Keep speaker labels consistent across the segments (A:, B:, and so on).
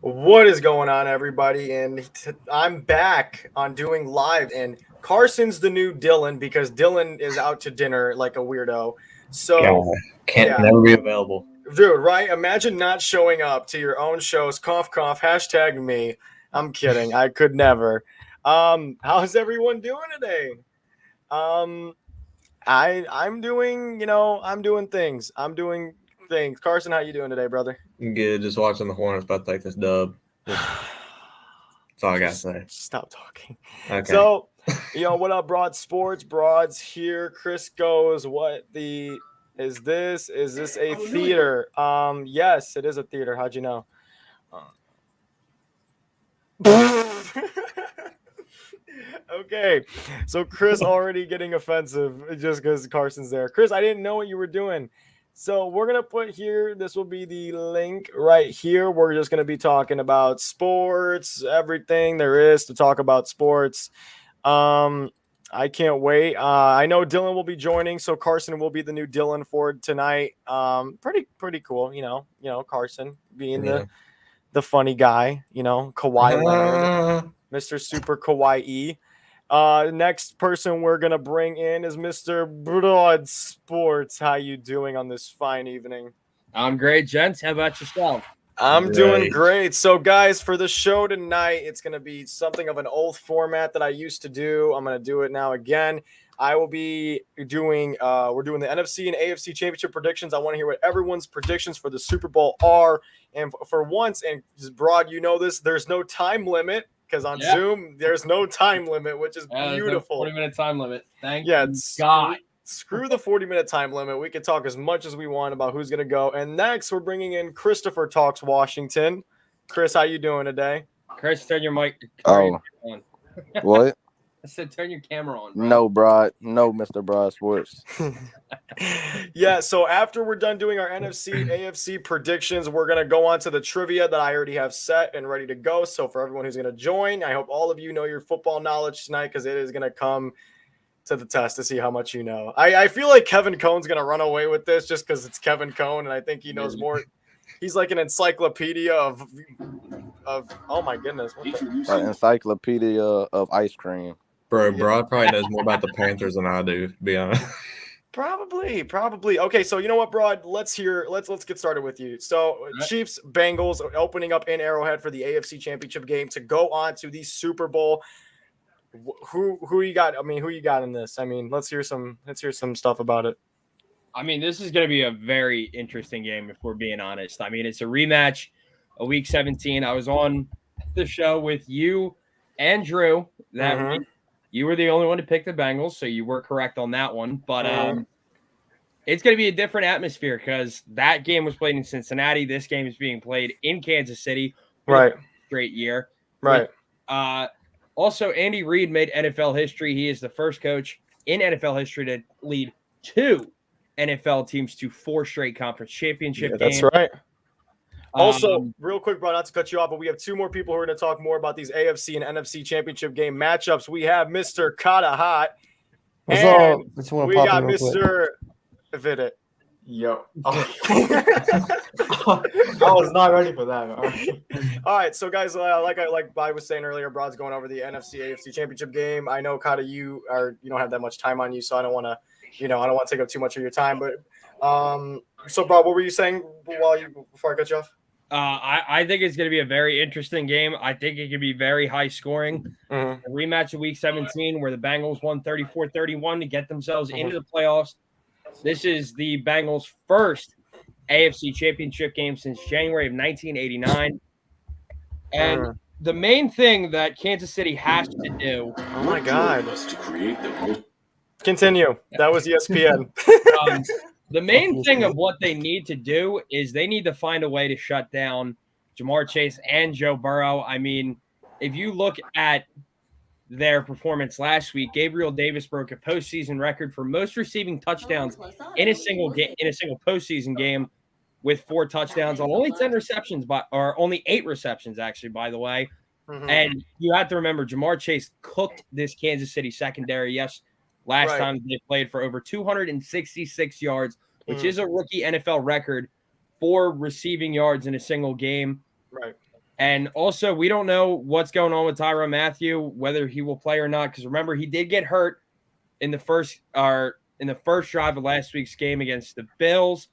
A: What is going on, everybody? And I'm back on doing live, and Carson's the new Dylan because Dylan is out to dinner like a weirdo. So,
B: Can't
A: yeah,
B: never be available.
A: dude, right? Imagine not showing up to your own shows. Cough, cough. Hashtag me. I'm kidding. I could never. How's everyone doing today? Um, I'm doing, I'm doing things. I'm doing things. Carson, how you doing today, brother?
B: Good. Just watching the Hornets about to take this dub. That's all I gotta say.
A: Stop talking.
B: Okay.
A: So, what up, Broad Sports? Broad's here. Chris goes, what the is this? Is this a theater? Yes, it is a theater. How'd you know? Okay, so Chris already getting offensive just because Carson's there. Chris, I didn't know what you were doing. So we're gonna put here. This will be the link right here. We're just gonna be talking about sports, everything there is to talk about sports. I can't wait. I know Dylan will be joining, so Carson will be the new Dylan for tonight. Pretty cool. Carson being the funny guy. Kawhi Leonard, Mr. Super Kawaii. Next person we're gonna bring in is Mr. Broad Sports. How you doing on this fine evening?
C: I'm great, gents. How about yourself?
A: I'm doing great. So, guys, for the show tonight, it's gonna be something of an old format that I used to do. I'm gonna do it now again. I will be doing. We're doing the NFC and AFC championship predictions. I want to hear what everyone's predictions for the Super Bowl are. And for once, and just Broad, you know this. There's no time limit. Because on Zoom, there's no time limit, which is beautiful.
C: 40-minute time limit. Thank
A: God. Screw the 40-minute time limit. We can talk as much as we want about who's going to go. And next, we're bringing in Christopher Talks Washington. Chris, how you doing today?
C: Chris, turn your mic.
D: On. What?
C: I said turn your camera on. Bro.
D: No, Broad. No, Mr. Broad Sports.
A: Yeah, so after we're done doing our NFC, AFC predictions, we're going to go on to the trivia that I already have set and ready to go. So for everyone who's going to join, I hope all of you know your football knowledge tonight because it is going to come to the test to see how much you know. I feel like Kevin Cohn's going to run away with this just because it's Kevin Cohn, and I think he knows more. He's like an encyclopedia of oh my goodness.
D: An encyclopedia of ice cream.
B: Bro, Broad probably knows more about the Panthers than I do, to be honest.
A: Probably. Okay, so you know what, Broad? Let's get started with you. So Chiefs, Bengals opening up in Arrowhead for the AFC Championship game to go on to the Super Bowl. Who you got? I mean, who you got in this? I mean, let's hear some stuff about it.
C: I mean, this is going to be a very interesting game if we're being honest. I mean, it's a rematch of Week 17. I was on the show with you and Drew that week. You were the only one to pick the Bengals, so you were correct on that one. But it's going to be a different atmosphere because that game was played in Cincinnati. This game is being played in Kansas City for a straight year.
A: Right.
C: Also, Andy Reid made NFL history. He is the first coach in NFL history to lead 2 NFL teams to 4 straight conference championship games.
A: That's right. Also, real quick, bro, not to cut you off, but we have 2 more people who are going to talk more about these AFC and NFC championship game matchups. We have Mr. Kata Hot. And we got Mr. Vidit.
E: Yo. I was not ready for that.
A: All right, so guys, like I was saying earlier, Brod's going over the NFC AFC championship game. I know, Kata, you don't have that much time on you, so I don't want to take up too much of your time. But so Brod, what were you saying before I cut you off?
C: I think it's going to be a very interesting game. I think it could be very high scoring. A rematch of Week 17 where the Bengals won 34-31 to get themselves into the playoffs. This is the Bengals' first AFC championship game since January of 1989. And the main thing that Kansas City has to do.
A: Oh, my God. Continue. That was ESPN.
C: The main thing of what they need to do is they need to find a way to shut down Jamar Chase and Joe Burrow. I mean, if you look at their performance last week, Gabriel Davis broke a postseason record for most receiving touchdowns in a single postseason game with 4 touchdowns on only 10 receptions, or only 8 receptions, actually, by the way. And you have to remember, Jamar Chase cooked this Kansas City secondary. Last time they played for over 266 yards, which is a rookie NFL record for receiving yards in a single game.
A: Right.
C: And also, we don't know what's going on with Tyrann Mathieu, whether he will play or not. Because remember, he did get hurt in the first drive of last week's game against the Bills.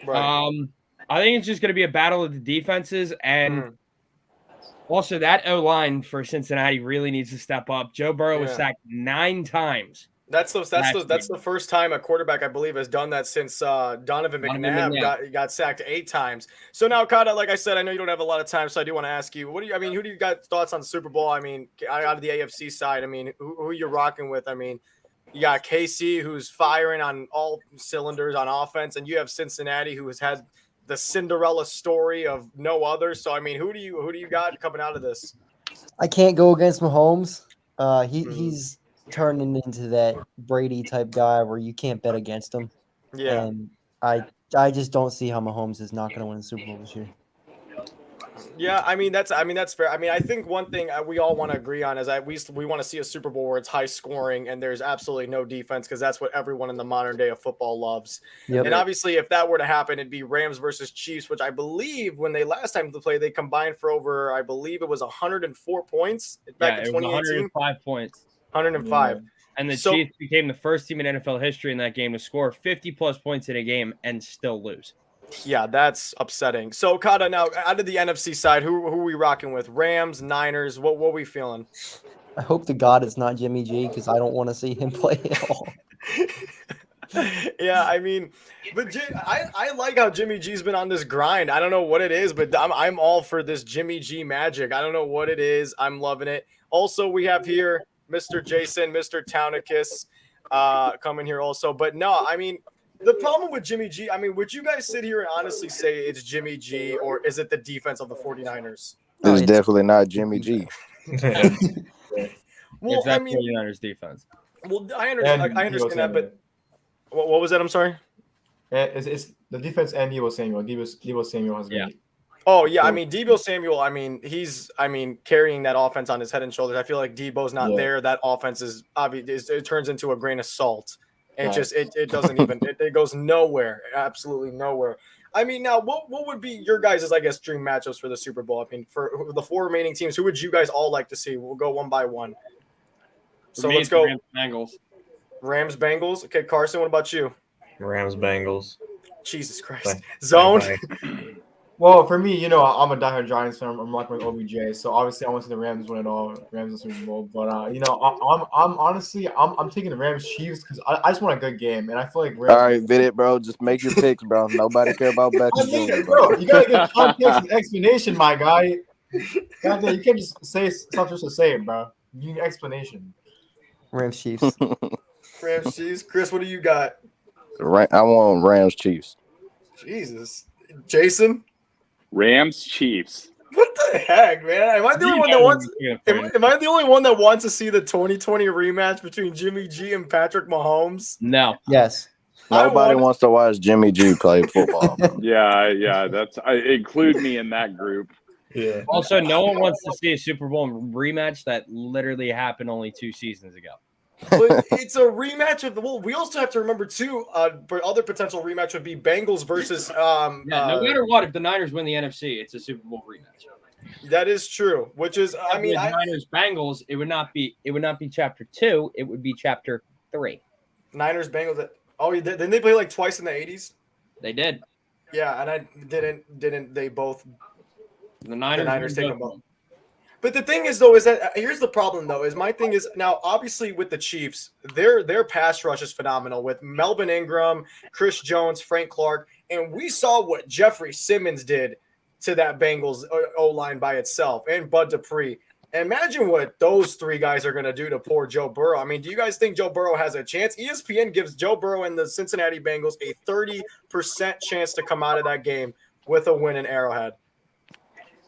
A: Right.
C: I think it's just going to be a battle of the defenses, and also that O-line for Cincinnati really needs to step up. Joe Burrow was sacked 9 times.
A: That's the first time a quarterback, I believe, has done that since Donovan McNabb got sacked 8 times. So now, Kata, like I said, I know you don't have a lot of time, so I do want to ask you, who do you got thoughts on the Super Bowl? I mean, out of the AFC side, I mean, who are you rocking with? I mean, you got KC, who's firing on all cylinders on offense, and you have Cincinnati, who has had the Cinderella story of no other. So I mean, who do you got coming out of this?
F: I can't go against Mahomes. He's turning into that Brady type guy where you can't bet against him.
A: Yeah.
F: And I just don't see how Mahomes is not going to win the Super Bowl this year.
A: Yeah, I mean that's fair. I mean, I think one thing we all want to agree on is we want to see a Super Bowl where it's high scoring and there's absolutely no defense, because that's what everyone in the modern day of football loves. Yep. And obviously, if that were to happen, it'd be Rams versus Chiefs, which I believe when they last time they played, they combined for over, I believe it was 104 points back in 2018.
C: 105 points.
A: 105.
C: Yeah. And the Chiefs became the first team in NFL history in that game to score 50-plus points in a game and still lose.
A: Yeah, that's upsetting. So, Kata, now out of the NFC side, who are we rocking with? Rams, Niners, what are we feeling?
F: I hope to God it's not Jimmy G, because I don't want to see him play at all.
A: Yeah, I mean, but I like how Jimmy G's been on this grind. I don't know what it is, but I'm all for this Jimmy G magic. I don't know what it is. I'm loving it. Also, we have here Mr. Jason, Mr. Townicus coming here also. But no, I mean, the problem with Jimmy G, I mean, would you guys sit here and honestly say it's Jimmy G, or is it the defense of the 49ers?
D: It's definitely not Jimmy G.
C: Well, it's that 49ers defense.
A: Well, I understand that, but what was that? I'm sorry.
E: It's the defense and Deebo Samuel. Deebo Samuel has been.
A: Oh yeah, I mean Deebo Samuel. I mean he's carrying that offense on his head and shoulders. I feel like Deebo's not there. That offense is obvious. It turns into a grain of salt. And it doesn't even it goes nowhere, absolutely nowhere. I mean, now what would be your guys' dream matchups for the Super Bowl? I mean, for the 4 remaining teams, who would you guys all like to see? We'll go one by one. So let's go. Rams Bengals. Okay, Carson, what about you?
B: Rams Bengals.
A: Jesus Christ. Zone.
E: Well, for me, I'm a diehard Giants fan. I'm rocking with OBJ, so obviously I want to see the Rams win it all, Rams in the Super Bowl. But I'm honestly taking the Rams Chiefs because I just want a good game, and I feel like Rams.
D: All right, Vidit, bro, just make your picks, bro. Nobody care about Beckham Jr.,
E: bro. You gotta get context and explanation, my guy. You can't just say stuff just to say it, bro. You need explanation.
F: Rams Chiefs.
A: Rams Chiefs. Chris, what do you got?
D: I want Rams Chiefs.
A: Jesus, Jason.
G: Rams Chiefs.
A: What the heck, man? Am I the only one that wants? Am I the only one that wants to see the 2020 rematch between Jimmy G and Patrick Mahomes?
C: No.
F: Yes.
D: Nobody wants to watch Jimmy G play football.
G: Yeah. That's include me in that group.
E: Yeah.
C: Also, no one wants to see a Super Bowl rematch that literally happened only 2 seasons ago.
A: But it's a rematch of the. Well, we also have to remember too. Other potential rematch would be Bengals versus.
C: No matter what, if the Niners win the NFC, it's a Super Bowl rematch.
A: That is true. Which is, I mean,
C: Niners Bengals. It would not be Chapter 2. It would be Chapter 3.
A: Niners Bengals. Oh, didn't they play like twice in the 80s?
C: They did.
A: Yeah, and I didn't they both?
C: The Niners
A: take them both. But the thing is, though, is that here's the problem, though, is my thing is now, obviously, with the Chiefs, their pass rush is phenomenal with Melvin Ingram, Chris Jones, Frank Clark. And we saw what Jeffrey Simmons did to that Bengals O-line by itself, and Bud Dupree. Imagine what those 3 guys are going to do to poor Joe Burrow. I mean, do you guys think Joe Burrow has a chance? ESPN gives Joe Burrow and the Cincinnati Bengals a 30% chance to come out of that game with a win in Arrowhead.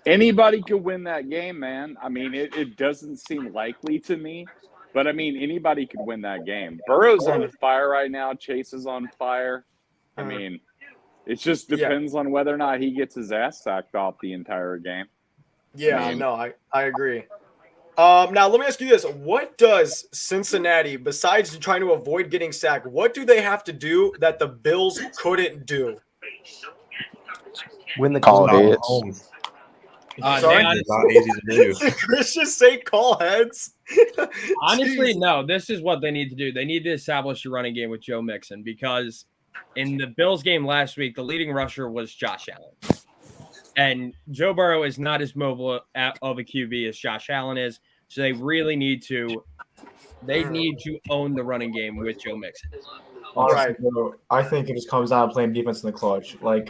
G: Anybody could win that game, man. I mean, it doesn't seem likely to me, but I mean, anybody could win that game. Burrow's on fire right now. Chase is on fire. I mean, it just depends on whether or not he gets his ass sacked off the entire game.
A: Yeah, I agree. Now, let me ask you this. What does Cincinnati, besides trying to avoid getting sacked, what do they have to do that the Bills couldn't do?
F: Win the
D: call heads.
E: Sorry?
C: they
B: It's not easy to do.
A: Did Chris just say call heads?
C: honestly,
A: Jeez.
C: no. This is what they need to do. They need to establish a running game with Joe Mixon because in the Bills game last week, the leading rusher was Josh Allen. And Joe Burrow is not as mobile of a QB as Josh Allen is. So they really need to own the running game with Joe Mixon.
E: Honestly,
A: Right.
E: bro, I think it just comes down to playing defense in the clutch. Like,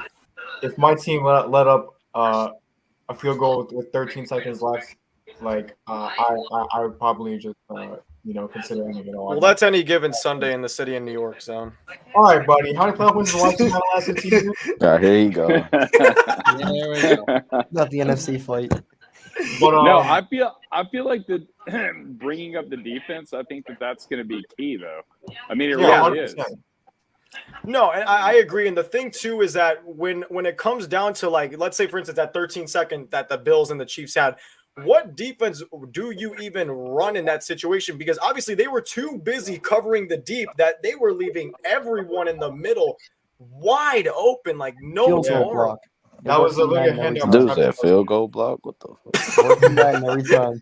E: if my team let up a field goal with 13 seconds left, like I would probably just consider ending it all.
A: Well, that's any given Sunday in the city in New York, Zone.
E: All right, buddy. How many playoff wins the last 15 years?
D: Here you go.
F: Yeah, there we go. Not the NFC fight.
E: But
G: No, I feel like the bringing up the defense. I think that's going to be key, though. I mean, it
A: Yeah,
G: really is.
E: 100%.
A: No, and I agree. And the thing too is that when it comes down to, like, let's say for instance that 13-second that the Bills and the Chiefs had, what defense do you even run in that situation? Because obviously they were too busy covering the deep that they were leaving everyone in the middle wide open, like no
F: Field goal
A: tomorrow.
F: block.
E: That was a
F: Working
E: little
F: nine every
E: handoff.
F: time.
D: Dude, that field goal block. What the fuck?
F: Working nine every time.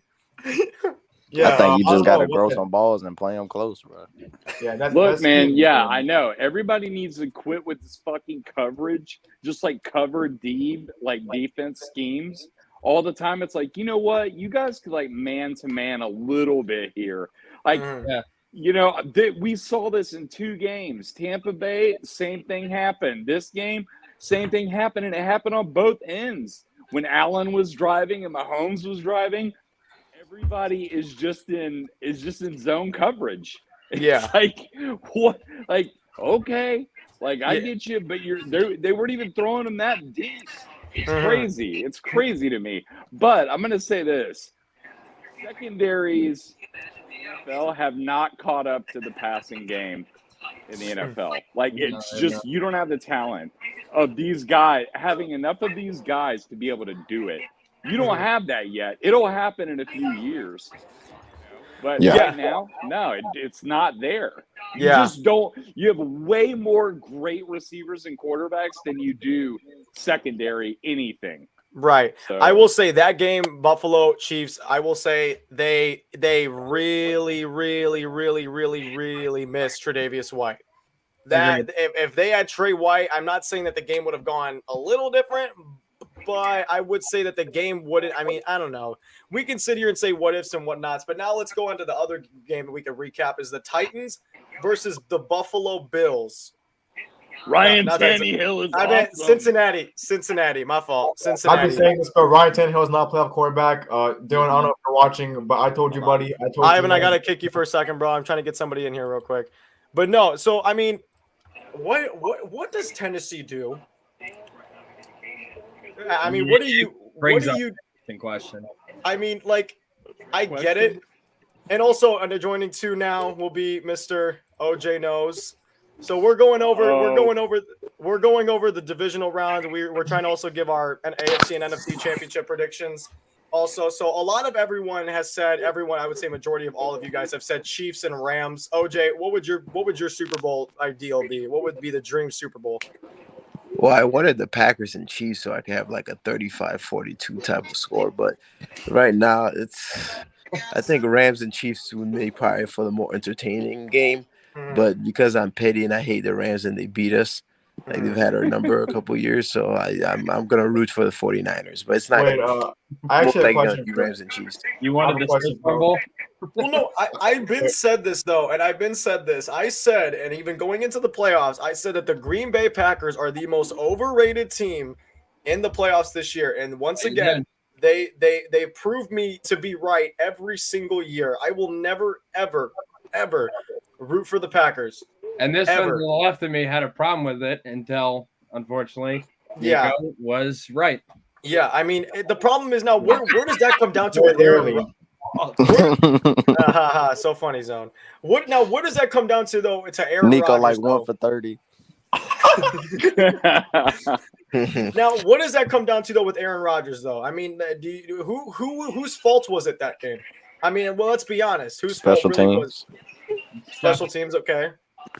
A: Yeah,
D: I think you
E: I don't
D: just got to
E: know
D: grow
E: what
D: some balls and play them close, bro.
E: Yeah,
G: Look,
E: that's
G: man.
E: key.
G: Yeah, I know. Everybody needs to quit with this fucking coverage. Just like cover deep, like defense schemes all the time. It's like, you know what? You guys could like man to man a little bit here. Like,
A: Mhm.
G: we saw this in 2 games. Tampa Bay, same thing happened. This game, same thing happened, and it happened on both ends. When Allen was driving and Mahomes was driving, everybody is just in zone coverage. It's
A: Yeah.
G: like what? Like, okay, like I
A: Yeah.
G: get you, but they weren't even throwing them that deep. It's
A: Mhm.
G: crazy. It's crazy to me. But I'm gonna say this: secondaries in the NFL have not caught up to the passing game in the NFL. Like, it's just you don't have the talent of these guys, having enough of these guys to be able to do it. You don't have that yet. It'll happen in a few years. But
D: Yeah.
G: right now, no, it's not there. You
A: Yeah.
G: just don't. You have way more great receivers and quarterbacks than you do secondary anything.
A: Right.
G: So,
A: I will say that game, Buffalo Chiefs, I will say they really, really, really, really, really missed Tre'Davious White. That if they had Trey White, I'm not saying that the game would have gone a little different, but I would say that the game wouldn't. I mean, I don't know. We can sit here and say what ifs and whatnots, but now let's go into the other game that we can recap is the Titans versus the Buffalo Bills.
G: Ryan
A: No, that's-
G: Tannehill is
A: I meant
G: awesome.
A: Cincinnati. My fault.
E: I've been
A: Cincinnati.
E: saying this, but Ryan Tannehill is not a playoff quarterback. Dylan, I don't know if you're watching, but I told you, buddy. I told
A: Ivan,
E: you.
A: I gotta kick you for a second, bro. I'm trying to get somebody in here real quick. But no, so I mean, what does Tennessee do? I mean, what do you?
C: In question.
A: I mean, like, I get it. And also, adjoining too now will be Mr. OJ Knows. So we're going over the divisional round. We're trying to also give our AFC and NFC championship predictions. Also, so a lot of everyone has said, I would say majority of all of you guys have said Chiefs and Rams. OJ, what would your Super Bowl ideal be? What would be the dream Super Bowl?
D: Well, I wanted the Packers and Chiefs so I could have like a 35-42 type of score. But right now, I think Rams and Chiefs would be probably for the more entertaining game. But because I'm petty and I hate the Rams and they beat us, like they've had our number a couple years, so I'm gonna root for the 49ers. But it's not.
E: Wait, I actually have a question.
D: Rams and Chiefs.
C: You wanted the Super Bowl?
A: Well, no, I've been said this though, and I've been said this. I said, and even going into the playoffs, I said that the Green Bay Packers are the most overrated team in the playoffs this year. And once again, they proved me to be right every single year. I will never, ever, ever root for the Packers.
C: And this one to the left of me had a problem with it until, unfortunately, Nico was right.
A: Yeah, I mean, the problem is now where does that come down to with Aaron? So funny, Zone. What does that come down to though? To Aaron
D: Nico
A: Rodgers,
D: like 1 for 30.
A: Now, what does that come down to though with Aaron Rodgers though? I mean, whose fault was it that game? I mean, well, let's be honest. Whose
D: Special
A: fault really
D: teams.
A: was? Special teams, okay.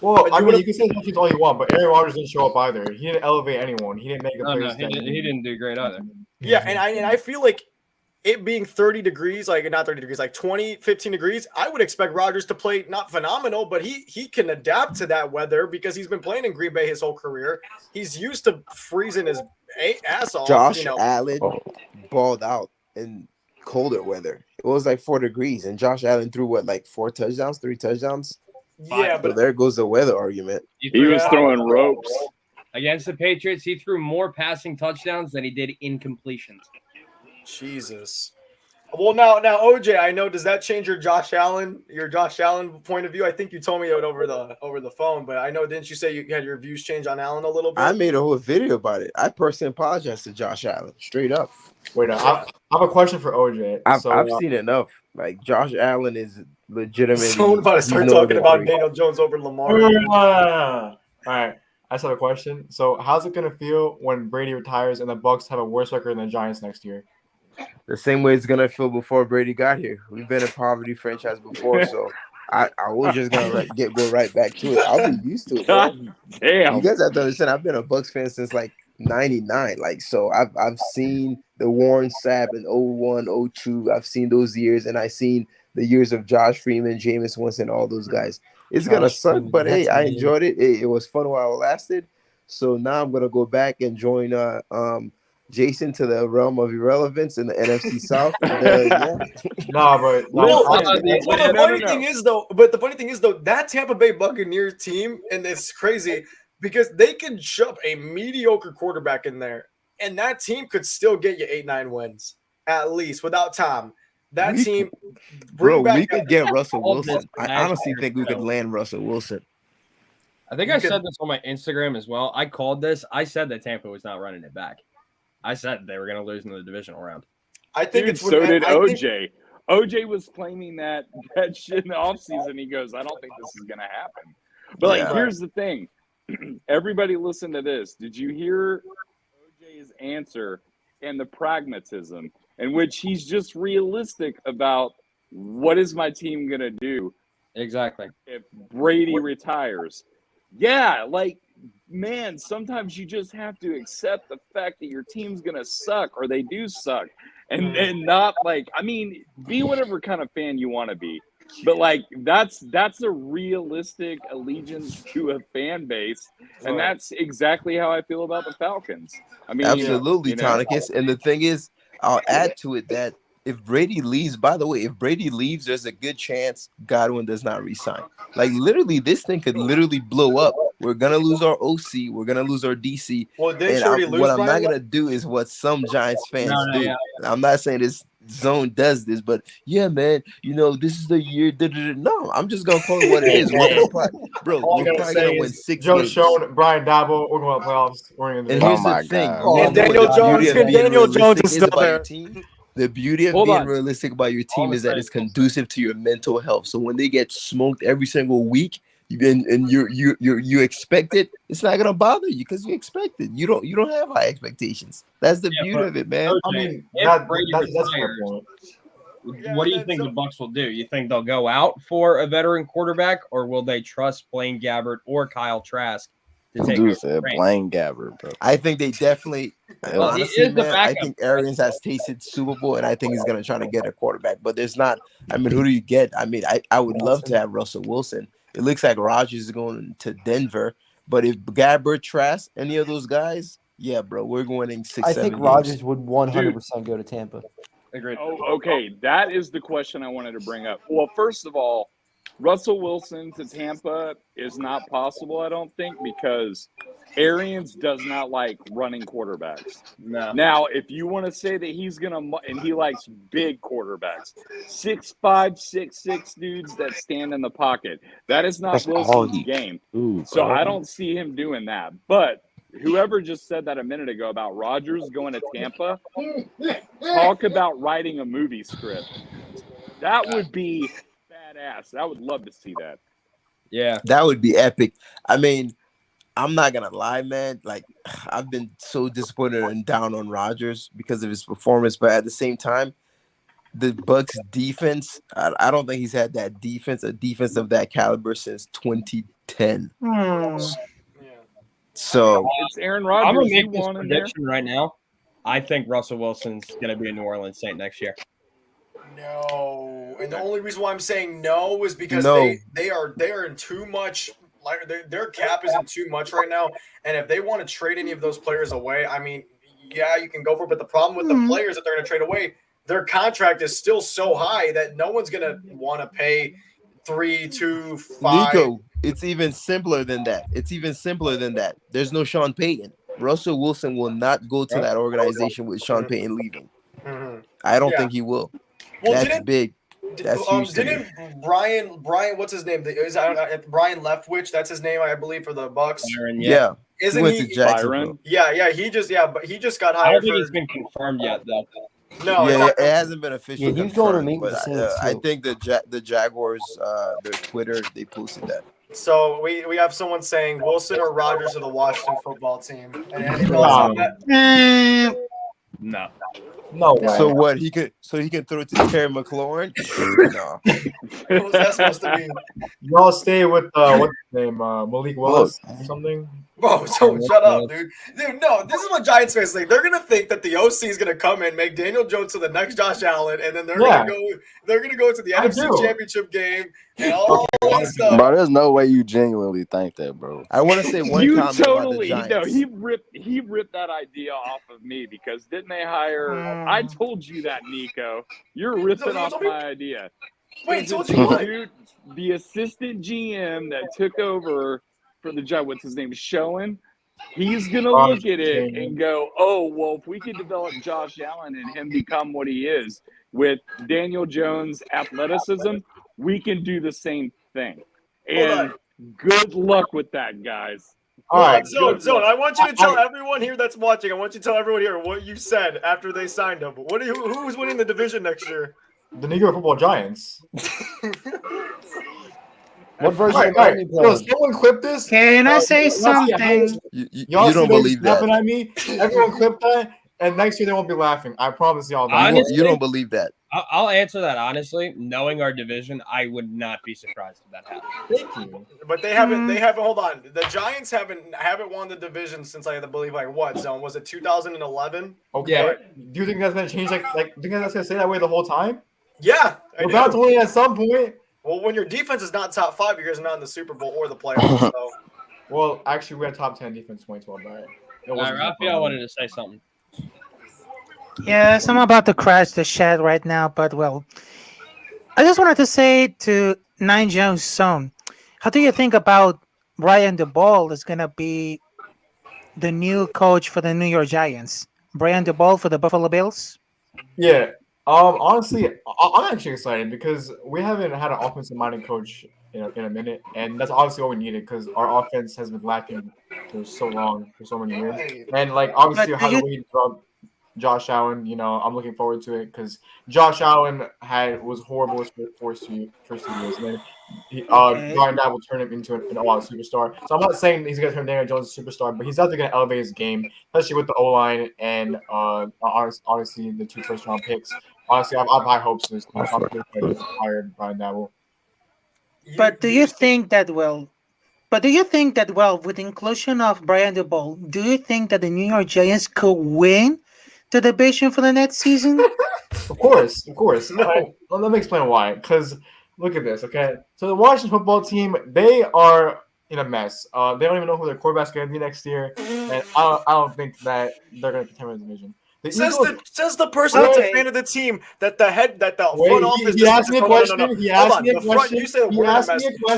E: Well, I mean, you can say special teams all you want, but Aaron Rodgers didn't show up either. He didn't elevate anyone. He didn't make a player.
C: He didn't do great either.
A: Yeah, and I feel like it being 30 degrees, like not 30 degrees, like 20, 15 degrees, I would expect Rodgers to play not phenomenal, but he can adapt to that weather because he's been playing in Green Bay his whole career. He's used to freezing his ass off.
D: Josh Allen balled out in colder weather. It was like 4 degrees, and Josh Allen threw what, like 3 touchdowns?
A: Yeah,
D: So
A: but
D: there goes the weather argument.
G: He was throwing ropes.
C: Against the Patriots, he threw more passing touchdowns than he did incompletions.
A: Jesus. Well, now, OJ, I know. Does that change your Josh Allen point of view? I think you told me it over the phone, but I know, didn't you say you had your views change on Allen a little bit?
D: I made a whole video about it. I personally apologize to Josh Allen, straight up.
E: Wait, I have a question for OJ.
D: I've seen enough. Like, Josh Allen is legitimately.
A: Someone about to start talking about Daniel Jones over Lamar.
E: All right, I just have a question. So, how's it gonna feel when Brady retires and the Bucs have a worse record than the Giants next year?
D: The same way it's gonna feel before Brady got here. We've been a poverty franchise before, so I was just gonna go right back to it. I'll be used to it. Bro.
G: God damn.
D: You guys have to understand. I've been a Bucs fan since like '99. Like, so I've seen the Warren Sapp in 01, 02. I've seen those years, and I've seen the years of Josh Freeman, Jameis Winston, all those guys. It's gonna suck, but hey, I enjoyed it. It was fun while it lasted. So now I'm gonna go back and join Jason to the realm of irrelevance in the NFC South.
A: The funny thing is though, that Tampa Bay Buccaneers team, and it's crazy because they could shove a mediocre quarterback in there, and that team could still get you 8-9 wins at least without Tom. That team,
D: we could get Russell Wilson. I honestly think we could land Russell Wilson.
C: I think I said this on my Instagram as well. I called this. I said that Tampa was not running it back. I said they were going to lose in the divisional round.
A: I think
G: so did OJ. OJ was claiming that shit in the offseason. He goes, I don't think this is going to happen. But here's the thing. Everybody listen to this. Did you hear OJ's answer and the pragmatism in which he's just realistic about what is my team going to do?
C: Exactly.
G: If Brady retires. Yeah, like, man, sometimes you just have to accept the fact that your team's going to suck or they do suck. And not like, I mean, be whatever kind of fan you want to be. But like that's a realistic allegiance to a fan base. And that's exactly how I feel about the Falcons. I mean,
D: absolutely, Tonicus. And the thing is, I'll add to it that if Brady leaves, by the way, if Brady leaves, there's a good chance Godwin does not resign. Like, literally, this thing could literally blow up. We're going to lose our OC. We're going to lose our DC.
A: Well, what I'm
D: not going to do is what some Giants fans do. Yeah. I'm not saying this zone does this, but yeah, man, this is the year. No, I'm just going to call it what it is. We're probably going to win 6
E: Joe
D: games.
E: Sean, Brian Dabble, we're going to playoffs.
D: And here's the thing.
A: And Daniel Jones is still there.
D: The beauty of being realistic about your team is that it's conducive to your mental health. So when they get smoked every single week, and you expect it, it's not gonna bother you because you expect it. You don't have high expectations. That's the beauty of it, man.
E: I mean,
C: that's my point. What do you think the Bucs will do? You think they'll go out for a veteran quarterback, or will they trust Blaine Gabbert or Kyle Trask?
H: Dude said Blaine Gabbert, bro.
D: I think they definitely. Honestly, man, I think Arians has tasted Super Bowl, and I think he's gonna try to get a quarterback. But there's not. I mean, who do you get? I mean, I would love to have Russell Wilson. It looks like Rodgers is going to Denver, but if Gabbert, Trask, any of those guys, yeah, bro, we're going in 6.
F: I think Rodgers would 100% go to Tampa.
C: Agreed.
G: Oh, okay, that is the question I wanted to bring up. Well, first of all, Russell Wilson to Tampa is not possible, I don't think, because Arians does not like running quarterbacks.
C: No.
G: Now, if you want to say that he's going to – and he likes big quarterbacks, 6'5", 6'6" dudes that stand in the pocket. That is not Wilson's game. So I don't see him doing that. But whoever just said that a minute ago about Rodgers going to Tampa, talk about writing a movie script. That would be – badass. I would love to see that.
C: Yeah.
D: That would be epic. I mean, I'm not going to lie, man. Like, I've been so disappointed and down on Rodgers because of his performance. But at the same time, the Bucs defense, I don't think he's had that defense, a defense of that caliber since 2010. So
G: it's Aaron Rodgers.
C: I'm going to make this prediction right now. I think Russell Wilson's going to be a New Orleans Saint next year.
A: No, and the only reason why I'm saying no is because
D: No.
A: they are in too much. Like their cap isn't too much right now, and if they want to trade any of those players away, I mean, yeah, you can go for it. But the problem with the players that they're going to trade away, their contract is still so high that no one's going to want to pay 3, 2, 5.
D: Nico, it's even simpler than that. There's no Sean Payton. Russell Wilson will not go to that organization with Sean Payton leaving.
A: Mm-hmm.
D: I don't think he will.
A: Well,
D: That's big. That's huge.
A: Didn't Brian? What's his name? Is Brian Leftwich? That's his name, I believe, for the Bucks.
C: Byron,
D: Yeah.
A: Isn't
D: he went
A: he?
D: to Jacksonville.
G: Byron?
A: Yeah. But he just got
C: I don't
A: hired.
C: think it's been confirmed yet, though.
A: No,
D: Yeah, it hasn't been officially.
F: Yeah, he was going to
D: confirmed,
F: meet with
D: but
F: the Saints,
D: I
F: too.
D: think the Jaguars, their Twitter, they posted that.
A: So we have someone saying Wilson or Rodgers of the Washington football team. And any thoughts on that?
C: No.
E: No way.
D: So what? He can throw it to Terry McLaurin? No.
A: What was that supposed to be?
E: Y'all stay with what's his name? Malik Willis or something?
A: Bro, so shut up, dude. Dude, no, this is what Giants fans think. They're gonna think that the OC is gonna come in, make Daniel Jones to the next Josh Allen, and then they're gonna go to the NFC Championship game and all that stuff.
H: Bro, there's no way you genuinely think that, bro.
D: I want to say one
G: You
D: comment
G: totally
D: about the
G: no.
D: Giants.
G: He ripped that idea off of me because didn't they hire? I told you that, Nico. You're ripping off my idea.
A: Wait, told you what?
G: Dude, the assistant GM that took over for the Giants, what's his name, Schoen, he's going to look at it and go, oh, well, if we could develop Josh Allen and him become what he is with Daniel Jones' athleticism, we can do the same thing. And good luck with that, guys.
A: All right, Zone. I want you to tell everyone here that's watching, I want you to tell everyone here what you said after they signed him. Who's winning the division next year?
E: The New York Football Giants.
F: What version
E: All
F: of
E: right.
F: Miami
E: Yo,
F: playing?
E: someone clip this.
I: Can I say something?
E: Y'all
D: You don't believe that.
E: Snapping at me. Everyone clip that, and next year they won't be laughing. I promise y'all that.
C: Honestly,
D: You don't believe that.
C: I'll answer that honestly. Knowing our division, I would not be surprised if that happened.
E: Thank you.
A: But they haven't. They haven't. Hold on. The Giants haven't won the division since I believe what Zone was it 2011?
E: Okay.
C: Yeah.
E: Do you think that's gonna change? Like, do you think that's gonna stay that way the whole time?
A: Yeah,
E: We're about to win at some point.
A: Well, when your defense is not top 5, you guys are not in the Super Bowl or the playoffs. So.
E: Well, actually, we had top 10 defense 2012, right?
C: All right, Raphael wanted to say something.
I: Yes, I'm about to crash the chat right now, but well, I just wanted to say to Nine Jones' son, how do you think about Brian DeBall is going to be the new coach for the New York Giants? Brian DeBall for the Buffalo Bills?
E: Yeah. Honestly, I'm actually excited because we haven't had an offensive-minded coach in a minute, and that's obviously what we needed because our offense has been lacking for so long, for so many years. And like obviously, how do we develop Josh Allen? You know, I'm looking forward to it because Josh Allen was horrible his first two years. And then Brian Dad will turn him into an all-out superstar. So I'm not saying he's going to turn Daniel Jones into a superstar, but he's definitely going to elevate his game, especially with the O-line and honestly the 2 first-round picks. Honestly, I have high hopes for this team. I'm hired Brian Dad.
I: But do you think that with the inclusion of Brian DeBall, do you think that the New York Giants could win the division for the next season?
E: Of course. No. Let me explain why. Because look at this, okay? So the Washington football team, they are in a mess. They don't even know who their quarterback's going to be next year, and I don't think that they're going to contend with the division.
A: Says the person that's a fan of the team that the front office.
E: He asked me a question. He asked me a question.
A: You said we're a mess.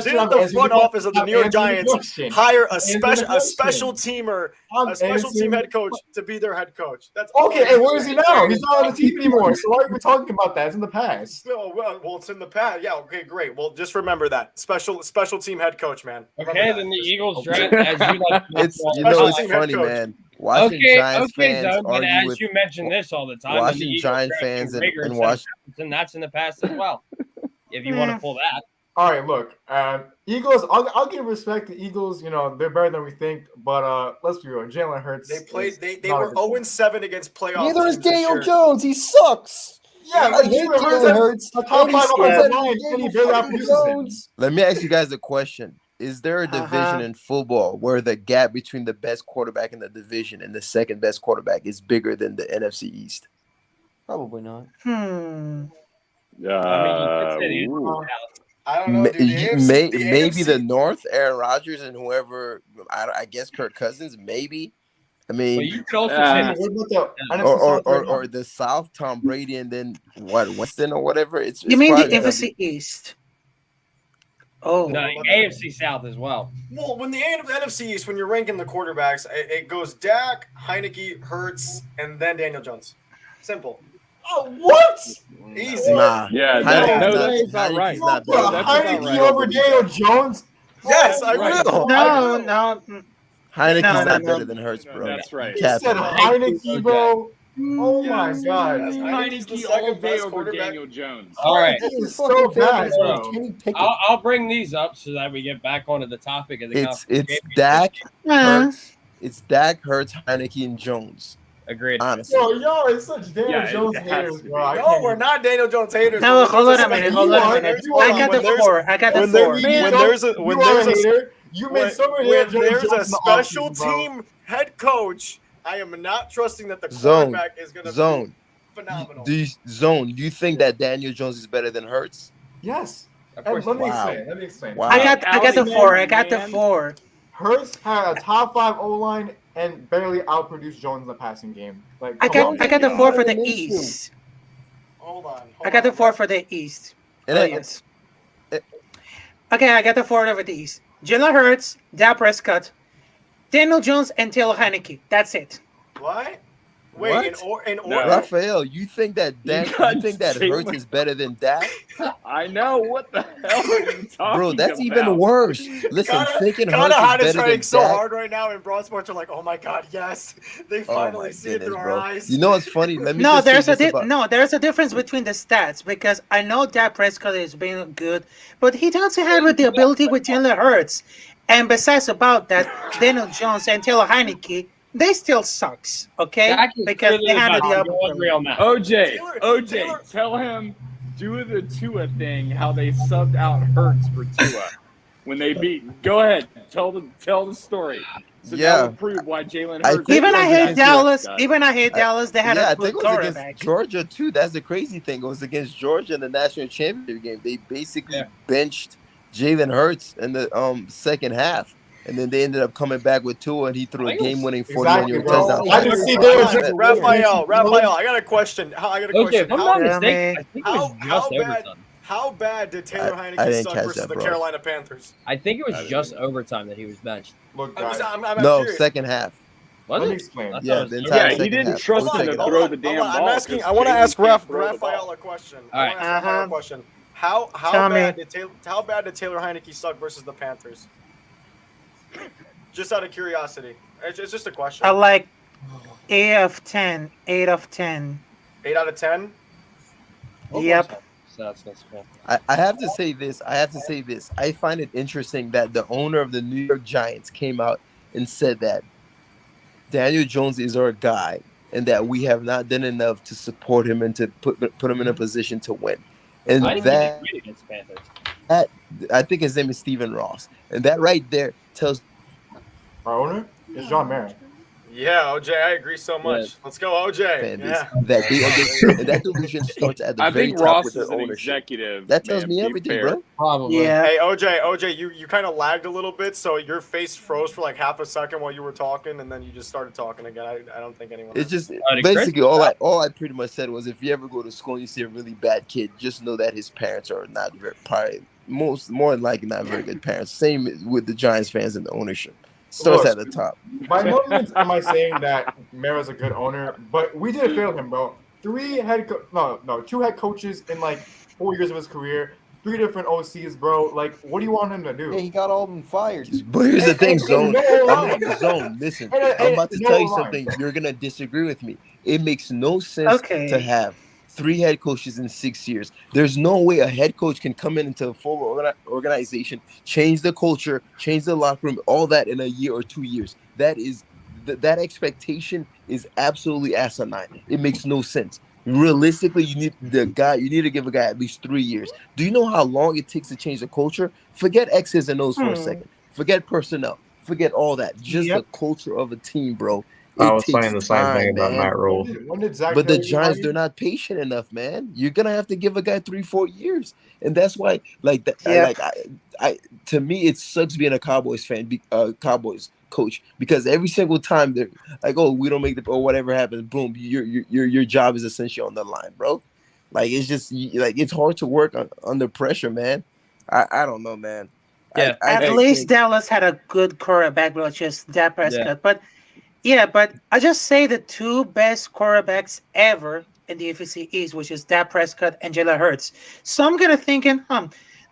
A: Didn't the front office of the New York Giants hire a special team head coach to be their head coach? That's
E: okay. And where is he now? He's not on the team anymore. So why are we talking about that? It's in the past.
A: Well, it's in the past. Yeah. Okay. Great. Well, just remember that special team head coach, man.
C: Okay. Then the Eagles draft as you like.
D: It's funny, man. Watching Giants fans argue
C: as
D: with
C: you mention this all the time.
D: watching Giants fans and
C: Washington, that's in the past as well. If you want to pull that.
E: All right, look, Eagles. I'll give respect to Eagles. You know they're better than we think, but let's be real. Jalen Hurts.
A: They played. They were 0-7 against playoffs.
F: Neither is Daniel Jones. He sucks.
E: Yeah,
F: I hate Jalen Hurts.
E: Top 5 offensive line, and he barely outproduces him.
D: Let me ask you guys a question. Is there a
I: Uh-huh.
D: division in football where the gap between the best quarterback in the division and the second best quarterback is bigger than the NFC East?
F: Probably not.
C: I mean, you could say the
G: Ooh.
A: I don't know, dude. The AFC,
D: Maybe the
A: AFC
D: North, Aaron Rodgers and whoever. I guess Kirk Cousins. Maybe. I
C: but
D: mean,
C: you could also
G: Ah.
C: say
E: What about the NFC South right now?
D: or the South, Tom Brady, and then what Winston or whatever. It's
I: You mean the
D: probably gonna
I: NFC East? Oh,
C: no, AFC South as well.
A: Well, when the NFC East, when you're ranking the quarterbacks, it goes Dak, Heineke, Hurts, and then Daniel Jones. Simple.
E: Oh, what?
A: Easy.
D: Nah.
G: Yeah,
D: Heineke's
G: that's about right.
D: Heineke's not
E: Put
D: better.
G: That's about
E: Heineke
G: right.
E: over Daniel Jones?
A: Yes, I
G: Right.
A: will.
I: no, no.
D: Heineke's
I: No,
D: not
I: no.
D: better than Hurts, bro.
G: That's right.
E: You
D: Cap
E: said
D: it.
E: Heineke, bro. Oh my
A: Yes.
E: god.
A: Yes. Heineke's the
G: Heineke
A: second
G: all day
A: best
G: over
A: quarterback.
G: Daniel Jones.
C: All right.
E: He is so bad, bro.
F: Kenny Pickett.
C: I'll bring these up so that we get back onto the topic of the
D: It's
C: conference
D: Dak,
I: Uh,
D: Hurts. It's Dak, Hurts, Heineke, and Jones.
C: Agreed.
D: Honestly,
E: Yo, y'all are such Daniel
G: Yeah, it
E: Jones
G: has
E: haters,
G: to
E: bro.
G: be.
E: I
A: No,
E: can't
A: we're not Daniel Jones haters.
I: no,
A: But
I: hold on a
A: listen,
I: minute.
E: you
I: Hold on
E: are-
I: a minute.
E: you
I: I
E: are-
I: got
A: when
I: the
A: there's-
I: four. I got the
A: when there-
I: four.
A: when there's a
E: You are a hater. You made so many
A: when
E: Daniel
A: there's
E: Jones
A: a
E: in the
A: special
E: offseason, bro.
A: team head coach, I am not trusting that the
D: Zone.
A: quarterback is going to
D: Zone.
A: be phenomenal.
D: Do you think that Daniel Jones is better than Hurts?
E: Yes.
C: Of
E: And
C: course.
E: let me
D: Wow.
E: explain. Let me explain.
D: Wow.
I: I got the
G: Outstanding,
I: four. I got the
G: man.
I: four.
E: Hurts had a top 5 O line and barely outproduced Jones in the passing game. Like,
I: I
E: come on.
I: got the four for the
F: Minshew.
I: East.
A: Hold on.
I: I got the four for the East.
D: And
I: Oh
D: I-
I: yes. Okay, I got the four over the East. Jalen Hurts, Dak Prescott, Daniel Jones, and Taylor Heineke. That's it.
A: What? Wait,
D: What?
A: in
G: No.
A: order?
D: Raphael, you think that
G: You
D: Dak?
G: got
D: You think that
G: Jalen-
D: Hurts is better than Dak?
G: I know. What the hell are you talking
D: Bro, that's
G: about?
D: even worse. Listen, thinking
A: Connor
D: Hurts
A: had
D: is
A: us
D: better
A: trying
D: than
A: so
D: Dak.
A: hard right now, and Broad Sports are like, "Oh my god, yes!" They
D: Oh
A: finally
D: my
A: see it
D: goodness,
A: through our
D: bro.
A: eyes.
D: You know what's funny? Let me
I: No,
D: just say
I: there's a
D: this about-
I: there's a difference between the stats because I know Dak Prescott is being good, but he doesn't have the ability with Jalen Hurts. And besides about that, Daniel Jones and Taylor Heineke, they still sucks, okay?
C: Dak is
I: Because
C: clearly
I: they
C: the
I: handle
C: best.
I: the upper
C: You'll agree on that.
G: OJ,
A: Taylor-
G: tell him do the Tua thing. How they subbed out Hurts for Tua when they beat. Go ahead, tell the story. So
D: Yeah.
G: that will prove why Jalen
D: I
G: Hurts.
D: think
I: Even
D: it
I: I
D: was
I: hate
D: against
I: Dallas.
G: guy.
I: Even I hate Dallas. They had
D: Yeah, I
I: a good
D: think it was
I: quarterback.
D: against Georgia too. That's the crazy thing. It was against Georgia in the national championship game. They basically benched Jalen Hurts in the second half, and then they ended up coming back with Tua, and he threw
C: I
D: a
C: think it was-
D: game-winning
E: Exactly,
D: 41-yard
E: bro.
D: touchdown.
E: I just see
A: Hold
E: Daniel
A: on,
E: Jones.
A: Raphael, I got a question.
C: Okay, if I'm not mistaken, I think it was just overtime.
A: How bad did Taylor
D: I
A: Heineke
D: didn't
A: suck
D: catch
A: versus
D: that,
A: the
D: bro.
A: Carolina Panthers?
C: I think it was just overtime that he was benched.
E: Look,
A: I'm,
E: guys,
A: just, I'm
D: No,
A: curious.
D: second half.
C: Was
E: let me
C: it?
E: explain.
C: I thought
D: Yeah,
C: it was
D: the
C: overtime.
D: entire
G: Yeah, he
D: second
G: didn't
D: half.
G: trust
D: Hold
G: him
D: on,
G: to
D: hold
G: throw
A: on,
G: the damn
A: hold on.
G: ball.
A: I'm asking.
G: 'cause
A: I want to
G: Jalen
A: ask
G: can't throw the
A: Raphael
G: ball.
A: a question.
C: All
A: I
C: right.
A: want to ask Raphael a question. How
I: Tell
A: bad
I: me.
A: did Taylor Heineke suck versus the Panthers? Just out of curiosity, it's just a question.
I: I like 8 of 10. 8 of 10.
A: 8 out of 10.
I: Yep.
C: So that's cool.
D: I have to say this. I find it interesting that the owner of the New York Giants came out and said that Daniel Jones is our guy and that we have not done enough to support him and to put him in a position to win. And
C: I didn't
D: that
C: think he did against Panthers.
D: I think his name is Stephen Ross. And that right there tells
E: Our owner is John Mayer.
A: Yeah, OJ, I agree so much.
C: Yeah.
A: Let's go, OJ.
D: fan base
A: Yeah.
D: that that delusion starts at the
G: I
D: very
G: think
D: top
G: Ross
D: with
G: is
D: the
G: an
D: ownership.
G: executive.
D: That tells
G: man,
D: me
G: be
D: everything,
G: fair.
D: bro.
C: Probably.
I: Yeah.
A: Hey, OJ, you kind of lagged a little bit, so your face froze for like half a second while you were talking, and then you just started talking again. I don't think anyone.
D: It's just
C: did
D: basically
C: Chris-
D: all I pretty much said was if you ever go to school and you see a really bad kid, just know that his parents are not very probably more than likely not very good parents. Same with the Giants fans and the ownership. Starts
E: Look,
D: at the top.
E: By no means am I saying that Mara's a good owner, but we did fail him, bro. Two head coaches in like 4 years of his career, 3 different OCs, bro. Like, what do you want him to do?
F: Yeah, he got all of them fired.
D: But here's the thing,
E: And
D: Zone.
E: no line.
D: Zone, listen.
E: And
D: I'm about to
E: no
D: tell you
E: line.
D: something. You're gonna disagree with me. It makes no sense
I: Okay.
D: to have 3 head coaches in 6 years. There's no way a head coach can come into a full organization, change the culture, change the locker room, all that in a year or 2 years. That is that expectation is absolutely asinine. It makes no sense. Realistically, you need to give a guy at least 3 years. Do you know how long it takes to change the culture? Forget X's and O's for a second. Forget personnel. Forget all that. Just the culture of a team, bro.
B: I
D: It
B: was
D: takes
B: saying the same thing
D: time,
B: about
D: man.
B: Matt Rule.
E: When did Zach
D: But the
E: Taylor get
D: Giants,
E: hired?
D: they're not patient enough, man. You're gonna have to give a guy 3-4 years, and that's why, like, to me, it sucks being a Cowboys fan, Cowboys coach, because every single time they're like, "Oh, we don't make the or whatever happens, boom, your job is essentially on the line, bro." Like it's just like it's hard to work under pressure, man. I don't know, man.
C: Yeah.
I: At least Dallas had a good quarterback, which is Dak Prescott. But I just say the two best quarterbacks ever in the AFC East, which is Dak Prescott and Jalen Hurts. So I'm kind of thinking,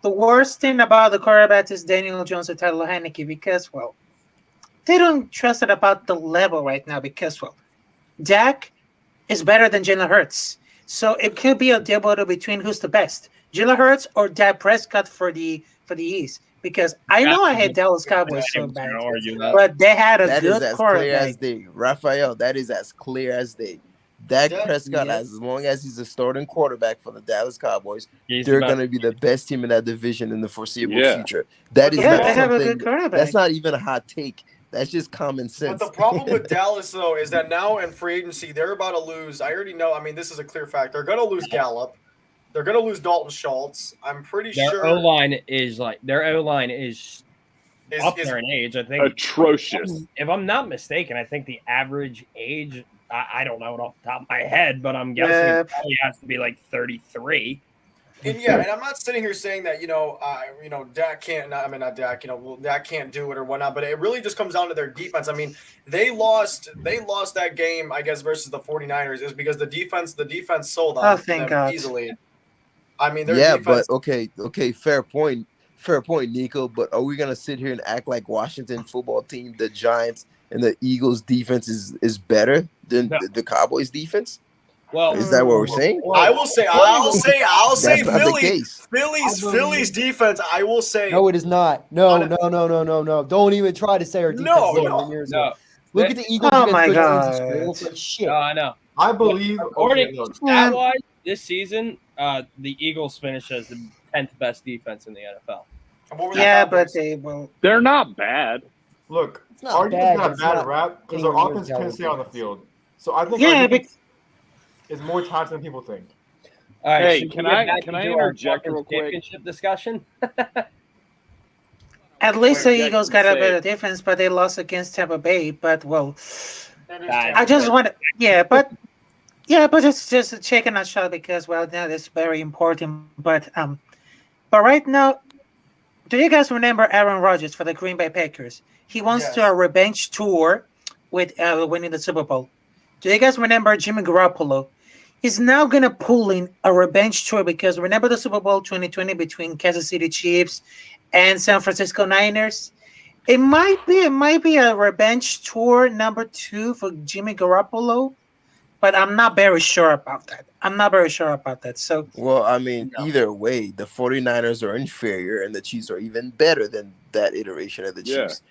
I: the worst thing about the quarterbacks is Daniel Jones and Tyler Heineke because, well, they don't trust it about the level right now because, well, Dak is better than Jalen Hurts. So it could be a debate between who's the best, Jalen Hurts or Dak Prescott for the East. Because I know I hate Dallas Cowboys so bad, but they had a good
D: as
I: quarterback.
D: clear as day, Raphael. That is as clear as day. Dak Prescott, as long as he's a starting quarterback for the Dallas Cowboys, they're going to be the best team in that division in the foreseeable future. That is not
F: they have a
D: something.
F: good quarterback.
D: That's not even a hot take. That's just common sense.
A: But the problem with Dallas, though, is that now in free agency, they're about to lose. I already know. I mean, this is a clear fact. They're going to lose Gallup. They're going to lose Dalton Schultz. I'm pretty
C: Their
A: sure.
C: O-line is up there in age. I think
G: atrocious.
C: If I'm not mistaken, I think the average age, I don't know it off the top of my head, but I'm guessing it probably has to be like 33.
A: And I'm not sitting here saying that Dak can't. Not Dak. Dak can't do it or whatnot. But it really just comes down to their defense. I mean, they lost that game, I guess, versus the 49ers is because the defense sold on them easily. I mean, their defense.
D: But okay, fair point, Nico. But are we gonna sit here and act like Washington football team, the Giants, and the Eagles defense is better than the Cowboys defense?
C: Well,
D: is that what we're saying?
A: I'll say
D: That's not the case.
A: Philly's defense. I will say
F: no, it is not. No. Don't even try to say our defense.
A: No.
F: Look at the Eagles.
I: Oh my god!
F: Shit.
C: I know.
E: I believe.
C: Stat-wise, this season, the Eagles finished as the 10th best defense in the NFL.
I: But they will.
G: They're not bad.
E: Look,
F: it's not
E: our defense got a
F: bad
E: bad rap because our offense can't stay on the field. So I think it's more times than people think.
C: All right,
G: hey, can I interject real quick?
C: Championship discussion.
I: At least the Eagles got a better defense, but they lost against Tampa Bay. But well, I just want to, but it's just a chicken nut shot because that is very important. But right now, do you guys remember Aaron Rodgers for the Green Bay Packers? He wants to a revenge tour with winning the Super Bowl. Do you guys remember Jimmy Garoppolo? He's now going to pull in a revenge tour because remember the Super Bowl 2020 between Kansas City Chiefs and San Francisco Niners? It might be a revenge tour number 2 for Jimmy Garoppolo, but I'm not very sure about that. So,
D: well, I mean, either way, the 49ers are inferior and the Chiefs are even better than that iteration of the Chiefs.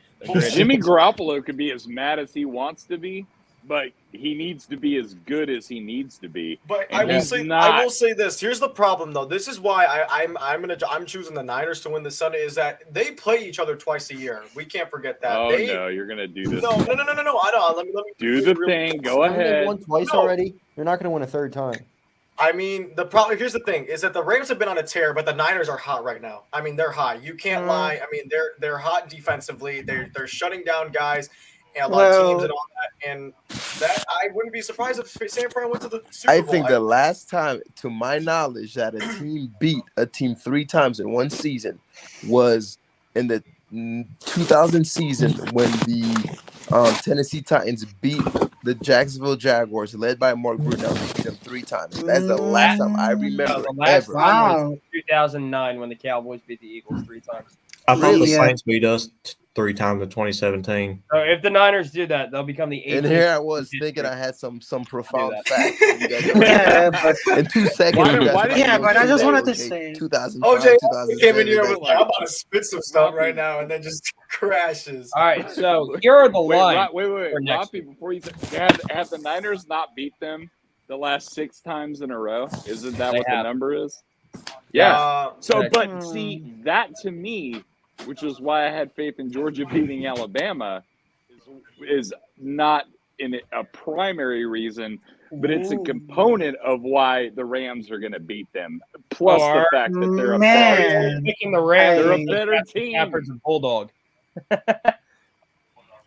G: Jimmy Garoppolo could be as mad as he wants to be, but he needs to be as good as he needs to be.
A: But I will say this. Here's the problem, though. This is why I'm choosing the Niners to win the Sunday. Is that they play each other twice a year. We can't forget that.
G: Oh no, you're gonna do this.
A: No. I don't. Let me
G: do the thing. Go ahead.
F: They won twice already. You're not going to win a third time.
A: I mean, the problem. Here's the thing: is that the Rams have been on a tear, but the Niners are hot right now. I mean, they're hot. You can't lie. I mean, they're hot defensively. They're shutting down guys. And a lot of teams and all that, and that I wouldn't be surprised if San Fran went to the Super Bowl.
D: I think the last time, to my knowledge, that a team beat a team 3 times in one season was in the 2000 season when the Tennessee Titans beat the Jacksonville Jaguars, led by Mark Brunell. They beat them 3 times. That's the last time I remember.
C: The last time was 2009 when the Cowboys beat the Eagles 3 times.
B: I thought the Saints beat us 3 times in 2017.
C: So if the Niners do that, they'll become the 18th.
D: And here I was thinking I had some profound facts. In 2 seconds.
I: But I just wanted to say
D: 2005,
A: OJ came in here with I'm about to spit some stuff right now, and then just crashes.
C: All right, so here are the lines.
G: Wait, Robbie, before you say, have the Niners not beat them the last 6 times in a row? Isn't that
C: They
G: what
C: have.
G: the number is? Yeah. So,
C: Yeah.
G: but see, that to me, which is why I had faith in Georgia beating Alabama, is not a primary reason, but it's a component of why the Rams are going to beat them. Plus the fact that they're a better
I: Man.
G: team.
C: Picking the Rams.
G: They're a
C: because
G: better
C: Matthew
G: team.
C: Stafford's a bulldog.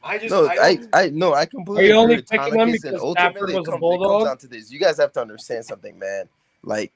A: I just
D: No,
A: I don't-
D: no, I
C: Are
D: completely
C: you
D: agree
C: only
D: with
C: picking them
D: Tonicus, and
C: because Stafford
D: ultimately
C: was a
D: it comes
C: bulldog?
D: down to this. You guys have to understand something, man. Like,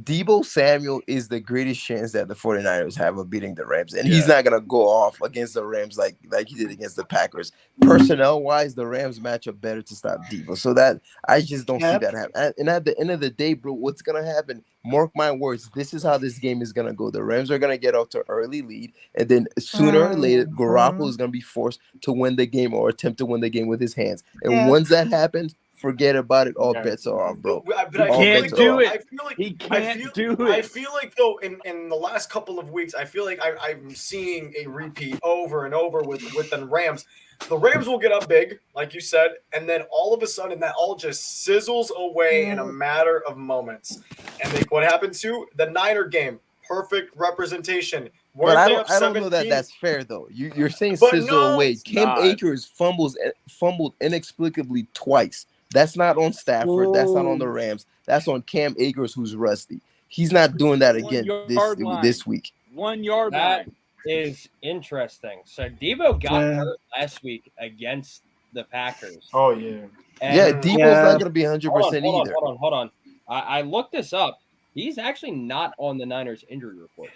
D: Debo Samuel is the greatest chance that the 49ers have of beating the Rams. And he's not going to go off against the Rams like he did against the Packers. Personnel-wise, the Rams match up better to stop Debo. So that I just don't see that happen. And at the end of the day, bro, what's going to happen? Mark my words, this is how this game is going to go. The Rams are going to get off to an early lead. And then sooner or later, Garoppolo is going to be forced to win the game or attempt to win the game with his hands. And once that happens, forget about it. All bets are off, bro.
A: But I
D: All
A: feel
D: bets
A: like,
D: are
A: though,
D: off.
A: I feel like
G: He can't do it.
A: I feel like though in the last couple of weeks, I feel like I'm seeing a repeat over and over with the Rams. The Rams will get up big, like you said, and then all of a sudden that all just sizzles away in a matter of moments. And what happened to the Niner game? Perfect representation.
D: But I
A: Weren't they up
D: don't know that
A: 17?
D: that's fair though. You're saying
A: But
D: sizzle
A: no,
D: away.
A: it's
D: Cam
G: not.
D: Akers fumbled inexplicably twice. That's not on Stafford. That's not on the Rams. That's on Cam Akers, who's rusty. He's not doing that
G: 1
D: again
G: yard line.
D: this week.
G: 1 yard
C: That
G: line.
C: is interesting. So Debo got hurt last week against the Packers.
E: Oh yeah.
C: And
D: Yeah, Debo's not going to be 100% either.
C: Hold on. I looked this up. He's actually not on the Niners injury report.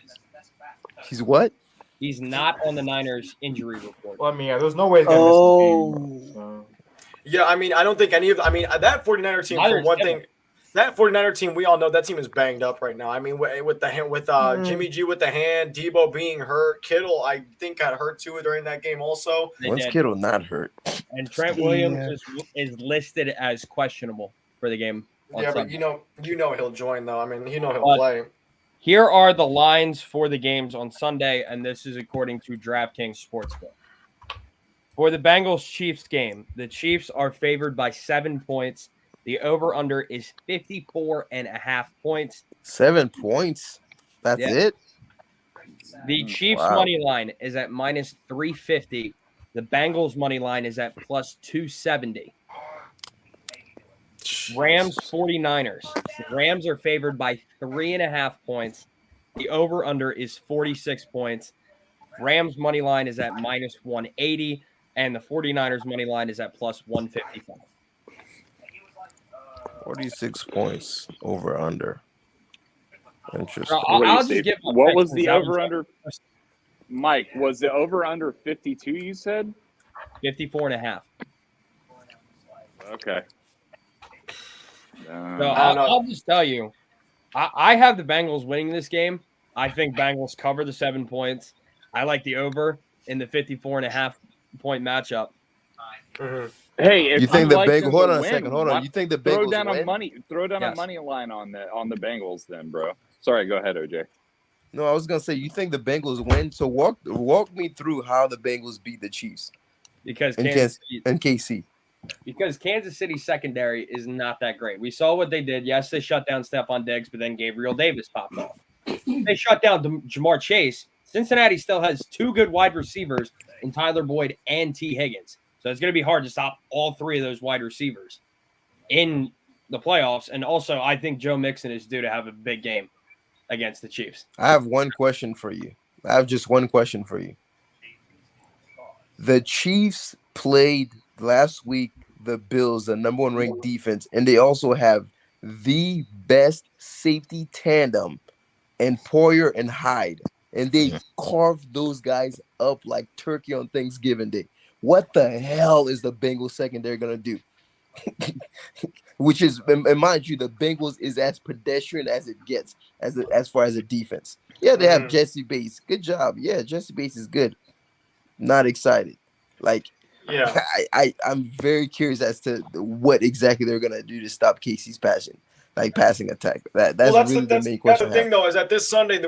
D: He's what?
C: He's not on the Niners injury report.
E: Well, I mean, there's no way he's gonna miss the game.
F: Oh.
A: Yeah, I mean, I don't think any of. I mean, that 49er team,
C: Neither
A: for one
C: is
A: thing, that 49er team, we all know that team is banged up right now. I mean, with Jimmy G with the hand, Debo being hurt, Kittle, I think got hurt too during that game also.
C: They
D: When's
C: did.
D: Kittle not hurt?
C: And Trent Williams is listed as questionable for the game. On
A: Yeah, but
C: Sunday.
A: you know he'll join though. I mean, he'll
C: But-
A: play.
C: Here are the lines for the games on Sunday, and this is according to DraftKings Sportsbook. For the Bengals-Chiefs game, the Chiefs are favored by 7 points. The over-under is 54.5 points.
D: 7 points. That's
C: Yeah.
D: it?
C: The Chiefs'
D: Wow.
C: money line is at minus 350. The Bengals' money line is at plus 270. Rams 49ers. The Rams are favored by 3.5 points. The over-under is 46 points. Rams money line is at minus 180, and the 49ers money line is at plus 155.
D: 46 points over under. Interesting.
C: I'll
G: What do you
C: just
G: say?
C: give my
G: What was
C: predictions
G: the
C: out
G: over under? Mike, was the over under 52? You said
C: 54.5.
G: okay.
C: So
A: I don't know.
C: I'll just tell you, I have the Bengals winning this game. I think Bengals cover the 7 points. I like the over in the 54.5 point matchup.
G: Hey, if
D: You think the
G: like
D: Bengals?
G: them
D: Hold
G: to
D: on a
G: win,
D: second. Hold on. You think the
G: throw
D: Bengals
G: down a
D: win?
G: money
C: Yes.
G: money line on the Bengals then, bro. Sorry, go ahead, OJ.
D: No, I was gonna say you think the Bengals win. So walk me through how the Bengals beat the Chiefs
C: Because
D: and KC.
C: Because Kansas City's secondary is not that great. We saw what they did. Yes, they shut down Stephon Diggs, but then Gabriel Davis popped off. They shut down Jamar Chase. Cincinnati still has 2 good wide receivers in Tyler Boyd and T. Higgins. So it's going to be hard to stop all 3 of those wide receivers in the playoffs. And also, I think Joe Mixon is due to have a big game against the Chiefs.
D: I have one question for you. I have just one question for you. The Chiefs played last week the Bills, the number 1 ranked defense, and they also have the best safety tandem in Poyer and Hyde. And they carved those guys up like turkey on Thanksgiving Day. What the hell is the Bengals secondary going to do? Which is, and mind you, the Bengals is as pedestrian as it gets as far as a defense. Yeah, they have Jesse Bates. Good job. Yeah, Jesse Bates is good. Not excited. Like,
A: Yeah.
D: I'm very curious as to what exactly they're going to do to stop Casey's passion. like passing attack. That's really the main
A: that's
D: question.
A: the thing, though, is that this Sunday,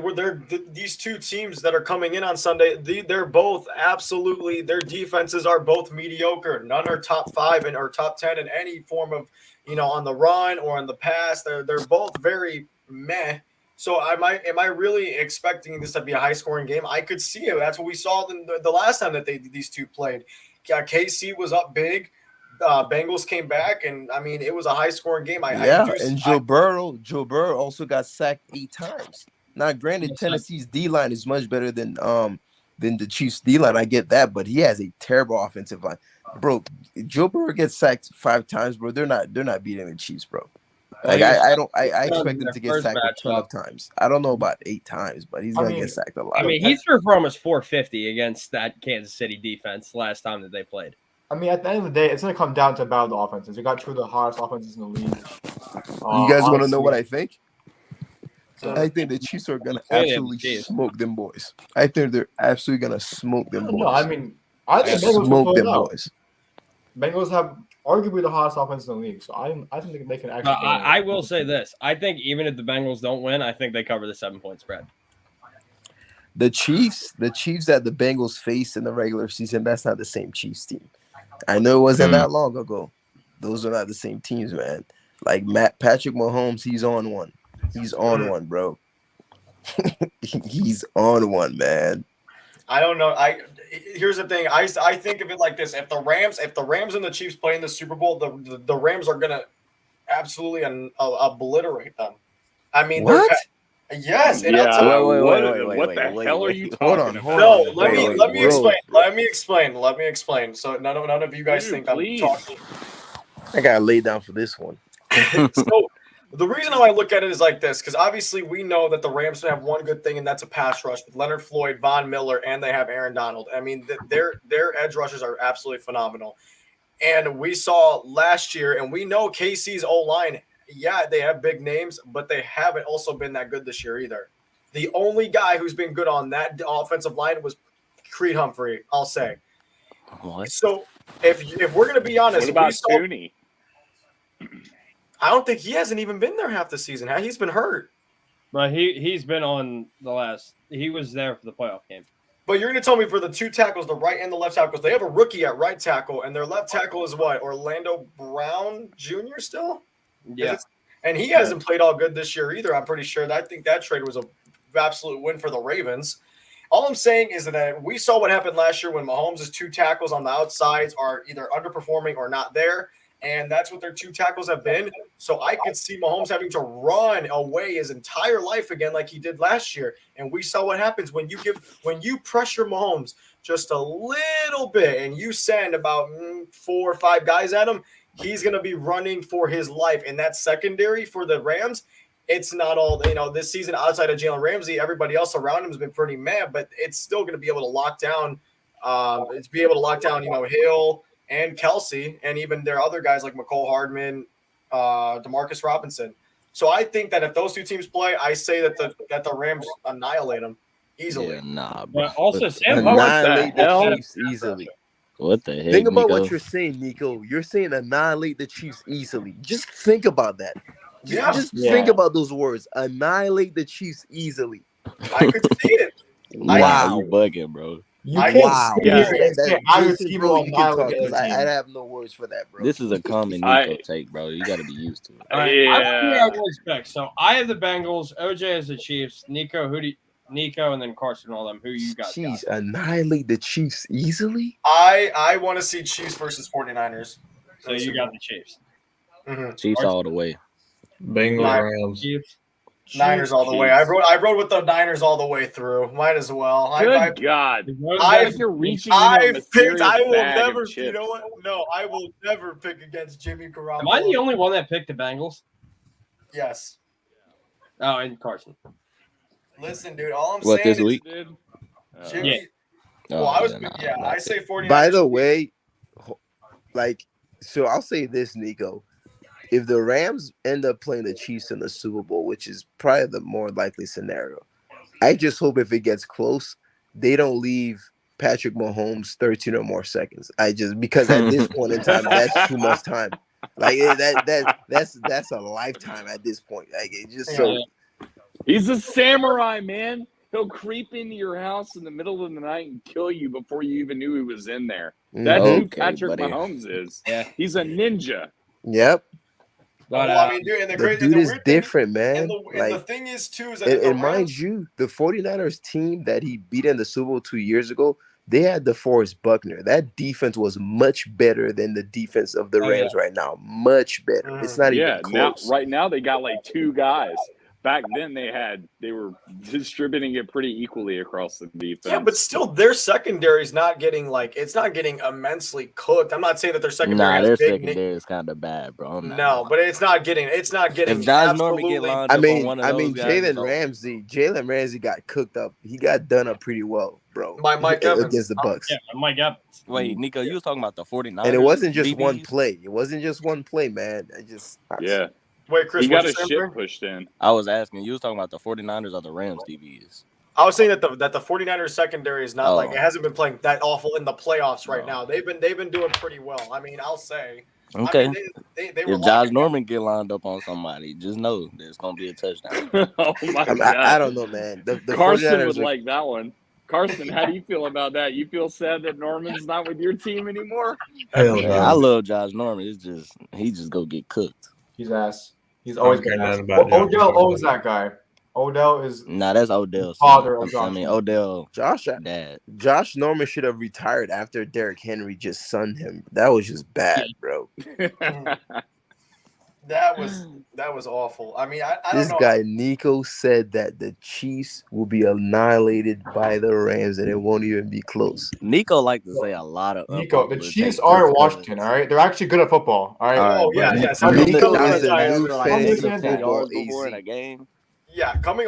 A: these two teams that are coming in on Sunday, they're both absolutely, their defenses are both mediocre. None are top 5 or top 10 in any form of, on the run or on the pass. They're both very meh. So am I really expecting this to be a high scoring game? I could see it. That's what we saw the last time that these two played. KC was up big. Bengals came back, and I mean it was a high scoring game.
D: Joe Burrow also got sacked 8 times. Now, granted, Tennessee's D line is much better than the Chiefs D line. I get that, but he has a terrible offensive line, bro. Joe Burrow gets sacked 5 times, bro. They're not beating the Chiefs, bro. Like I expect him to get sacked a ton of times. I don't know about 8 times, but he's gonna get sacked a lot.
C: I mean, he threw for almost 450 against that Kansas City defense last time that they played.
E: I mean, at the end of the day, it's going to come down to about the offenses. You got 2 of the hottest offenses in the league.
D: You guys want to know what I think?
E: So,
D: I think the Chiefs are going to absolutely smoke them boys. I think they're absolutely going to smoke them boys.
E: No, I mean, I think Bengals
D: smoke them boys.
E: Bengals have arguably the hottest offense in the league, so I think they can actually.
C: I will say this: I think even if the Bengals don't win, I think they cover the 7-point spread.
D: The Chiefs that the Bengals faced in the regular season, that's not the same Chiefs team. I know it wasn't that long ago. Those are not the same teams, man. Like Patrick Mahomes, he's on one. He's on one, bro. He's on one, man.
A: I don't know. Here's the thing. I think of it like this: if the Rams and the Chiefs play in the Super Bowl, the Rams are gonna absolutely obliterate them. I mean,
D: what?
A: Yes.
G: Wait, what the hell are you talking about?
A: No, let me explain. Let me explain. So none of you guys think
G: please.
A: I'm talking.
D: I gotta lay down for this one.
A: So the reason how I look at it is like this, because obviously we know that the Rams have one good thing, and that's a pass rush with Leonard Floyd, Von Miller, and they have Aaron Donald. I mean, their edge rushers are absolutely phenomenal. And we saw last year, and we know KC's O-line, yeah, they have big names, but they haven't also been that good this year either. The only guy who's been good on that offensive line was Creed Humphrey, I'll say.
H: What?
A: So if we're going to be honest,
G: What about Tooney?
A: I don't think he hasn't even been there half the season. He's been hurt.
C: But he's been on the last. He was there for the playoff game.
A: But you're going to tell me for the 2 tackles, the right and the left tackles, they have a rookie at right tackle, and their left tackle is what? Orlando Brown Jr. still?
C: Yeah.
A: And he hasn't played all good this year either. I'm pretty sure. I think that trade was an absolute win for the Ravens. All I'm saying is that we saw what happened last year when Mahomes' 2 tackles on the outsides are either underperforming or not there. And that's what their 2 tackles have been. So I could see Mahomes having to run away his entire life again like he did last year. And we saw what happens when you pressure Mahomes just a little bit and you send about 4 or 5 guys at him, he's going to be running for his life. And that secondary for the Rams, it's not all, this season outside of Jalen Ramsey, everybody else around him has been pretty mad, but it's still going to be able to lock down, Hill and Kelsey, and even their other guys like McCole Hardman, Demarcus Robinson. So I think that if those 2 teams play, I say that the Rams annihilate them easily.
H: Yeah, nah, bro.
C: But also, Sam
D: Annihilate the Chiefs easily.
H: What the heck?
D: Think about
H: Nico?
D: what you're saying, Nico. You're saying annihilate the Chiefs easily. Just think about that. Just think about those words. Annihilate the Chiefs easily.
A: I could see it.
H: Wow, you bugging, bro.
E: I
D: have no words for that, bro.
H: This is a common Nico take, bro. You got to be used to it.
C: I respect. So I have the Bengals. OJ has the Chiefs. Nico, and then Carson, all them. Who you got?
D: Jeez, annihilate the Chiefs easily?
A: I want to see Chiefs versus 49ers.
C: So you got the Chiefs.
A: Mm-hmm.
H: Chiefs all the way.
B: Bengals, Rams.
A: Niners all the way. I rode with the Niners all the way through. Might as well.
G: Good God! You're reaching.
A: I will never. You know what? No, I will never pick against Jimmy Garoppolo.
C: Am I the only one that picked the Bengals?
A: Yes.
C: Oh, and Carson.
A: Listen, dude. All I'm
H: saying
A: is
H: this week?
A: Jimmy.
C: Yeah.
A: Well, I say 49ers.
D: By the way, so I'll say this, Nico. If the Rams end up playing the Chiefs in the Super Bowl, which is probably the more likely scenario, I just hope if it gets close, they don't leave Patrick Mahomes 13 or more seconds. Because at this point in time, that's too much time. Like that's a lifetime at this point. Like it just so.
G: He's a samurai, man. He'll creep into your house in the middle of the night and kill you before you even knew he was in there. That's who Patrick Mahomes is.
C: Yeah.
G: He's a ninja.
D: Yep.
C: But,
A: well, I mean, dude,
D: the dude is different, man.
A: And the thing is, too, is that
D: and mind you, the 49ers team that he beat in the Super Bowl 2 years ago, they had DeForest Buckner. That defense was much better than the defense of the Rams right now. Much better. It's not even close.
G: Right now they got like 2 guys. Back then they were distributing it pretty equally across the defense.
A: Yeah, but still their secondary is not getting it's not getting immensely cooked. I'm not saying that their secondary
H: their secondary is kind of bad, bro.
A: No, but it's not getting
H: if Josh Norman get lined up on one of those guys,
D: Jalen Ramsey got cooked up. He got done up pretty well, bro.
A: By Mike Evans
D: against the Bucks.
C: Yeah, Mike Evans.
H: Wait, Nico, you was talking about the 49ers.
D: And it wasn't just
H: BBs?
D: one play. It wasn't just one play, man.
A: Wait, Chris,
G: he got his shit pushed in.
H: I was asking. You was talking about the 49ers or the Rams DBs?
A: I was saying that the 49ers secondary is not it hasn't been playing that awful in the playoffs right now. They've been doing pretty well. I mean, I'll say.
H: Okay.
A: I mean, they
H: if Josh Norman get lined up on somebody, just know there's gonna be a touchdown.
G: Oh my God.
D: I don't know, man. The
G: Carson
D: 49ers
G: would like that one. Carson, how do you feel about that? You feel sad that Norman's not with your team anymore?
D: Hell no.
H: I love Josh Norman. It's just he just go get cooked.
E: He's ass. He's always been ass. Odell owns that guy. Odell is
H: that's Odell's
E: father of Josh.
H: I mean, Odell.
D: Dad. Josh Norman should have retired after Derrick Henry just sunned him. That was just bad, bro.
A: That was awful. I mean, I don't know.
D: This guy Nico said that the Chiefs will be annihilated by the Rams, and it won't even be close.
H: Nico like to say a lot of.
E: Nico, the Chiefs are in Washington. All right, they're actually good at football. All right.
A: Oh yeah.
D: Nico is
H: a game.
A: Yeah, coming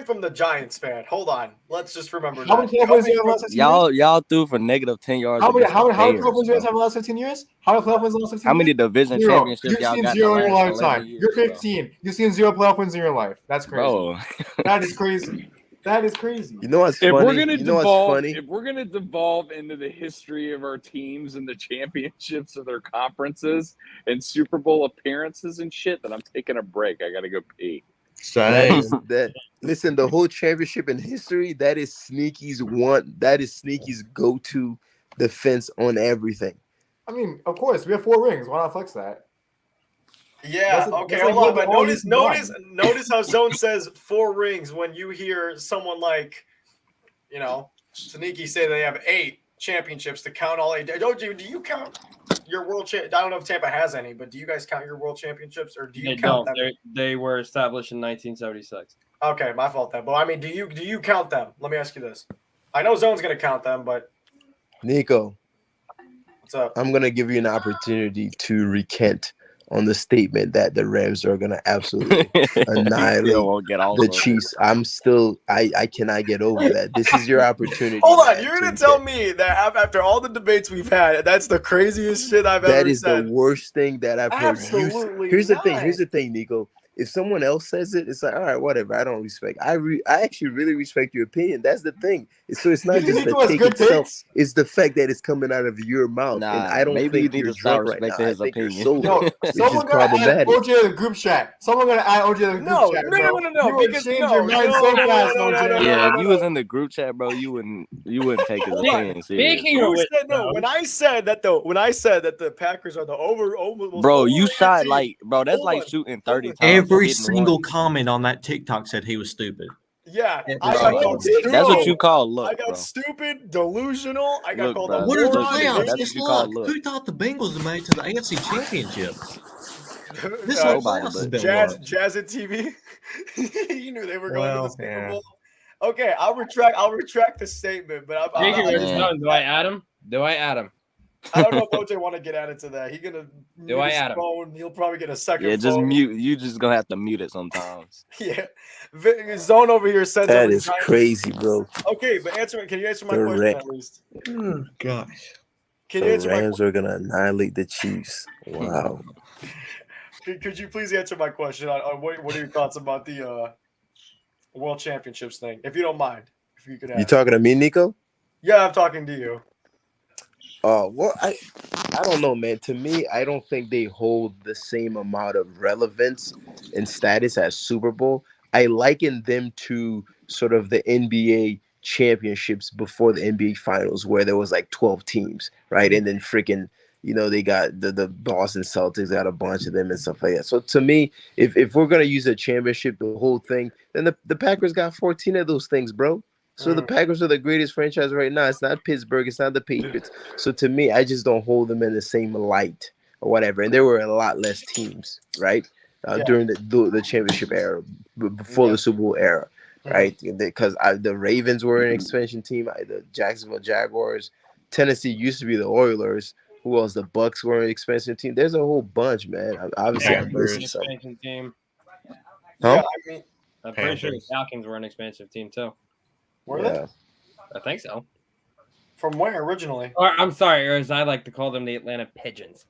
A: from the Giants fan. Hold on, let's just remember.
E: How many playoff wins do you have in the last 15 years?
H: Y'all threw for negative 10 yards.
E: How many playoff wins do you guys have in the last 15 years? How many playoff wins in the last 15 years?
H: How many division championships y'all got?
E: You've seen 0 in your lifetime. You're 15. You've seen 0 playoff wins in your life. That's crazy.
H: Bro.
E: That is crazy. That is crazy.
D: You know what's funny?
G: If we're gonna devolve into the history of our teams and the championships of their conferences and Super Bowl appearances and shit, then I'm taking a break. I gotta go pee.
D: Listen, the whole championship in history, that is Sneaky's go-to defense on everything.
E: I mean, of course, we have 4 rings. Why not flex that?
A: Yeah, okay, hold on. But notice how Zone says 4 rings when you hear someone like, Sneaky say they have 8 championships to count all 8. Do you count your world I don't know if Tampa has any, but do you guys count your world championships, or do you count them?
C: They were established in 1976.
A: Okay, my fault then. But I mean, do you count them? Let me ask you this. I know Zone's gonna count them, but
D: Nico,
A: what's up?
D: I'm gonna give you an opportunity to recant on the statement that the Rams are gonna absolutely annihilate the Chiefs. I cannot get over that. This is your opportunity.
A: Hold on, you're gonna tell me that after all the debates we've had, that's the craziest shit I've ever said?
D: That is the worst thing that I've heard.
A: Absolutely.
D: Here's the thing, Nico. If someone else says it, it's like, all right, whatever. I don't respect. I actually really respect your opinion. That's the thing. So it's not just the take itself. It's the fact that it's coming out of your mouth.
H: Nah,
D: and I don't think you're drunk right now. I think you're sober.
E: Someone gonna add OJ to the group chat. Someone gonna add OJ to the group chat.
A: No.
E: You would change your mind so fast, OJ.
H: Yeah, if you was in the group chat, bro, you wouldn't take his opinion serious.
A: When I said that the Packers are the over
H: bro, you shot that's like shooting 30 times.
J: Every single comment on that TikTok said he was stupid.
A: Yeah,
H: that's what you call luck.
A: I got stupid, delusional. I got called.
J: What are the playoffs?
H: That's
J: Just
H: what
J: look. Who thought the Bengals would make it to the AFC Championship? This
A: No,
J: whole playoffs has been
A: Jazz at TV. You knew they were going to the Super Bowl. Okay, I'll retract the statement, but
C: do I add him?
A: I don't know if OJ want to get added to that. He's gonna
C: do I add him?
A: He'll probably get a second.
H: Yeah, just
A: phone.
H: mute. You just gonna have to mute it sometimes.
A: Yeah, Zone over here said
D: that is crazy, bro.
A: Okay, but can you answer my question at least?
J: Oh gosh,
A: can you answer
D: the Rams are gonna annihilate the Chiefs. Wow.
A: Could you please answer my question on what are your thoughts about the World Championships thing, if you don't mind? If you could.
D: You talking to me, Nico?
A: Yeah, I'm talking to you.
D: Well, I don't know, man. To me, I don't think they hold the same amount of relevance and status as Super Bowl. I liken them to sort of the NBA championships before the NBA finals, where there was like 12 teams, right? And then freaking, they got the Boston Celtics got a bunch of them and stuff like that. So to me, if we're gonna use a championship, the whole thing, then the Packers got 14 of those things, bro. So the Packers are the greatest franchise right now. It's not Pittsburgh. It's not the Patriots. So to me, I just don't hold them in the same light or whatever. And there were a lot less teams, right, during the championship era, before the Super Bowl era, right? Because the Ravens were an expansion team. The Jacksonville Jaguars, Tennessee used to be the Oilers. Who else? The Bucks were an expansion team. There's a whole bunch, man. Obviously, I'm missing some.
C: Expansion team.
A: Yeah,
D: Huh?
A: I mean,
C: I'm pretty sure the Falcons were an expansive team too.
A: were they?
C: I think so.
A: From where originally?
C: Or I'm sorry, or as I like to call them, the Atlanta Pigeons.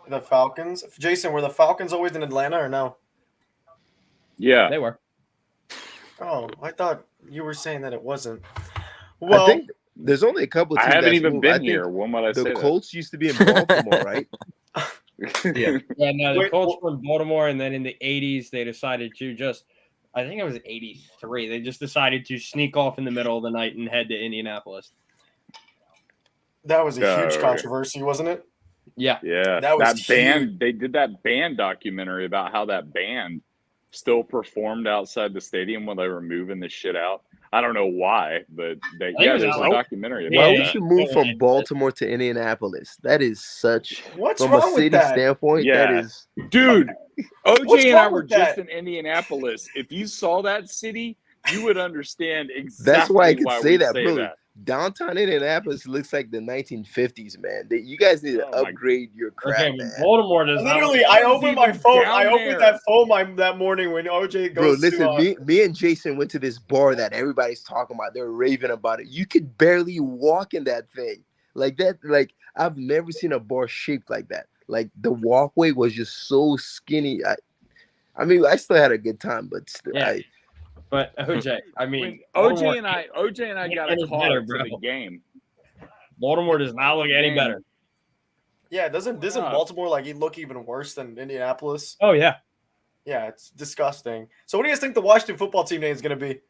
A: The Falcons. Jason, were the Falcons always in Atlanta or no?
G: Yeah.
C: They were.
A: Oh, I thought you were saying that it wasn't. Well,
D: I think there's only a couple
G: I
D: teams
G: haven't
D: that's
G: even
D: moved. I
G: been
D: think
G: here. When would I say
D: the
G: that?
D: Colts used to be in Baltimore, right?
C: Yeah, no, the
A: Wait,
C: Colts were in Baltimore, and then in the 80s, they decided to I think it was 83. They just decided to sneak off in the middle of the night and head to Indianapolis.
A: that was a huge
G: Okay.
A: controversy, wasn't it?
C: Yeah.
G: Yeah,
A: That was
G: that band.
A: huge.
G: They did that band documentary about how that band still performed outside the stadium when they were moving the shit out. I don't know why, but
C: think it was
G: there's a
C: out.
G: documentary
C: Yeah,
G: about
D: Why
G: that.
D: would you move from Baltimore to Indianapolis? That is such,
A: What's
D: from a
A: wrong with
D: city
A: that?
D: standpoint, that
G: Yeah.
D: is.
G: Dude,
A: What's
G: OJ and I
A: wrong
G: were
A: with that?
G: just in Indianapolis. If you saw that city, you would understand exactly
D: That's why I could say
G: we
D: that,
G: say
D: bro.
G: that.
D: Downtown Indianapolis looks like the 1950s, man. You guys need to
G: Oh my-
D: upgrade your crap,
C: Okay,
D: man.
C: Baltimore does not.
A: Literally, I
G: was
A: opened my
G: even
A: phone.
G: down
A: I opened
G: there.
A: that phone that morning when OJ
D: Bro,
A: goes
D: listen,
A: to.
D: me and Jason went to this bar that everybody's talking about. They're raving about it. You could barely walk in that thing. Like that, like I've never seen a bar shaped like that. Like the walkway was just so skinny. I mean, I still had a good time, but still,
C: Yeah. But OJ, I
G: When
C: mean,
G: OJ and I
C: can't
G: got
C: get
G: a
C: any
G: car
C: better,
G: to
C: bro.
G: the game.
C: Baltimore does not look any
G: Game.
C: better.
A: Yeah, doesn't
G: Yeah.
A: Baltimore look even worse than Indianapolis?
C: Oh yeah.
A: Yeah, it's disgusting. So, what do you guys think the Washington football team name is going to be?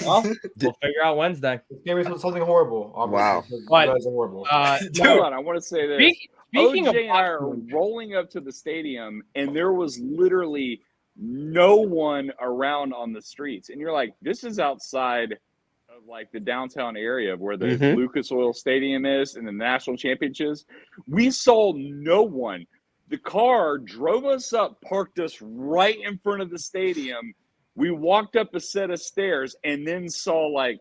C: Well, we'll figure out Wednesday.
E: It's gonna be something horrible. Obviously,
D: Wow.
E: because
C: But,
E: you guys are horrible.
A: Dude.
G: Hold on, I want to say this.
C: Speaking of
G: OJ and I are
C: Washington,
G: rolling up to the stadium, and there was literally no one around on the streets. And you're like, this is outside of like the downtown area of where the
D: Mhm.
G: Lucas Oil Stadium is and the national championships. We saw no one. The car drove us up, parked us right in front of the stadium. We walked up a set of stairs and then saw like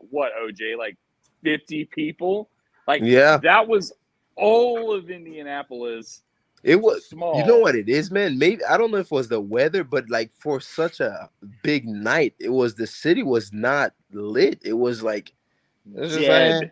G: 50 people. Like
D: Yeah.
G: that was all of Indianapolis.
D: It was
G: small.
D: You know what it is, man? Maybe I don't know if it was the weather, but like for such a big night, the city was not lit. It was like it was just
G: Dead.
D: like,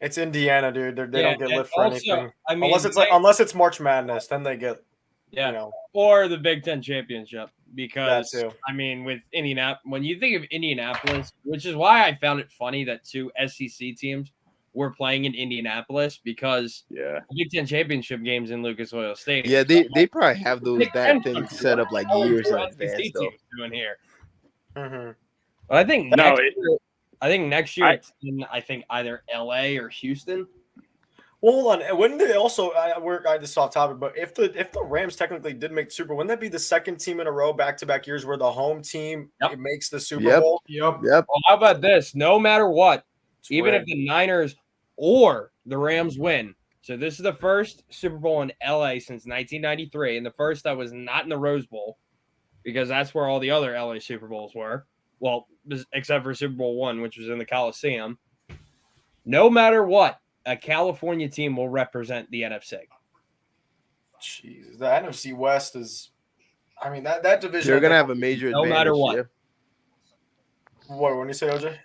A: It's Indiana, dude. They
C: Yeah,
A: don't get
C: and
A: lit for
C: also,
A: anything.
C: I mean,
A: Unless it's March Madness, then they get.
C: yeah,
A: You know,
C: or the Big Ten championship.
A: that
C: Because
A: too.
C: I mean, with Indianapolis, when you think of Indianapolis, which is why I found it funny that two SEC teams were playing in Indianapolis, because
G: Yeah.
C: the Big Ten championship games in Lucas Oil Stadium.
D: yeah, they probably have those
C: Big
D: that
C: Ten
D: things
C: country,
D: set up
C: what
D: like
C: the hell are
D: years
C: two
D: in
C: SEC
D: advance, though.
C: teams doing here?
A: Mm-hmm.
C: But I think
G: No,
C: next year it's in either LA or Houston.
A: Well, hold on. Wouldn't they also? This is off topic, but if the Rams technically did make the Super Bowl, wouldn't that be the second team in a row, back-to-back years, where the home team
C: Yep.
A: makes the Super
D: Yep.
A: Bowl?
E: Yep.
D: Yep.
C: Well, how about this? No matter what,
A: It's
C: even if
A: rigged.
C: the Niners or the Rams win. So this is the first Super Bowl in LA since 1993, and the first that was not in the Rose Bowl, because that's where all the other LA Super Bowls were. Well, except for Super Bowl I, which was in the Coliseum. No matter what, a California team will represent the NFC.
A: Jeez, the NFC West is. I mean that division.
D: They're gonna have a major
C: No
D: advantage.
C: matter what.
D: Yeah.
A: What when you say OJ?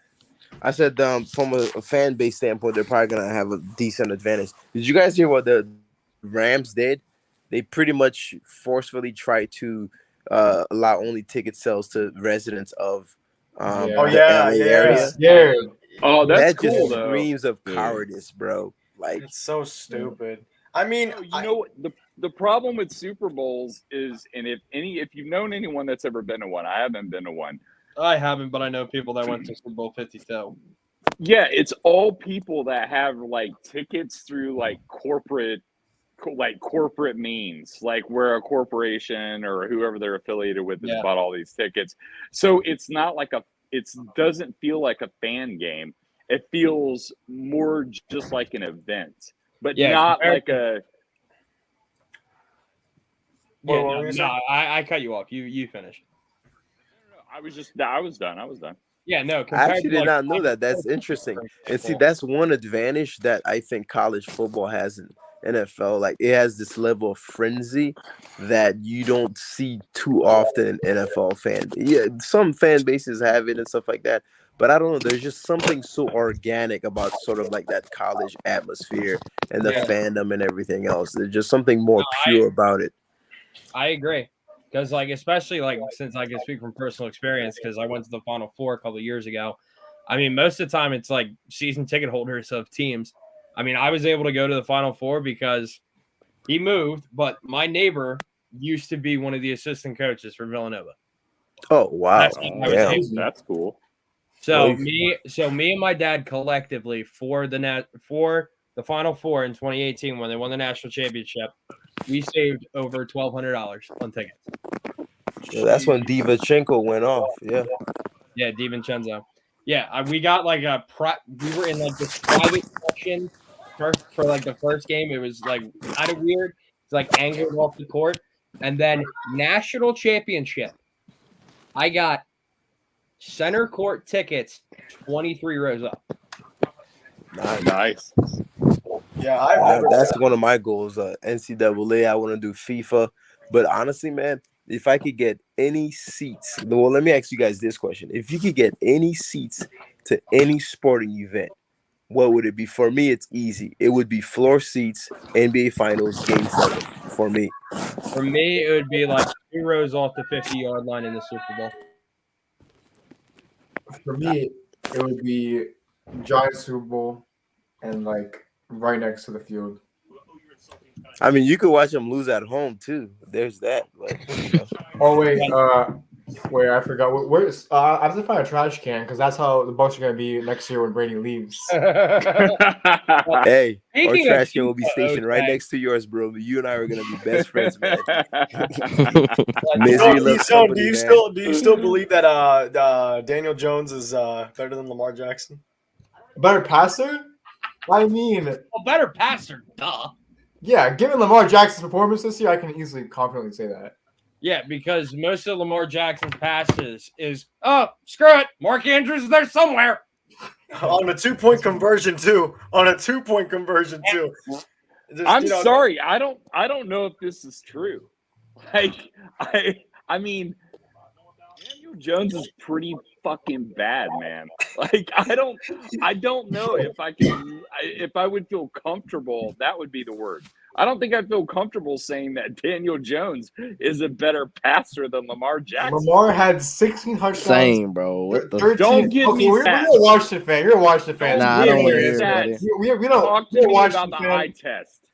D: I said from a fan base standpoint, they're probably gonna have a decent advantage. Did you guys hear what the Rams did? They pretty much forcefully tried to allow only ticket sales to residents of
E: Yeah.
A: Oh
D: the
A: yeah,
D: LA
A: yeah.
D: area.
E: Yeah.
G: Oh, that's
D: That
G: cool
D: just
G: though.
D: screams of
H: Yeah.
D: cowardice, bro. Like,
A: It's so stupid. I mean,
G: You know what the problem with Super Bowls is, and if you've known anyone that's ever been to one, I haven't been to one.
C: I haven't, but I know people that went to Super Bowl 52.
G: Yeah, it's all people that have like tickets through like corporate means, like where a corporation or whoever they're affiliated with has bought all these tickets. So it's not like it doesn't feel like a fan game. It feels more just like an event, but not like a.
C: Yeah, no, I cut you off. You finished.
G: I was done.
C: Yeah, no.
D: I actually did not know that. That's interesting. And see, that's one advantage that I think college football has in NFL. Like, it has this level of frenzy that you don't see too often in NFL fan. Yeah, some fan bases have it and stuff like that. But I don't know. There's just something so organic about sort of like that college atmosphere and the fandom and everything else. There's just something more pure about it.
C: I agree. Because, like, especially, like, since I can speak from personal experience, because I went to the Final Four a couple of years ago. I mean, most of the time it's, like, season ticket holders of teams. I mean, I was able to go to the Final Four because he moved, but my neighbor used to be one of the assistant coaches for Villanova.
D: Oh, wow.
G: That's cool.
C: So me and my dad collectively for the Final Four in 2018 when they won the national championship, we saved over $1,200 on tickets.
D: Yeah, that's when DiVincenzo went off. Yeah.
C: Yeah, DiVincenzo. Yeah, we got like we were in like this private section for like the first game. It was like kind of weird. It's like angled off the court, and then national championship. I got center court tickets, 23 rows up.
G: Nice.
A: Yeah,
D: that's one of my goals. NCAA. I want to do FIFA, but honestly, man, if I could get any seats, well, let me ask you guys this question: if you could get any seats to any sporting event, what would it be? For me, it's easy. It would be floor seats, NBA Finals, Game 7. For me,
C: it would be like 2 rows off the 50-yard line in the Super Bowl.
E: For me, it would be Giants Super Bowl and like right next to the field.
D: I mean, you could watch them lose at home too. There's that. But, you know.
E: Oh wait, I forgot. Where's I have to find a trash can because that's how the Bucs are gonna be next year when Brady leaves.
D: Hey, our trash can will be stationed right next to yours, bro. You and I are gonna be best friends, man.
A: Do you still believe that Daniel Jones is better than Lamar Jackson?
E: Better passer? I mean,
C: better passer, duh.
E: Yeah, given Lamar Jackson's performance this year, I can easily confidently say that.
C: Yeah, because most of Lamar Jackson's passes is, oh, screw it. Mark Andrews is there somewhere.
A: On a 2-point conversion, too.
G: I'm sorry. I don't know if this is true. Like, I mean, Daniel Jones is pretty fucking bad, man. Like, I don't know if I would feel comfortable. That would be the word. I don't think I feel comfortable saying that Daniel Jones is a better passer than Lamar Jackson.
E: Lamar had 16 touchdowns.
H: Same, bro. What the?
G: Don't give me that.
E: You're a Washington fan. You're a Washington fan.
H: Nah, I don't want to hear that.
E: We don't
G: talk to me about the eye test.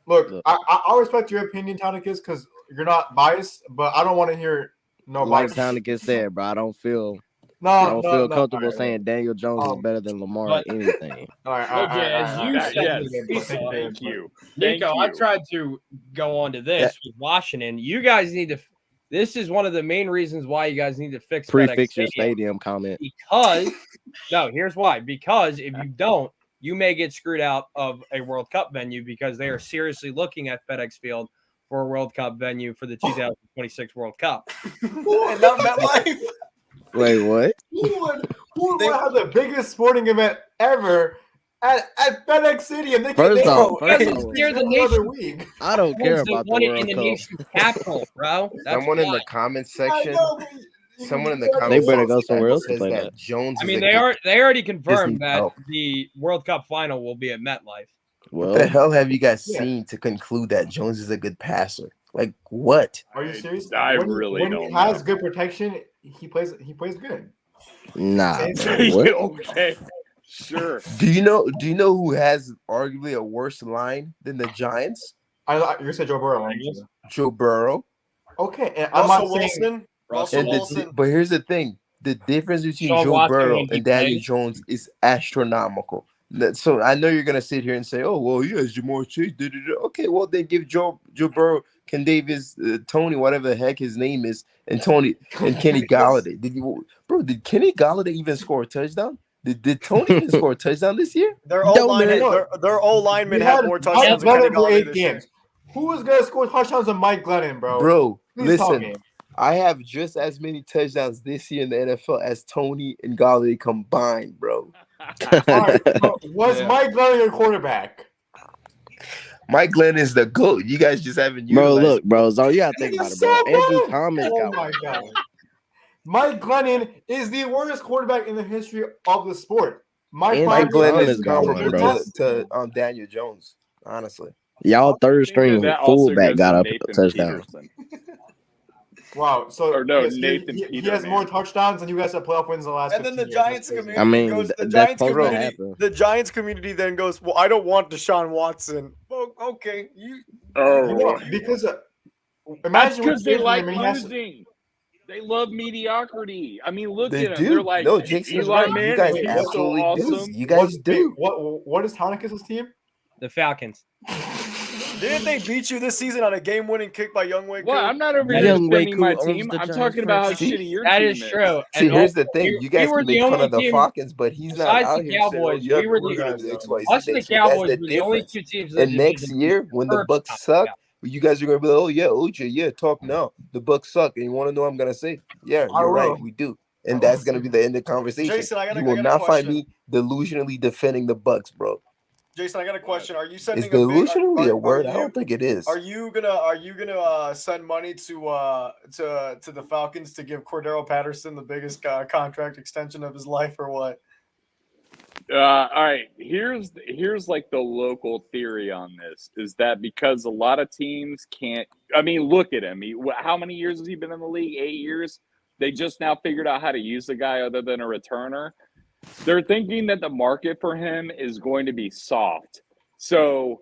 E: Look, I respect your opinion, Tonicus, because you're not biased, but I don't want to hear no bias.
H: Like Tonicus said, bro, I don't feel comfortable saying Daniel Jones is better than Lamar or anything.
G: Thank you.
C: Nico, I tried to go on to this with Washington. You guys need to – this is one of the main reasons why you guys need to fix
H: prefix your stadium comment.
C: Because – no, here's why. Because if you don't, you may get screwed out of a World Cup venue because they are seriously looking at FedEx Field for a World Cup venue for the 2026 World Cup.
A: Not MetLife.
H: Wait, what?
E: Who would have the biggest sporting event ever at FedEx City? And they
H: first off,
E: I
H: don't care about the World
C: in the nation's capital, bro.
D: Someone in the comment section.
H: They better go somewhere else to play that.
D: Jones.
C: I mean, they already confirmed that the World Cup final will be at MetLife.
D: What the hell have you guys seen to conclude that Jones is a good passer? Like what?
E: Are you serious?
G: When
E: he has good protection, he plays good.
H: Nah.
G: Okay. Sure.
D: Do you know who has arguably a worse line than the Giants?
E: You said Joe Burrow.
D: Joe Burrow.
E: Okay, and I'm not saying
A: Wilson. Russell Wilson.
D: But here's the thing: the difference between
C: Sean
D: Joe
C: Watson
D: Burrow
C: when he
D: and Daniel
C: plays.
D: Jones is astronomical. So I know you're gonna sit here and say, "Oh, well, he has Jamar Chase." Okay, well then give Joe Burrow, Davis, Tony, whatever the heck his name is, and Tony and Kenny Galladay. Did Kenny Galladay even score a touchdown? Did Tony even score a touchdown this year?
A: Their O linemen have more touchdowns than Kenny Galladay this year.
E: Who is gonna score touchdowns than Mike Glennon, bro?
D: Bro,
E: Please tell
D: listen.
E: me.
D: I have just as many touchdowns this year in the NFL as Tony and Galladay combined, bro.
E: All right, was Mike Glennon your quarterback?
D: Mike Glennon is the GOAT. You guys just haven't
H: Bro,
D: utilized
H: look, bro. So you gotta think about it, bro. Andrew Thomas
E: Oh
H: got
E: my
H: one.
E: god. Mike Glennon is the worst quarterback in the history of the sport.
D: Mike
H: Thomas
D: Glennon is
H: got one,
D: comparable
H: bro.
D: to Daniel Jones, honestly.
H: Y'all third string
G: that also
H: fullback
G: goes
H: got
G: to
H: up a
G: Nathan
H: touchdown.
G: Peterson.
E: Wow. So
G: Or no,
E: yes,
G: Nathan
E: he
G: Peterman.
E: has more touchdowns than you guys have playoff wins in the last.
A: And then the
E: 15 years.
A: Giants
E: That's crazy.
A: community
H: I mean,
A: goes. The
H: that's
A: Giants
H: supposed to
A: community.
H: happen.
A: The Giants community then goes. Well, I don't want Deshaun Watson. Well, okay, you.
G: Oh,
E: because
G: that's
E: imagine
G: because they
E: what
G: like
E: he has to-
G: losing. They love mediocrity. I mean, look
D: They
G: at them.
D: do.
G: They're like,
D: No, Jason's
G: Eli
D: right. You
G: Manning,
D: guys
G: he's
D: absolutely
G: so
D: do.
G: awesome.
D: You guys do.
E: What is Tonicus's team?
C: The Falcons.
A: Didn't they beat you this season on a game-winning kick by Younghoe Koo?
G: Well, I'm not over
C: That
G: here
H: Young Wei
G: defending
H: Koo
G: my
H: owns
G: team.
H: the
G: I'm
H: Giants
G: talking about how
H: franchise.
G: shitty your
C: That
G: team
C: is true.
D: See,
C: And
D: here's the
C: also,
D: thing. You guys
C: we were
D: can
C: the
D: make fun
C: only
D: of the
C: team-
D: Falcons, but he's not
C: besides
D: out
C: the
D: here saying, "Oh,
C: Cowboys,
D: yeah,
C: we were
D: we're
C: the-
D: gonna do X, Y,
C: Us
D: Z
C: and the
D: next year." That's
C: Cowboys
D: the
C: were the only
D: difference.
C: two teams. in the
D: And next
C: division
D: year, when the
C: hurt
D: Bucks
C: top
D: suck,
C: out.
D: you guys are gonna be like, "Oh yeah, OJ, yeah, talk now. The Bucks suck." And you want to know what I'm gonna say? Yeah,
E: I
D: you're right.
E: will.
D: We do. And that's gonna be the end of the conversation.
A: Jason, I got
D: You will
A: a
D: not find
A: question.
D: me delusionally defending the Bucks, bro.
A: Jason, I got a question. Are you sending
D: Is delusionally a word? I
A: you-
D: don't think it is.
A: Are you gonna send money to the Falcons to give Cordero Patterson the biggest contract extension of his life, or what?
G: All right, here's like the local theory on this is that because a lot of teams can't. I mean, look at him. How many years has he been in the league? 8 years. They just now figured out how to use the guy other than a returner. They're thinking that the market for him is going to be soft. So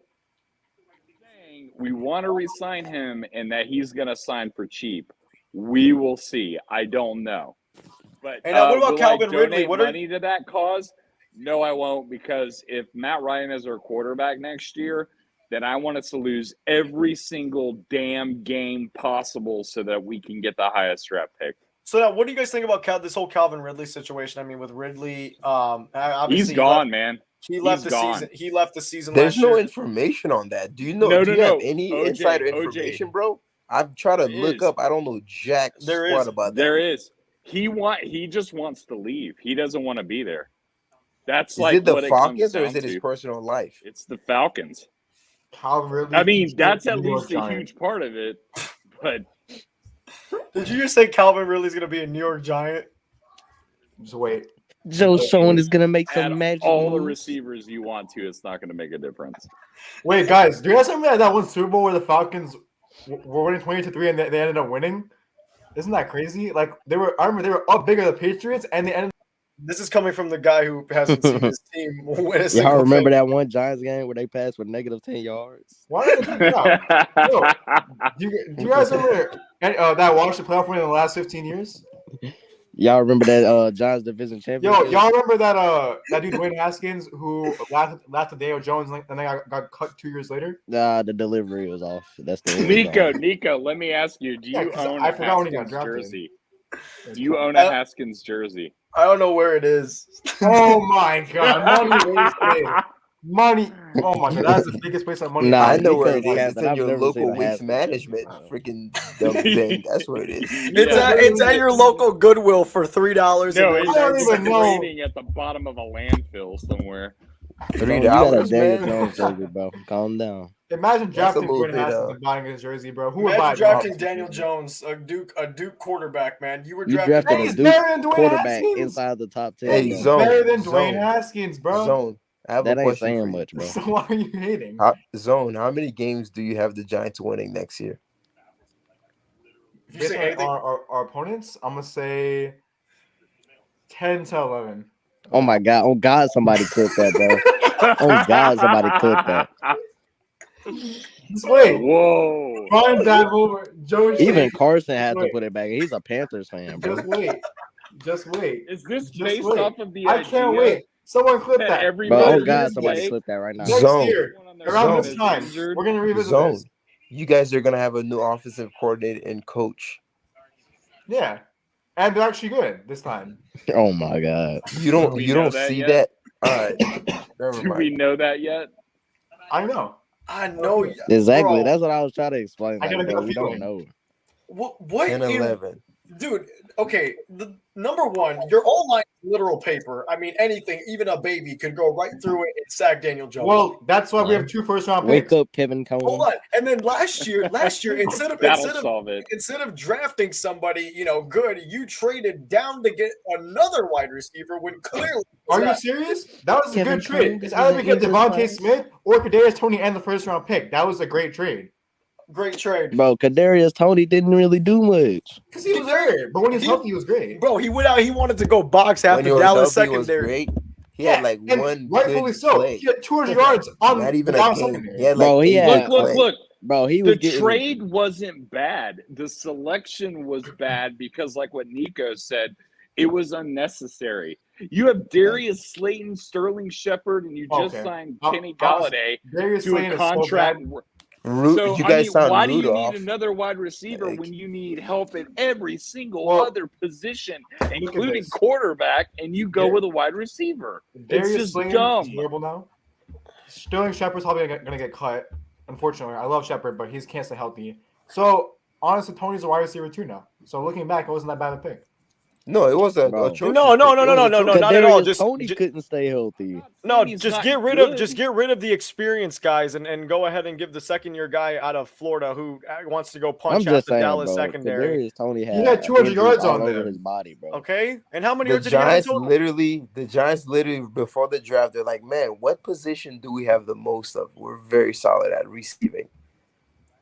G: saying we want to re-sign him and that he's going to sign for cheap. We will see. I don't know. But
A: And what about
G: will
A: Calvin
G: I
A: Ridley?
G: donate
A: What are
G: money to that cause? No, I won't, because if Matt Ryan is our quarterback next year, then I want us to lose every single damn game possible so that we can get the highest draft pick.
A: So now, what do you guys think about this whole Calvin Ridley situation? I mean, with Ridley, obviously
G: He's gone, man.
A: He left
G: He's
A: the
G: gone.
A: season. He left the season.
D: There's
A: last
D: no
A: year.
D: information on that. Do you know?
G: No,
D: do
G: no,
D: you have
G: no.
D: any
G: OJ,
D: insider
G: OJ.
D: information, bro? I've tried to
G: There
D: look
G: is.
D: up. I don't know jack
A: There
D: squat
A: is.
D: about that.
G: There is. He just wants to leave. He doesn't want to be there. That's
D: Is
G: like
D: it the
G: what it comes
D: Falcons or
G: down
D: is it his
G: to.
D: personal life?
G: It's the Falcons.
E: Calvin Ridley.
G: I mean, that's at
E: New York
G: least a
E: Giants.
G: huge part of it. But
A: Did you just say Calvin Ridley's going to be a New York Giant?
E: Just wait.
H: Joe Schoen is gonna make
G: add
H: some magic
G: all the
H: moves.
G: receivers you want to, it's not going to make a difference.
E: Wait, guys, do you guys remember that one Super Bowl where the Falcons were winning 20-3 and they ended up winning? Isn't that crazy? Like I remember they were up bigger than the Patriots and they ended.
A: This is coming from the guy who hasn't seen his team win a
H: Y'all
A: single
H: remember
A: thing.
H: that one Giants game where they passed for negative 10 yards?
E: Why did they take it out? Do you guys remember that Washington playoff win in the last 15 years?
H: Y'all remember that Giants division championship?
E: Y'all remember that dude Dwayne Haskins who lasted Daniel Jones and then got cut 2 years later?
H: Nah, the delivery was off. That's the
G: Nico, let me ask you, do you own
E: I
G: a
E: forgot when he got
G: Haskins
E: drafted.
G: jersey? Do you own a Haskins jersey?
A: I don't know where it is.
E: Oh my god, money wasted. Money. Oh my god, that's the biggest waste of money.
H: Nah,
D: I know where it
H: because
D: is.
H: Haskins,
D: It's in
H: I've
D: your
H: never
D: local
H: seen a
D: waste
H: Haskins
D: management
H: jersey.
D: freaking dumb thing. That's where it is.
A: It's at your local Goodwill for $3.
G: No, it's
E: I don't even know.
G: waiting at the bottom of a landfill somewhere.
H: You got a
D: $3,
H: Daniel
D: man.
H: Jones jersey, bro. Calm down.
E: Imagine drafting
D: little
E: Dwayne
D: bit,
E: Haskins and buying his jersey, bro. Who would buy
A: Imagine drafting
E: it?
A: Daniel Jones, a Duke quarterback, man. You were
H: You
A: drafted.
H: drafted a
E: He's
H: Duke
E: better than Dwayne
H: quarterback
E: Haskins.
H: inside the top 10.
D: Hey,
H: bro.
E: He's
D: Zone,
E: better than
D: zone,
E: Dwayne Haskins, bro.
D: Zone. I have
H: That
D: a
H: ain't
D: question for
H: saying
D: you.
H: much, bro.
E: So why are you hating?
D: Zone, how many games do you have the Giants winning next year?
A: If you
E: Based
A: say
E: on
A: anything,
E: our opponents, I'm gonna say 10 to 11.
H: Oh my God! Oh God! Somebody clip that, bro. Oh God! Somebody clip that.
E: Just wait.
G: Whoa.
E: Brian dive over. Joe
H: Even
E: Shane.
H: Carson had to
E: Wait.
H: put it back. He's a Panthers fan, bro.
E: Just wait. Just wait.
G: Is this
E: Just
G: based
E: wait.
G: off of the
E: I can't
G: idea
E: wait. Someone clip
G: that
E: that.
H: Bro,
G: everybody
H: oh
G: can
H: God! Somebody
G: say
H: clip that right now.
E: Next
D: Zone.
E: year,
G: everyone on their
E: around
G: team
E: this
G: is
E: time,
G: injured?
E: we're gonna revisit
D: Zone.
E: this.
D: You guys are gonna have a new offensive coordinator and coach.
E: Yeah, and they're actually good this time.
H: Oh my God!
D: You
G: Do
D: don't
G: we
D: you
G: know
D: don't
G: that
D: see
G: yet?
D: that? All right, never
G: Do we
D: mind.
G: know that yet?
E: I know.
A: I know.
H: Exactly.
A: Bro.
H: That's what I was trying to explain.
E: I
H: Like,
E: gotta get
H: bro,
E: a
H: we don't
E: feeling.
H: know.
A: What
D: 10, 11.
A: dude, okay, the number one, your O-line is literal paper. I mean, anything, even a baby could go right through it and sack Daniel Jones.
E: Well, that's why we have 2 first-round
H: Wake
E: picks.
H: up, Kevin
A: Hold
H: Cohen.
A: on. And then last year,
G: That'll solve it.
A: instead of drafting somebody, good, you traded down to get another wide receiver when clearly
E: Are you serious? That was a
H: Kevin
E: good trade.
H: Cohen,
E: It's
H: this
E: either
H: is
E: we
H: an
E: get
H: Eagles
E: Devontae
H: fan.
E: Smith or Kadarius Toney and the first-round pick. That was a great trade.
A: great trade.
H: Bro, Kadarius Toney didn't really do much.
E: Because he was hurt, but when he's healthy, he was great.
A: Bro, he went out, he wanted to go box half
D: When
A: the
D: he was
A: Dallas
D: healthy, it was
A: secondary.
D: great. He had like
E: and
D: one
E: rightfully
D: good
E: so.
D: play.
E: He had 200 yards on
D: Not
E: the
D: even a
E: Dallas
D: game.
E: secondary.
D: He had like
H: Bro, he
D: 8
H: had-
D: good play.
G: Look.
H: Bro, he was
G: The
H: getting
G: trade wasn't bad. The selection was bad because, like what Nico said, it was unnecessary. You have Darius Slayton, Sterling Shepard, and you just
E: Okay.
G: signed Kenny
E: Honestly,
G: Galladay
E: Darius
G: to
E: Slayton
G: a
E: is so
G: contract.
E: bad.
G: So,
D: You guys sound
G: why do you
D: Rudolph.
G: need another wide receiver
D: Like-
G: when you need help at every single
E: Well,
G: other position,
E: at
G: including
E: this.
G: quarterback, and you go
E: Dar-
G: with a wide receiver?
E: Darius
G: It's just
E: Slayton
G: dumb.
E: is horrible now. Sterling Shepard's probably going to get cut. Unfortunately, I love Shepard, but he can't stay healthy. So, honestly, Tony's a wide receiver too now. So, looking back, it wasn't that bad a pick.
D: No, it was a
H: Bro.
D: atrocious
A: No,
D: pick. It was
A: not at all.
H: Kadarius Toney couldn't stay healthy.
A: No,
G: He's
A: just
G: not
A: get rid
G: good.
A: of the experienced guys and go ahead and give the second-year guy out of Florida who wants to go
H: I'm
A: punch out
H: just
A: the
H: saying,
A: Dallas
H: bro.
A: secondary.
H: Kadarius Toney
E: He had 200
H: injuries
E: yards
H: all
E: on
H: over
E: there.
H: his body, bro.
A: Okay, and how many
D: The
A: yards did he have in
D: Giants
A: total?
D: literally before the draft, they're like, man, what position do we have the most of? We're very solid at receiving.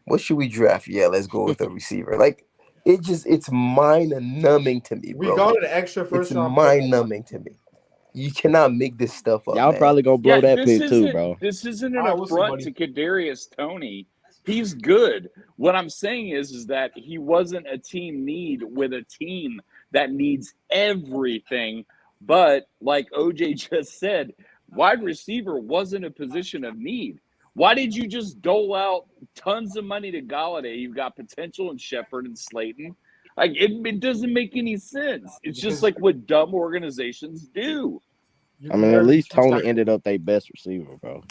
D: What should we draft? Yeah, let's go with a receiver. Like, it's mind-numbing to me,
E: We
D: bro.
E: got an extra
D: It's
E: first-round pick.
D: mind-numbing to me. You cannot make this stuff up,
H: Y'all
D: man.
H: probably gonna blow that pick too,
G: isn't-
H: bro.
G: This isn't an
E: All right, we'll see,
G: affront to Kadarius Toney. He's good. What I'm saying is that he wasn't a team need with a team that needs everything. But like OJ just said, wide receiver wasn't a position of need. Why did you just dole out tons of money to Galladay? You've got potential in Shepard and Slayton. Like it doesn't make any sense. It's just like what dumb organizations do.
H: I mean, at least Toney ended up their best receiver, bro.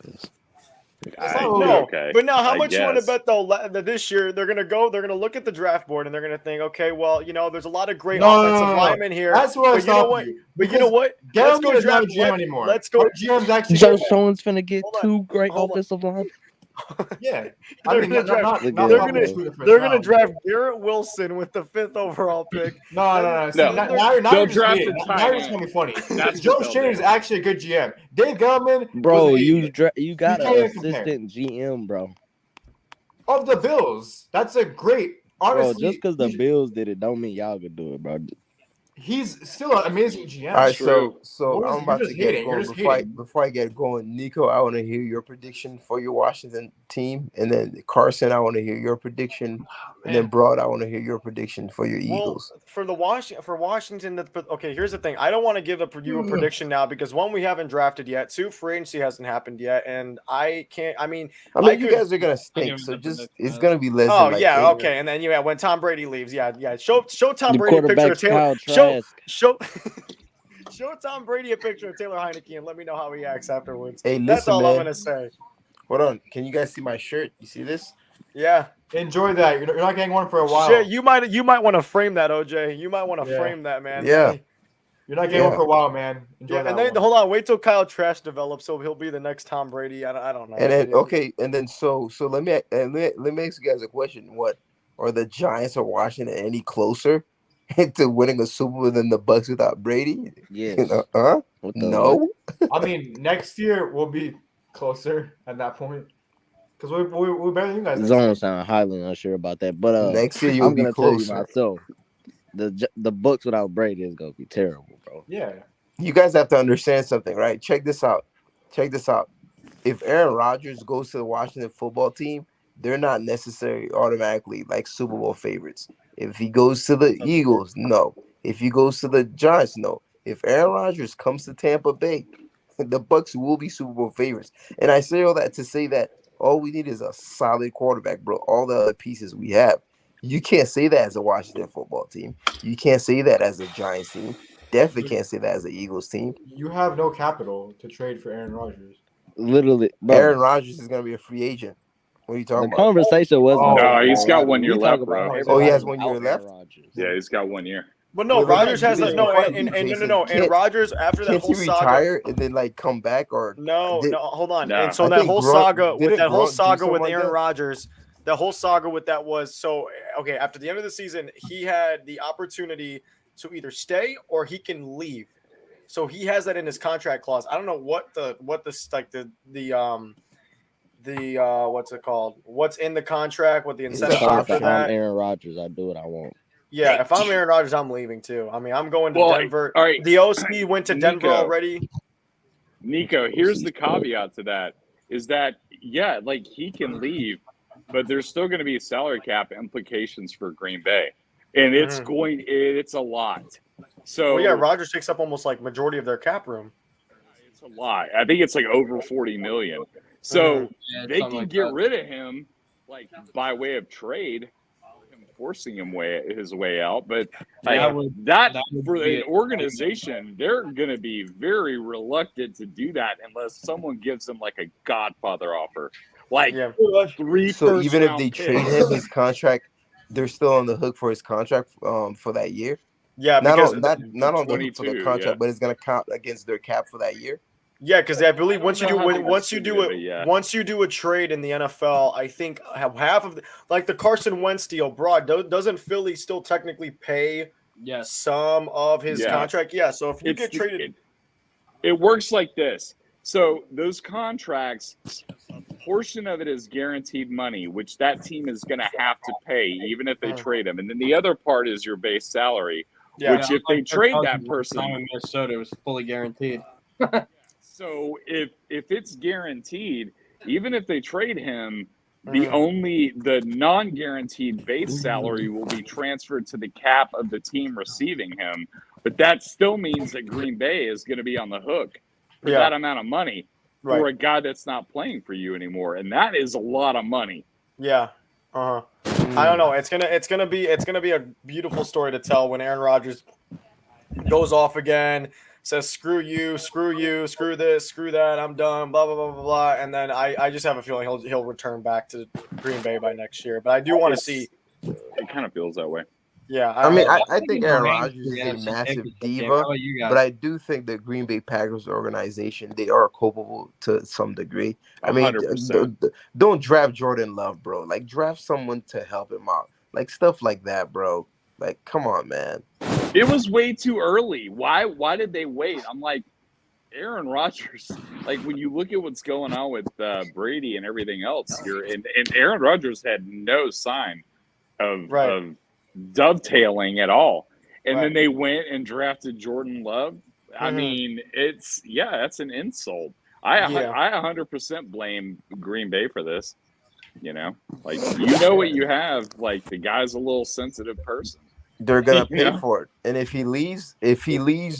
A: But now how
G: I
A: much you want to
G: guess.
A: bet though that this year they're gonna look at the draft board and they're gonna think, okay, well, there's a lot of great offensive linemen here.
E: That's where I
A: but you know
E: stopped
A: what?
E: you.
A: But you know what? Let's go
E: Gallagher is not
A: draft
E: a GM anymore.
A: Let's go.
E: Our GM's actually
H: Joe
E: good.
H: Schoen's finna get
A: Hold on,
H: two great
A: hold on.
H: offensive line.
E: Yeah.
A: They're gonna draft. They're gonna draft Garrett Wilson with the 5th overall pick.
E: No. See,
G: No.
E: now you're
G: They'll
E: just
G: draft
E: hating.
G: a
E: Now
G: tight
E: you're just
G: end.
E: gonna be funny.
G: That's
E: Joe
G: what they'll
E: Shane
G: do.
E: is actually a good GM. Dave Gettleman,
H: Bro,
E: was an
H: you
E: idiot.
H: got
E: can't
H: an
E: even compare.
H: assistant GM, bro.
E: Of the Bills. That's a great. Honestly,
H: Bro, just because the Bills did it, don't mean y'all could do it, bro.
E: he's still an amazing GM.
D: All right,
G: True.
D: so
E: You're
D: I'm about
E: just
D: to get
E: hating. You're
D: going.
E: just
D: Before I,
E: hating.
D: before I get going, Nico, I want to hear your prediction for your Washington team, and then Carson, I want to hear your prediction, and then Broad, I want to hear your prediction for your Eagles.
A: For Washington, okay. Here's the thing. I don't want to give you a prediction now because one, we haven't drafted yet. Two, free agency hasn't happened yet, and I can't. I mean,
D: you guys are gonna stink, so it's gonna be less.
A: Oh
D: than like
A: yeah,
D: 8.
A: okay. And then when Tom Brady leaves, yeah. Show Tom
H: The
A: Brady a picture of
H: quarterback's
A: Taylor.
H: Kyle
A: Show
H: Trask.
A: show Tom Brady a picture of Taylor Heineke and let me know how he acts afterwards.
D: Hey,
A: That's
D: listen,
A: all
D: man.
A: I'm gonna say.
D: Hold on, can you guys see my shirt? You see this?
A: Yeah.
E: Enjoy that. You're not getting one for a while.
A: Shit, you might want to frame that, OJ. You might want to
E: Yeah.
A: frame that, man.
D: Yeah.
E: You're not getting one for a while, man. Enjoy
A: Yeah,
E: that
A: and then
E: one.
A: hold on, wait till Kyle Trask develops, so he'll be the next Tom Brady. I don't know.
D: And then okay, and then so let me ask you guys a question. What are the Giants or Washington any closer to winning a Super Bowl than the Bucks without Brady?
H: Yes. What the
D: No.
E: I mean, next year we'll be closer at that point because we're better than you guys. next
H: Zone
E: year.
H: sound highly unsure about that, but
D: Next year you'll
H: I'm
D: be
H: gonna tell you
D: closer.
H: myself, the Bucks without Brady is gonna be terrible, bro.
E: Yeah.
D: you guys have to understand something, right? Check this out. If Aaron Rodgers goes to the Washington football team, they're not necessarily automatically like Super Bowl favorites. If he goes to the Eagles, no. If he goes to the Giants, no. If Aaron Rodgers comes to Tampa Bay, the Bucks will be Super Bowl favorites. And I say all that to say that all we need is a solid quarterback, bro. All the other pieces we have. You can't say that as a Washington football team. You can't say that as a Giants team. Definitely can't say that as an Eagles team.
E: You have no capital to trade for Aaron Rodgers.
H: Literally, bro.
D: Aaron Rodgers is going to be a free agent. What are you talking
H: The
D: about?
H: conversation wasn't.
G: No, he's got 1 year left, bro.
D: Oh, he has 1 year left?
G: Yeah, he's got 1 year.
A: But no, Rodgers has no, and Rodgers after that whole saga,
D: retire and then like come back or
A: no, hold on.
G: No.
A: And so that whole saga with Aaron Rodgers, the whole saga with that was so okay. After the end of the season, he had the opportunity to either stay or he can leave. So he has that in his contract clause. I don't know what's it called? What's in the contract? What the incentive for that?
H: I'm Aaron Rodgers. I do what I want.
A: Yeah, if I'm Aaron Rodgers, I'm leaving too. I mean, I'm going to Denver.
G: All right.
A: The OC went to Denver already.
G: Nico, here's the caveat to that is that, yeah, like he can leave, but there's still going to be salary cap implications for Green Bay. And it's it's a lot. So
A: yeah, Rodgers takes up almost like majority of their cap room.
G: It's a lot. I think it's like over 40 million. So they can get rid of him like by way of trade, forcing his way out. But that for an organization, they're going to be very reluctant to do that unless someone gives them like a Godfather offer. Like 3
D: So even if they
G: picks.
D: trade him his contract, they're still on the hook for his contract for that year.
A: Yeah,
D: not
A: because
D: on the hook for the contract, but it's going to count against their cap for that year.
A: Yeah, because I believe once you do a trade in the NFL, I think half of like the Carson Wentz deal, doesn't Philly still technically pay some of his contract? Yeah, so if you get traded,
G: it works like this. So those contracts, a portion of it is guaranteed money, which that team is going to have to pay even if they trade him, and then the other part is your base salary, which if they trade that person,
C: in Minnesota, it was fully guaranteed.
G: So if it's guaranteed, even if they trade him, the non-guaranteed base salary will be transferred to the cap of the team receiving him. But that still means that Green Bay is going to be on the hook for that amount of money for a guy that's not playing for you anymore, and that is a lot of money.
A: Yeah. I don't know. It's gonna be a beautiful story to tell when Aaron Rodgers goes off again. Says screw you, screw this, screw that, I'm done, blah blah blah blah blah, and then I just have a feeling he'll return back to Green Bay by next year. But I do want to see.
G: It kind of feels that way.
A: Yeah,
D: I think Aaron Rodgers is a massive diva, but I do think the Green Bay Packers organization, they are culpable to some degree. I mean, don't draft Jordan Love, bro. Like draft someone to help him out, like stuff like that, bro. Like, come on, man.
G: It was way too early. Why did they wait? I'm like, Aaron Rodgers, like when you look at what's going on with Brady and everything else here, and Aaron Rodgers had no sign of dovetailing at all. And then they went and drafted Jordan Love. I mean, that's an insult. I 100% blame Green Bay for this. You know, like, you know what you have. Like, the guy's a little sensitive person.
D: They're gonna pay for it, and if he leaves,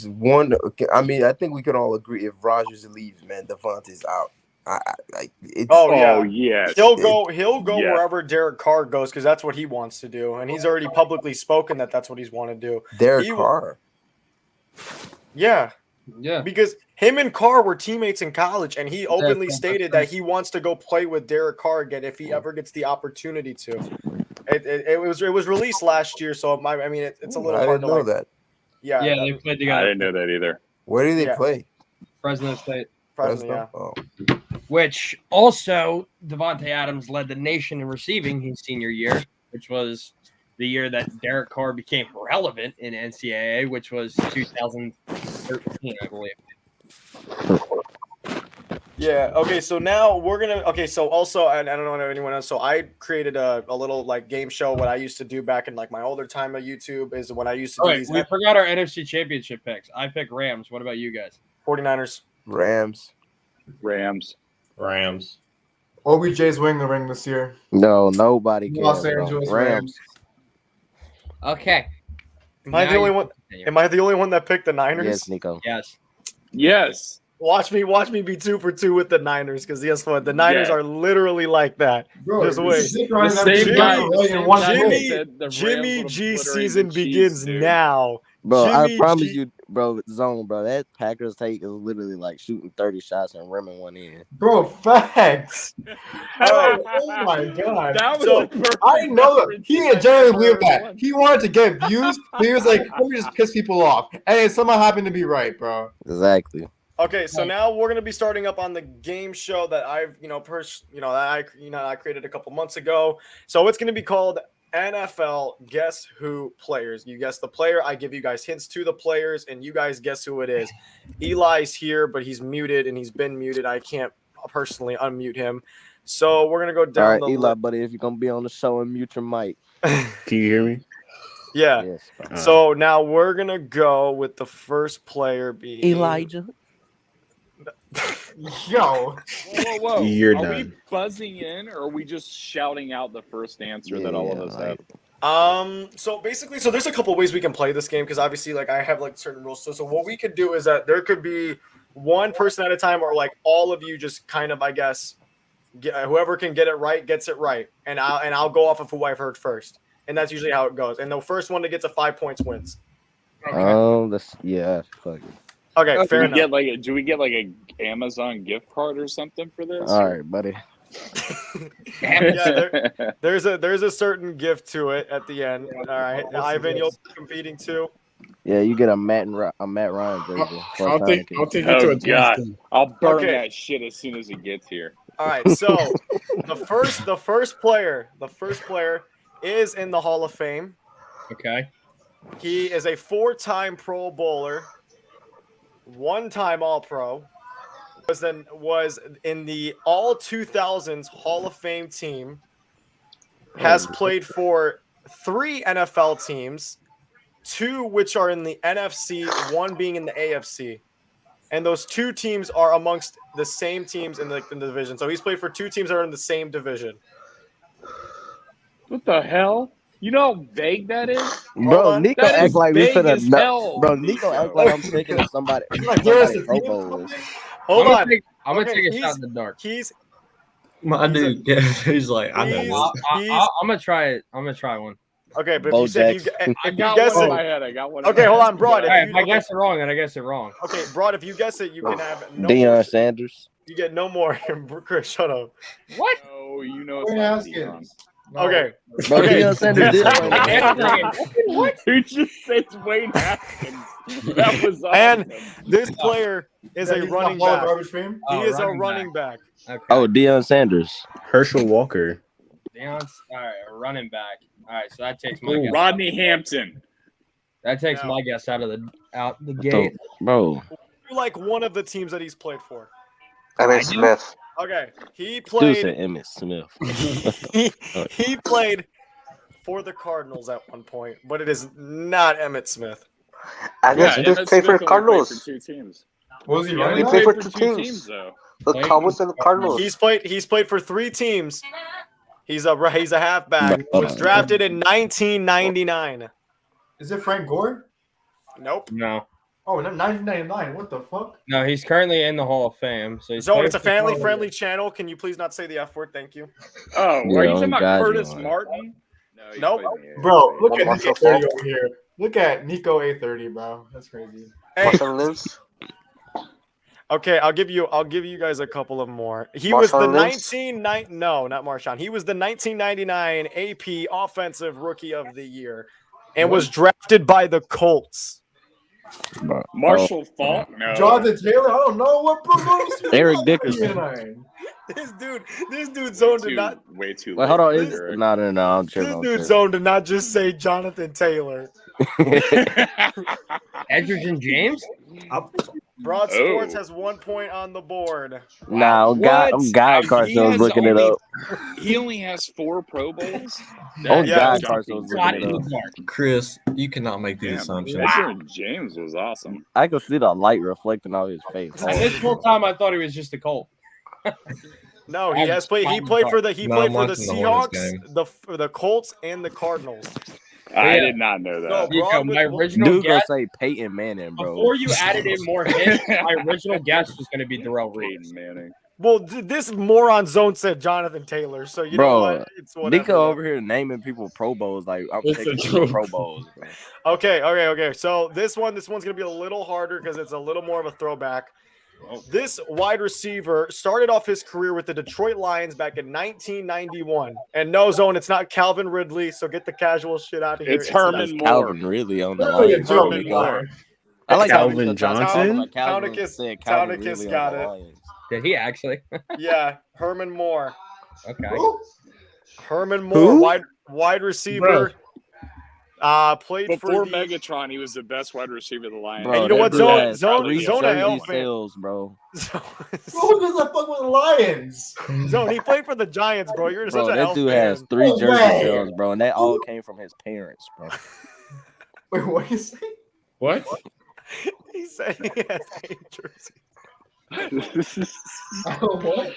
D: one, I mean, I think we can all agree if Rodgers leaves, man, Devontae's out.
A: He'll go wherever Derek Carr goes because that's what he wants to do, and he's already publicly spoken that that's what he's want to do.
D: Derek Carr.
A: Yeah, because him and Carr were teammates in college, and he openly stated that he wants to go play with Derek Carr again if he ever gets the opportunity to. It was released last year, so I mean it's a little hard to
D: know that.
A: Yeah,
C: they played together.
G: I didn't know that either.
D: Where do they play?
C: Fresno State.
D: Fresno.
C: Which also Devontae Adams led the nation in receiving his senior year, which was the year that Derek Carr became relevant in NCAA, which was 2013, I believe.
A: Yeah. Okay. So now we're gonna. Okay. So also, I don't know if anyone else. So I created a little like game show. What I used to do back in like my older time of YouTube is when I used to do these.
C: We forgot our NFC Championship picks. I picked Rams. What about you guys?
A: 49ers.
D: Rams.
E: OBJ's winning the ring this year.
H: No, nobody cares.
E: Los
H: bro.
E: Angeles
H: Rams.
C: Okay.
A: Am I the only one? Am I the only one that picked the Niners?
H: Yes, Nico.
G: Yes.
A: Watch me be 2 for 2 with the Niners, because guess what? The Niners are literally like that.
E: Bro,
A: just wait. Jimmy G season begins now.
H: Bro, I
A: Jimmy
H: promise
A: G-
H: you, bro, Zone, bro, that Packers take is literally like shooting 30 shots and rimming one in.
E: Bro, facts. Oh my god.
G: That was
E: So,
G: the perfect
E: I know that he
G: reference
E: genuinely
G: for
E: believed that.
G: everyone.
E: He wanted to get views, but he was like, let me just piss people off. And it somehow happened to be right, bro.
H: Exactly.
A: Okay, so now we're gonna be starting up on the game show that I've, that I created a couple months ago. So it's gonna be called NFL Guess Who Players. You guess the player. I give you guys hints to the players, and you guys guess who it is. Eli's here, but he's muted, and he's been muted. I can't personally unmute him. So we're gonna go down.
H: All right,
A: the
H: Eli, buddy, if you're gonna be on the show and mute your mic.
B: Can you hear me?
A: Yeah.
H: Yes.
A: So now we're gonna go with the first player being
H: Elijah.
E: Yo.
G: Whoa.
B: You're
G: are
B: done.
G: we buzzing in, or are we just shouting out the first answer that all of us have?
A: So basically, there's a couple ways we can play this game, because obviously, like, I have like certain rules. So what we could do is that there could be one person at a time, or like all of you just kind of, I guess, whoever can get it right gets it right, and I'll go off of who I've heard first, and that's usually how it goes. And the first one that gets 5 points wins.
H: Fuck it.
A: Okay, fair enough.
G: Do we get like a Amazon gift card or something for this?
H: All right, buddy.
A: Yeah, there's a certain gift to it at the end. All right, Ivan, you'll be competing too.
H: Yeah, you get a Matt Ryan jersey.
K: I'll take you to
G: Oh
K: a
G: God! I'll burn
A: Okay.
G: that shit as soon as it gets here.
A: All right, so the first player is in the Hall of Fame.
C: Okay.
A: He is a 4-time Pro Bowler, 1-time All-Pro. Was in the all 2000s Hall of Fame team. Has played for 3 NFL teams, 2 which are in the NFC, 1 being in the AFC. And those 2 teams are amongst the same teams in the division. So he's played for 2 teams that are in the same division.
G: What the hell? You know how vague that is?
H: Bro, Nico
G: That
H: act
G: is
H: like we
G: vague
H: finna
G: as
H: know.
G: hell,
H: Bro, Nico act like I'm thinking of somebody. Pro Bowl is.
A: Hold on.
C: I'm gonna
A: Okay,
C: take a shot in the dark.
B: My dude, he's like, I know this.
C: I'm gonna try it. I'm gonna try one.
A: Okay, but
H: Bo
A: if you said you,
H: Jackson.
G: I
A: if you
G: got
A: guess
G: one in
A: it,
G: my head. I got one.
A: okay, hold on, Broad.
C: All right, if I
A: Okay,
C: guess it wrong, then I guess it wrong.
A: okay, Broad, if you guess it, you can have no
H: Deion
A: more.
H: Sanders.
A: You get no more. Chris, shut up.
C: What?
G: Oh, you know it's
E: Wayne
G: not
E: Haskins.
G: Deion.
A: Okay.
H: Bro,
A: Okay.
H: Deion Sanders did play in the
C: What?
G: Who just said Wayne Haskins? That was awesome.
A: And this player is a running back.
E: Garbage fame?
A: He
C: Oh,
A: is a
C: running
A: running back.
C: Okay.
H: Oh, Deion Sanders.
B: Herschel Walker.
C: Deion's all right. Running back. All right, so that takes my guess.
G: Rodney Hampton.
C: That takes
A: No.
C: my guess out the gate.
H: Bro,
A: You like one of the teams that he's played for.
L: Emmitt Smith.
A: Okay, he
H: dude
A: played.
H: said Emmitt Smith.
A: he played for the Cardinals at one point, but it is not Emmitt Smith.
L: Emmitt Smith
G: Emmitt
L: played for
G: Smith only
L: Cardinals.
G: played for 2 teams.
E: What was he
G: He
E: running?
G: only
L: He
G: played
L: played
G: for
L: for
G: 2
L: teams.
G: teams, though.
L: The Cowboys and the Cardinals.
A: He's played for 3 teams. He's a halfback. Was drafted in 1999.
E: Is it Frank Gore?
A: Nope.
C: No,
E: Oh, 1999. What the fuck?
C: no, he's currently in the Hall of Fame. So he's
A: Zone,
C: played
A: it's a
C: for the
A: family-friendly channel. Can you please not say the F word? Thank you.
G: Oh,
H: Yeah,
G: are you
H: oh,
G: talking about
H: God,
G: Curtis
H: no.
G: Martin? No, he
A: Nope.
G: played in the
E: Bro, look at
L: Marshall
E: Nico 30
L: Falk.
E: over here. Look at Nico A30, bro. That's crazy.
A: Hey,
L: Marshall Lynch.
A: okay, I'll give you guys a couple of more. He was the
L: Marshawn Lynch?
A: no, not Marshawn. He was the 1999 AP Offensive Rookie of the Year and was drafted by the Colts.
H: Bro.
G: Marshall Falk? No.
E: Jonathan Taylor? I don't know what promotion.
H: Eric Dickerson.
A: This dude Zone did not.
G: Way too
H: Wait, hold on.
G: late
H: Is
G: for Eric.
H: no, I'm
A: This
H: tripping.
A: dude Zone did not just say Jonathan Taylor.
C: Edgerton James?
A: Broad Sports
G: Oh.
A: has 1 point on the board.
H: Nah, God,
G: What?
H: God,
G: He
H: Carson was
G: has
H: looking it
G: only-
H: up.
G: He only has 4 Pro Bowls.
H: Oh,
A: Yeah,
H: God,
A: it's
H: Carson was
C: Shot
H: looking
C: in
H: it
C: the
H: up.
C: dark.
J: Chris, you cannot make these
G: Damn,
J: assumptions.
G: Edgerrin James was awesome.
H: I could see the light reflecting off his face.
C: And this whole time I thought he was just a Colt.
A: No, he has played. He played for the. He
J: No,
A: played
J: I'm
A: for the
J: watching the Hornets
A: Seahawks, the Colts, and the Cardinals.
G: I did not know that.
A: No,
C: Nico, my original
H: Dude gonna
C: guess
H: say Peyton Manning, bro.
C: before you added in more hits, my original guess was going to be Darrell Reed.
G: Peyton Manning.
A: Well, this moron zone said Jonathan Taylor, so you know
H: Bro,
A: what? It's whatever.
H: Nico over here naming people Pro Bowls like I'm
J: It's
H: picking
J: a
H: people
J: joke.
H: Pro Bowls, bro.
A: Okay. So this one's gonna be a little harder because it's a little more of a throwback. This wide receiver started off his career with the Detroit Lions back in 1991. And no, Zone, it's not Calvin Ridley, so get the casual shit out of here.
G: It's Herman
H: That's
G: Moore.
H: Calvin Ridley on the
E: Really a
H: line.
E: joke,
A: Herman
H: Nico.
A: Moore.
H: I like how
K: Calvin
H: Nico tried to talk
K: Johnson?
H: about Calvin
A: Townicus-
H: said Calvin
A: Townicus
H: Ridley on
A: got
H: the
A: it.
H: Lions.
C: Did he actually?
A: Yeah, Herman Moore.
C: Okay.
A: Herman Moore,
K: Who?
A: wide receiver. Played
G: Before
A: for the,
G: Megatron, he was the best wide receiver of the Lions.
H: Bro,
A: And you know
H: that
A: what,
H: dude
A: Zone-
H: has
A: Zone-
H: 3
A: Zone
H: jersey
A: Elfman.
H: sales, bro.
E: Who does that fuck with the Lions?
A: Zone. He played for the Giants, bro. You're
H: Bro,
A: such an
H: that
A: elf
H: dude
A: fan.
H: has 3
E: Oh,
H: jersey
E: man.
H: sales, bro, and that all came from his parents, bro.
E: Wait, what you say?
J: What?
A: He said he has 8 jerseys.
E: What?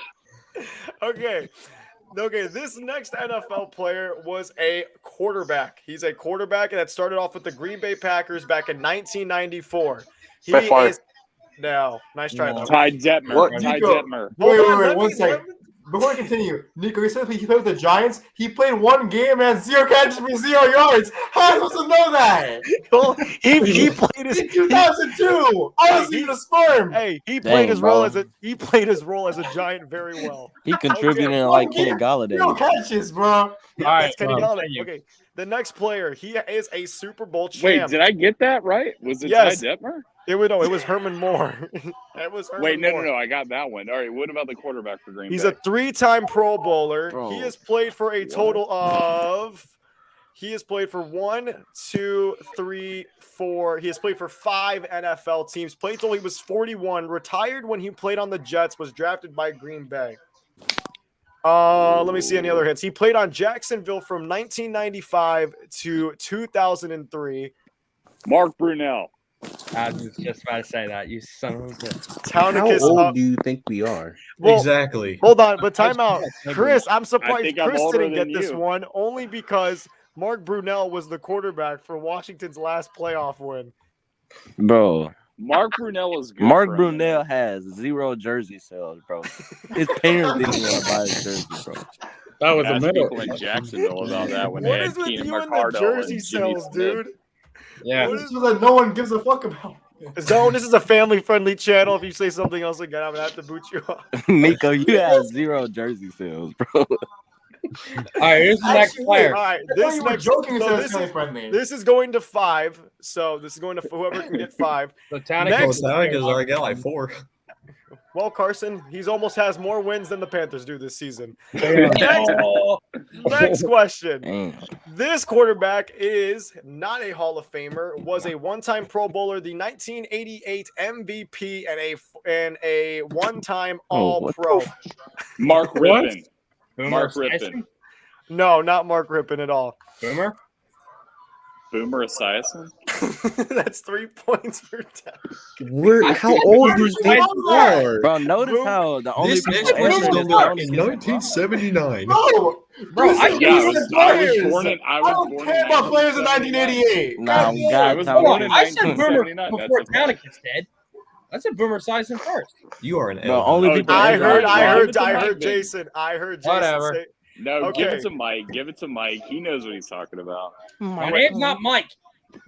A: Okay, this next NFL player was a quarterback. He's a quarterback that started off with the Green Bay Packers back in 1994. He
L: Brett Favre.
A: is no nice try though.
G: Ty Detmer.
L: What?
G: Ty
E: Nico.
G: Detmer.
A: Hold on,
E: Wait,
A: let
E: one
A: me-
E: second. Before I continue, Nico, you said he played with the Giants. He played 1 game and had 0 catches for 0 yards. How am I supposed to know that?
A: Well, he played his
E: In 2002, I was even a sperm.
A: hey he
H: Dang,
A: played his role
H: bro.
A: as a he played his role as a Giant very well.
H: He contributed
A: Okay.
H: like
E: Okay.
H: Kenny Galladay.
E: 0 catches, bro.
C: All right.
A: That's Kenny
C: well,
A: Galladay. Okay, the next player he is a Super Bowl
G: Wait,
A: champ.
G: did I get that right? Was it
A: Yes.
G: Ty Detmer?
A: It was Herman Moore. It was Herman
G: Wait, no,
A: Moore.
G: no. I got that one. All right. What about the quarterback for Green
A: He's
G: Bay?
A: a 3-time Pro Bowler.
H: Bro.
A: He has played for a total of. He has played for 1, 2, 3, 4. He has played for 5 NFL teams. Played till he was 41. Retired when he played on the Jets. Was drafted by Green Bay. Let me see any other hits. He played on Jacksonville from 1995 to 2003.
G: Mark Brunell.
C: I was just about to say that. You son of a bitch.
K: How
A: Townicus,
K: old do you think we are?
A: well,
J: Exactly.
A: hold on, but time out. Chris, I'm
G: I
A: surprised
G: think I'm
A: Chris
G: older
A: didn't get
G: than
A: this
G: you.
A: one only because Mark Brunell was the quarterback for Washington's last playoff win.
H: Bro,
G: Mark Brunell was good.
H: Mark
G: for him.
H: Brunell has 0 jersey sales, bro. His parents didn't even want to buy his jersey, bro.
J: That was
G: Ask
J: the middle.
G: people in Jacksonville about that when
A: What
G: they had
A: is with
G: Keenan
A: you and the
G: McCardell
A: jersey
G: and Jimmy
A: sales,
G: Smith.
A: dude?
C: Yeah.
E: This is that no one gives a fuck about.
A: Zone, this is a family-friendly channel. If you say something else again, I'm gonna have to boot you off.
H: Nico, you have 0 jersey sales, bro.
C: All right, here's the next
E: Actually,
C: player.
A: All right,
E: I thought
A: this
E: you were
A: next.
E: joking.
A: So
E: So
A: this is
E: friendly.
A: this is going to 5. So this is going to whoever can get 5.
C: So Townicus
A: Next-
J: Well, Townicus already got like 4.
A: Well, Carson, he's almost has more wins than the Panthers do this season.
C: Oh,
A: Next question.
H: Damn.
A: This quarterback is not a Hall of Famer, was a one-time Pro Bowler, the 1988 MVP, and a one-time
H: Oh, what
A: All-Pro.
G: Mark
J: What?
G: Rippon.
C: Boomer
G: Mark
C: Esiason?
G: Rippon.
A: No, not Mark Rippon at all.
C: Boomer?
G: Boomer Esiason.
A: That's 3 points for Townicus.
K: How old do you think we are?
H: Bro, notice
A: Boom.
H: how the only
J: This
H: people
J: next question's
H: answering
J: gonna
H: is
J: be like
H: Townicus
J: in
H: and Bob.
J: 1979.
E: No,
C: Bro, I
E: said
G: Yeah, I
E: these
G: was
E: players.
G: born in. I
E: I
G: was
E: don't
G: born
E: care
G: in
E: about players in
G: 1978.
E: 1988.
H: Nah,
E: God,
G: I
H: God,
G: was
H: Townicus.
G: born in
C: I said Boomer
G: 1979.
C: before
G: That's a fact.
C: Townicus did. I said Boomer Esiason first.
J: You are an
H: Bro,
J: L.
H: only
G: Oh,
H: people
A: I
H: answering
A: heard,
H: is
A: I
H: Bob.
A: heard,
G: Give it to
A: I
G: Mike,
A: heard
G: then.
A: Jason. I heard Jason
C: Whatever.
A: say.
G: No, give
A: Okay.
G: it to Mike. Give it to Mike. He knows what he's talking about.
C: My name's not Mike.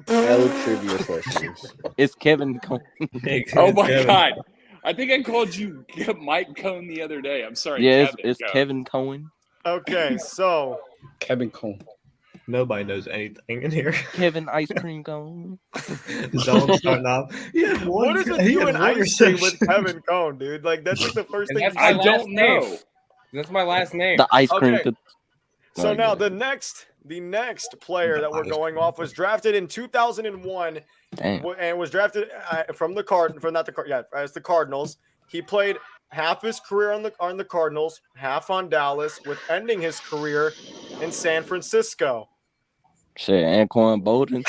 K: L trivia questions.
H: It's Kevin Cohen.
G: Oh my God! I think I called you Mike Cohn the other day. I'm sorry.
H: Yeah,
G: Kevin,
H: it's
G: go.
H: Kevin Cohen.
A: Okay, so
K: Kevin Cole.
J: Nobody knows anything in here.
H: Kevin Ice Cream Cone.
J: Zone starting off.
A: what is with you and ice cream with Kevin Cohn, dude? Like that's like the first
C: And
A: thing.
C: that's
A: You
C: my
A: say.
G: I
C: last
G: don't
C: name.
G: know.
C: That's my last name.
H: The ice cream.
A: Okay. So
H: Oh,
A: now
H: yeah.
A: the next the next player that we're going off was drafted in 2001 and was drafted from the Cardinals. He played half his career on the Cardinals, half on Dallas, with ending his career in San Francisco.
H: Shit, Anquan Bolden.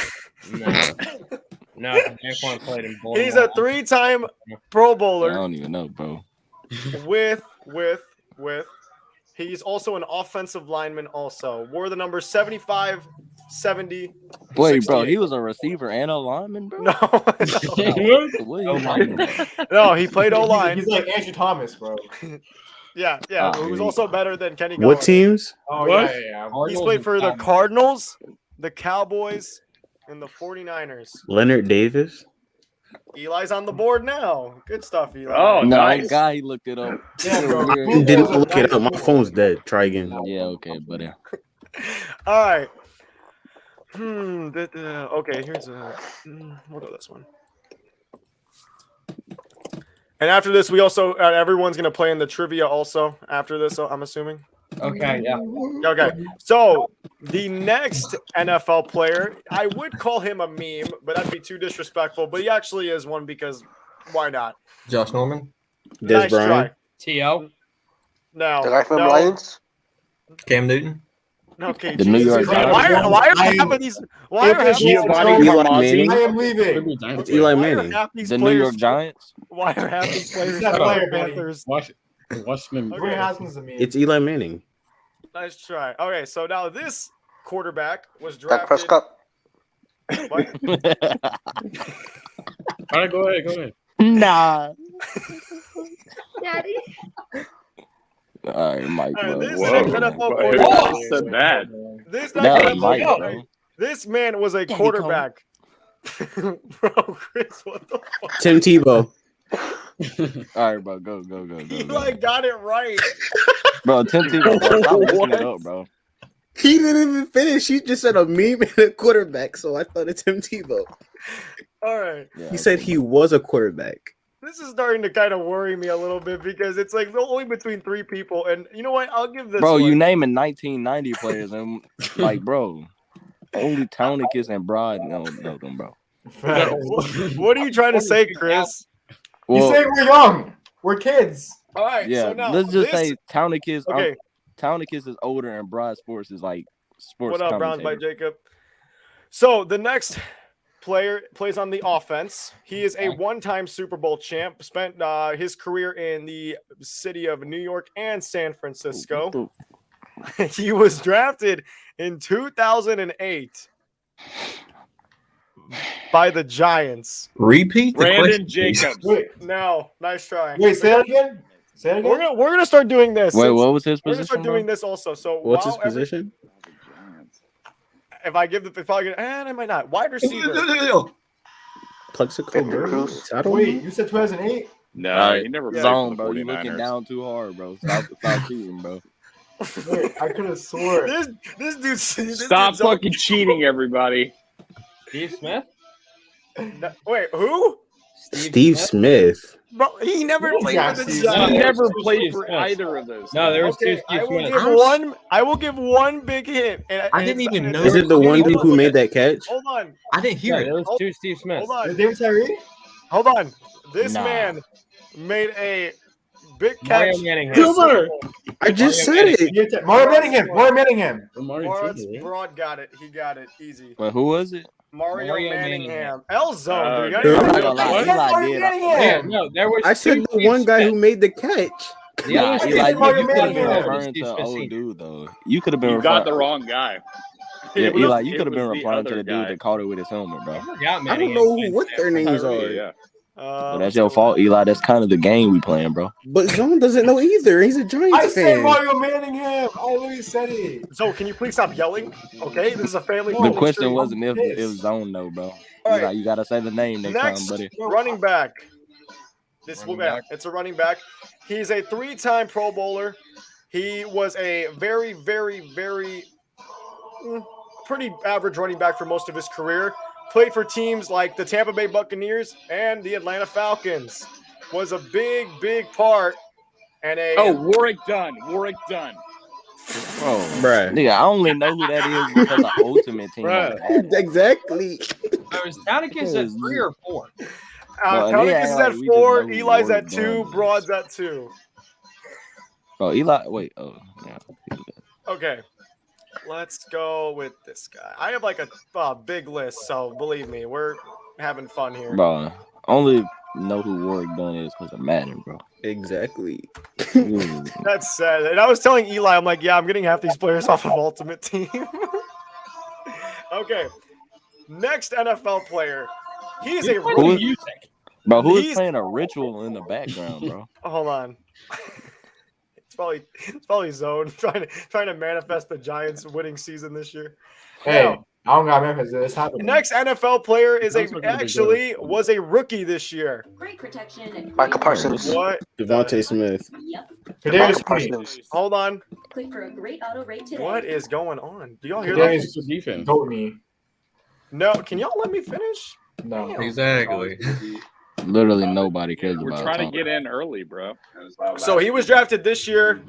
C: No, Anquan played in Baltimore.
A: He's a 3-time Pro Bowler.
H: I don't even know, bro.
A: With he's also an offensive lineman. Also wore the number 75, 70.
H: Wait,
A: 68.
H: bro, he was a receiver and a lineman, bro.
A: No,
H: no,
A: he played O-line.
E: He's like Andrew Thomas, bro.
A: Yeah. Who was also better than Kenny Galladay.
K: What teams?
E: Oh, yeah.
A: He's played for the Cardinals, the Cowboys, and the 49ers.
K: Leonard Davis.
A: Eli's on the board now. Good stuff, Eli.
G: Oh,
H: no,
G: nice.
H: guy, he looked it up.
E: Yeah, bro.
K: Didn't look it up. My phone's dead. Try again.
H: Yeah, okay, buddy.
A: All right. Okay, here's we'll go this one. And after this, we also everyone's gonna play in the trivia also after this. So I'm assuming.
C: Okay, yeah.
A: Okay, so the next NFL player, I would call him a meme, but that'd be too disrespectful. But he actually is one because why not?
J: Josh Norman.
A: Nice try.
C: T.O.
A: No.
L: The guy from
A: no.
L: Lions?
J: Cam Newton.
A: Okay,
H: The New York Giants.
A: why are half of these? Why are half these
K: Eli Manning.
E: I am leaving.
K: It's Eli Manning.
H: The New York Giants.
A: Why are half these players
E: That player, buddy.
A: Panthers?
K: Washington.
E: Dwayne Haskins a meme.
K: It's Eli Manning.
A: Nice try. Okay, so now this quarterback was
L: Dak
A: drafted.
L: Prescott.
A: What?
K: All right, go ahead.
H: Nah.
M: Daddy.
H: All right, Mike.
A: All right, this
G: Whoa.
A: next NFL
G: Who
A: quarterback.
G: said that?
A: This
H: That
A: next
H: was
A: NFL
H: Mike,
A: quarterback.
H: bro.
A: This man was a quarterback. Bro, Chris, what the fuck?
K: Tim Tebow.
H: All right, bro, go.
A: He got it right.
H: Bro, Tim Tebow, bro, stop looking it up, bro.
K: He didn't even finish. He just said a meme and a quarterback, so I thought it's Tim Tebow.
A: All right.
H: Yeah,
K: He said he was a quarterback.
A: This is starting to kind of worry me a little bit because it's like only between 3 people. And you know what? I'll give this
H: bro,
A: one.
H: you naming 1990 players and like, bro, only Townicus and Broad know them, bro.
A: What are you trying to say, Chris?
E: You say we're young. We're kids.
A: All right.
H: Yeah,
A: So now
H: let's just
A: this-
H: say Townicus.
A: Okay.
H: Townicus is older and Broad Sports is like sports.
A: What up, Browns by
H: commentator.
A: Jacob? So the next player plays on the offense. He is a one-time Super Bowl champ. Spent his career in the city of New York and San Francisco. He was drafted in 2008 by the Giants.
J: Repeat the
G: Brandon
J: question.
G: Jacobs.
E: Wait,
A: No, nice try.
E: wait, say that again. Say that again.
A: We're gonna start doing this.
H: Wait,
A: Since-
H: what was his
A: We're gonna
H: position?
A: start doing this also. So
K: What's his
A: while every-
K: position?
A: If I get, I might not. Wide receiver.
K: Plexico Burrows. I don't
E: Wait,
K: know.
E: you said 2008?
G: No, he never played
H: Zone,
G: for
H: bro.
G: the
H: You looking
G: 49ers.
H: down too hard, bro. Stop cheating, bro.
E: Wait, I could have swore.
A: This dude.
G: Stop fucking cheating, everybody.
C: Steve Smith?
A: Wait, who?
K: Steve Smith.
A: Bro, he never played for the
G: He
A: Giants.
G: never
C: Steve
G: played for
C: Smith.
G: either of those.
C: No, there was
A: Okay,
C: two
A: I
C: Steve
A: will
C: Smiths.
A: give one. I will give one big hint.
J: I didn't even know.
K: Is it the one dude who made that catch?
A: Hold on.
J: I didn't hear
C: Yeah,
J: it.
C: there was two Steve Smiths.
A: Hold on.
E: David Tyree?
A: Hold on. This
H: Nah.
A: man made a big
C: Mario
A: catch.
C: Manningham.
K: Gilbert. I just said it.
E: Mario Manningham. Mario Manningham.
A: Lawrence Broad got it. He got it. Easy.
H: But who was it?
A: Mario
C: Mario
A: Manningham. L zone.
G: Uh,
A: Dude.
K: Who?
H: I'm not gonna lie, Eli
E: Mario
H: did.
E: Manningham.
C: Yeah, no, there was
K: I said
C: two
K: the
C: Steve
K: one guy
C: Smiths.
K: who made the catch.
H: Nah,
E: I
H: Eli,
E: think Mario
H: you could have been
E: Manningham.
H: referring to an old dude though. You could have been
G: You got
H: referring.
G: the wrong guy.
H: Yeah,
G: It was-
H: Eli, you
G: it
H: could have been
G: was the
H: referring to
G: other
H: the dude
G: guy.
H: that caught it with his helmet, bro.
C: Yeah,
K: I don't
C: Manningham.
K: know what their names
G: Tyree,
K: are.
G: yeah.
H: But that's your fault, Eli. That's kind of the game we playing, bro.
K: But Zone doesn't know either. He's a Giants
E: I said
K: fan.
E: Mario Manningham. I literally said it.
A: So can you please stop yelling? Okay, this is a family.
H: The
A: friendly
H: question
A: stream.
H: wasn't if
E: pissed.
H: it was Zone, though, bro.
A: All right.
H: Eli, you gotta say the name next
A: Next
H: time, buddy.
A: running back. This will
C: Running back.
A: It's a running back. He's a 3-time Pro Bowler. He was a very, very, very pretty average running back for most of his career. Played for teams like the Tampa Bay Buccaneers and the Atlanta Falcons. Was a big, big part. And a
G: Oh, Warwick Dunn. Warwick Dunn.
H: Bro,
K: Bruh.
H: nigga, I only know who that is because of Ultimate Team.
K: Bruh. Exactly.
C: Is Taunicus at 3 or 4?
A: Taunicus is at 4, Eli's at 2, Broad's at 2.
H: Oh, Eli, wait. Oh, yeah.
A: Okay. Let's go with this guy. I have like a big list, so believe me, we're having fun here.
H: Bro, only know who Warwick Dunn is because of Madden, bro.
K: Exactly.
A: That's sad. And I was telling Eli, I'm like, yeah, I'm getting half these players off of Ultimate Team. Okay. Next NFL player. He's a rookie.
H: Bro, who is playing a ritual in the background, bro?
A: Hold on. It's probably Zone trying to manifest the Giants' winning season this year.
E: Hey,
A: Now,
E: I don't got Memphis. It's
A: the
E: happening.
A: next NFL player is was a rookie this year.
M: Great protection.
L: Michael Parsons.
A: What?
K: Devontae Smith.
M: Yep.
E: Kadarius Toney.
A: Hold on.
M: Click for a great auto rate today.
A: What is going on? Do y'all hear
E: Kadarius
A: that?
J: defense.
E: Toney.
A: No, can y'all let me finish?
E: No.
A: Damn.
J: Exactly.
H: Literally nobody cares
G: We're
H: about
G: trying
H: Tom.
G: to get in early, bro.
A: So he was drafted this year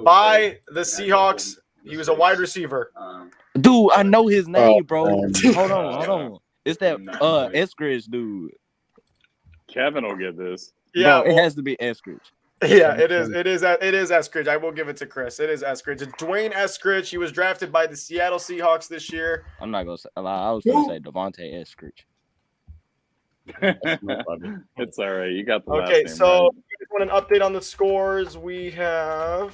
A: by the Seahawks. He was a wide receiver.
H: Dude, I know his name, bro. Hold on. It's that Eskridge dude.
G: Kevin will get this.
A: Yeah,
H: Bro, it has to be Eskridge.
A: Yeah, it is. It is Eskridge. I will give it to Chris. It is Eskridge. It's Dwayne Eskridge. He was drafted by the Seattle Seahawks this year.
H: I'm not gonna say. I was gonna say Devontae Eskridge.
G: It's all right. You got the last
A: Okay,
G: name
A: so
G: right.
A: you just want an update on the scores. We have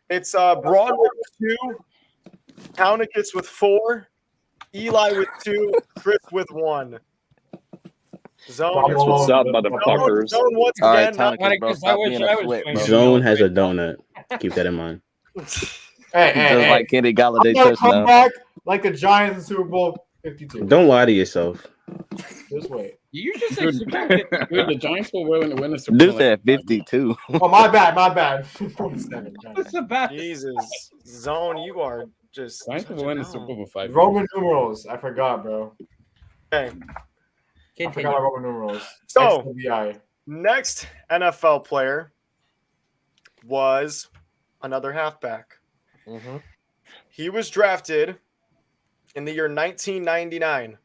A: Broad with 2, Taunicus with 4, Eli with 2, Chris with 1. Zone.
G: That's what's up, motherfuckers.
A: Zone once
H: All right,
A: again.
H: Taunicus, bro, stop being a sweat, bro.
K: Zone has a donut. Keep that in mind.
H: Just like Kenny Galladay
E: I'm gonna come
H: touchdown.
E: back like the Giants in Super Bowl 52.
K: Don't lie to yourself.
E: Just wait.
C: You just say
J: Dude, the Giants were willing to win the Super
H: This
J: Bowl.
H: at 52.
E: Oh, my bad. 47.
C: What's the best?
A: Jesus, Zone, you are just.
J: Giants were winning the Super Bowl for 5 years.
E: Roman numerals. I forgot, bro.
A: Okay.
E: I forgot about Roman numerals.
A: So,
E: XWI.
A: next NFL player was another halfback. He was drafted in the year 1999.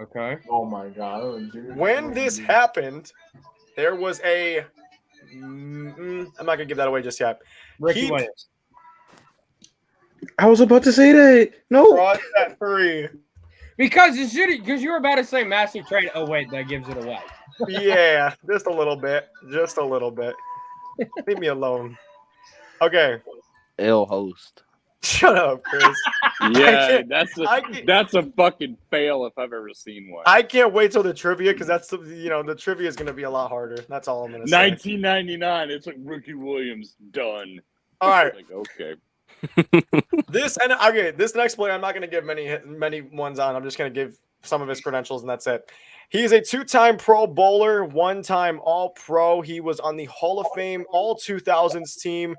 C: Okay.
E: Oh my god.
A: When this happened, there was a. I'm not gonna give that away just yet.
C: Ricky Williams.
K: I was about to say that. No.
A: Broad at 3.
C: Because you were about to say massive trade. Oh wait, that gives it away.
A: Yeah, just a little bit. Just a little bit. Leave me alone. Okay.
H: L host.
A: Shut up, Chris.
G: Yeah, that's a fucking fail if I've ever seen one.
A: I can't wait till the trivia because the trivia is going to be a lot harder. That's all I'm going to say.
G: 1999. It's like Ricky Williams done.
A: All right.
G: Like, okay.
A: This next player, I'm not going to give many ones on. I'm just going to give some of his credentials, and that's it. He is a 2-time Pro Bowler, 1-time All-Pro. He was on the Hall of Fame All-2000s team,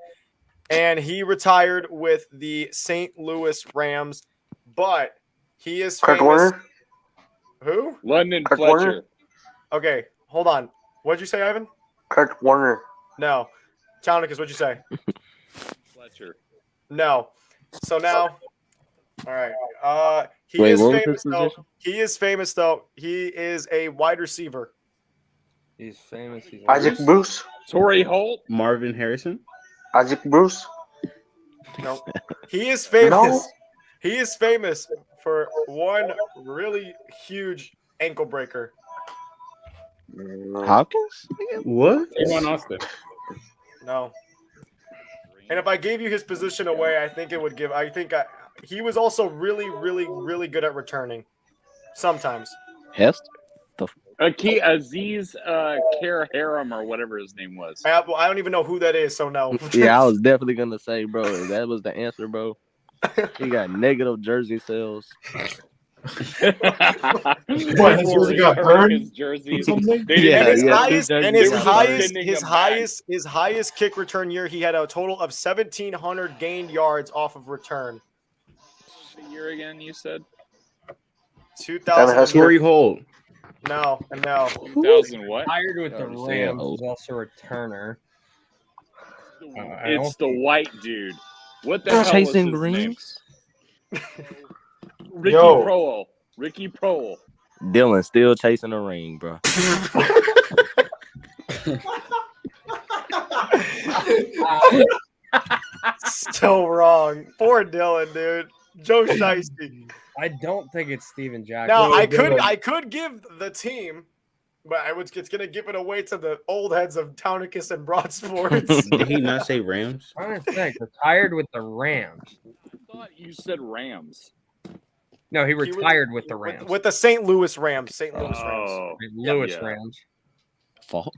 A: and he retired with the St. Louis Rams. But he is
L: Kurt
A: famous.
L: Warner?
A: Who?
G: London
L: Kurt
G: Fletcher.
L: Warner?
A: Okay, hold on. What'd you say, Ivan?
L: Kurt Warner.
A: No. Taunicus, what'd you say?
G: Fletcher.
A: No. So now, all right. He
H: Wait,
A: is
H: what was
A: famous
H: his
A: though.
H: position?
A: He is famous though. He is a wide receiver.
F: He's famous. He's
L: Isaac Bruce?
G: Torrey Holt.
K: Marvin Harrison.
L: Isaac Bruce?
A: No. He is famous.
L: No.
A: He is famous for one really huge ankle breaker.
H: Hopkins?
K: What?
J: Avon Austin.
A: No. And if I gave you his position away, I think it would give. He was also really, really, really good at returning. Sometimes.
H: Hest?
G: Aziz Karaharam or whatever his name was.
A: I don't even know who that is, so no.
H: Yeah, I was definitely gonna say, bro, if that was the answer, bro. He got negative jersey sales.
E: What, his jersey got burned?
G: His jersey.
A: His highest kick return year, he had a total of 1,700 gained yards off of return.
G: The year again, you said?
A: 2000.
K: Torrey Holt.
A: No.
G: 2000 what?
C: Hired with the Rams. He's also a returner.
G: It's the white dude What the hell
H: Chasing
G: was his name?
H: rings.
G: Ricky
E: Yo.
G: Prohl. Ricky Prohl.
H: Dylan still chasing a ring, bro.
A: Still wrong. Poor Dylan, dude. Joe Shiesty.
C: I don't think it's Steven Jackson.
A: Now
E: Dylan.
A: I could give the team, but it's gonna give it away to the old heads of Townicus and Broad Sports.
K: Did he not say Rams?
C: I'm trying to think. Retired with the Rams.
G: I thought you said Rams.
C: No, he
A: was-
C: retired with the Rams.
A: with the St. Louis Rams. St. Louis Rams.
G: Oh,
C: Louis
G: yeah.
C: Rams.
H: Falk.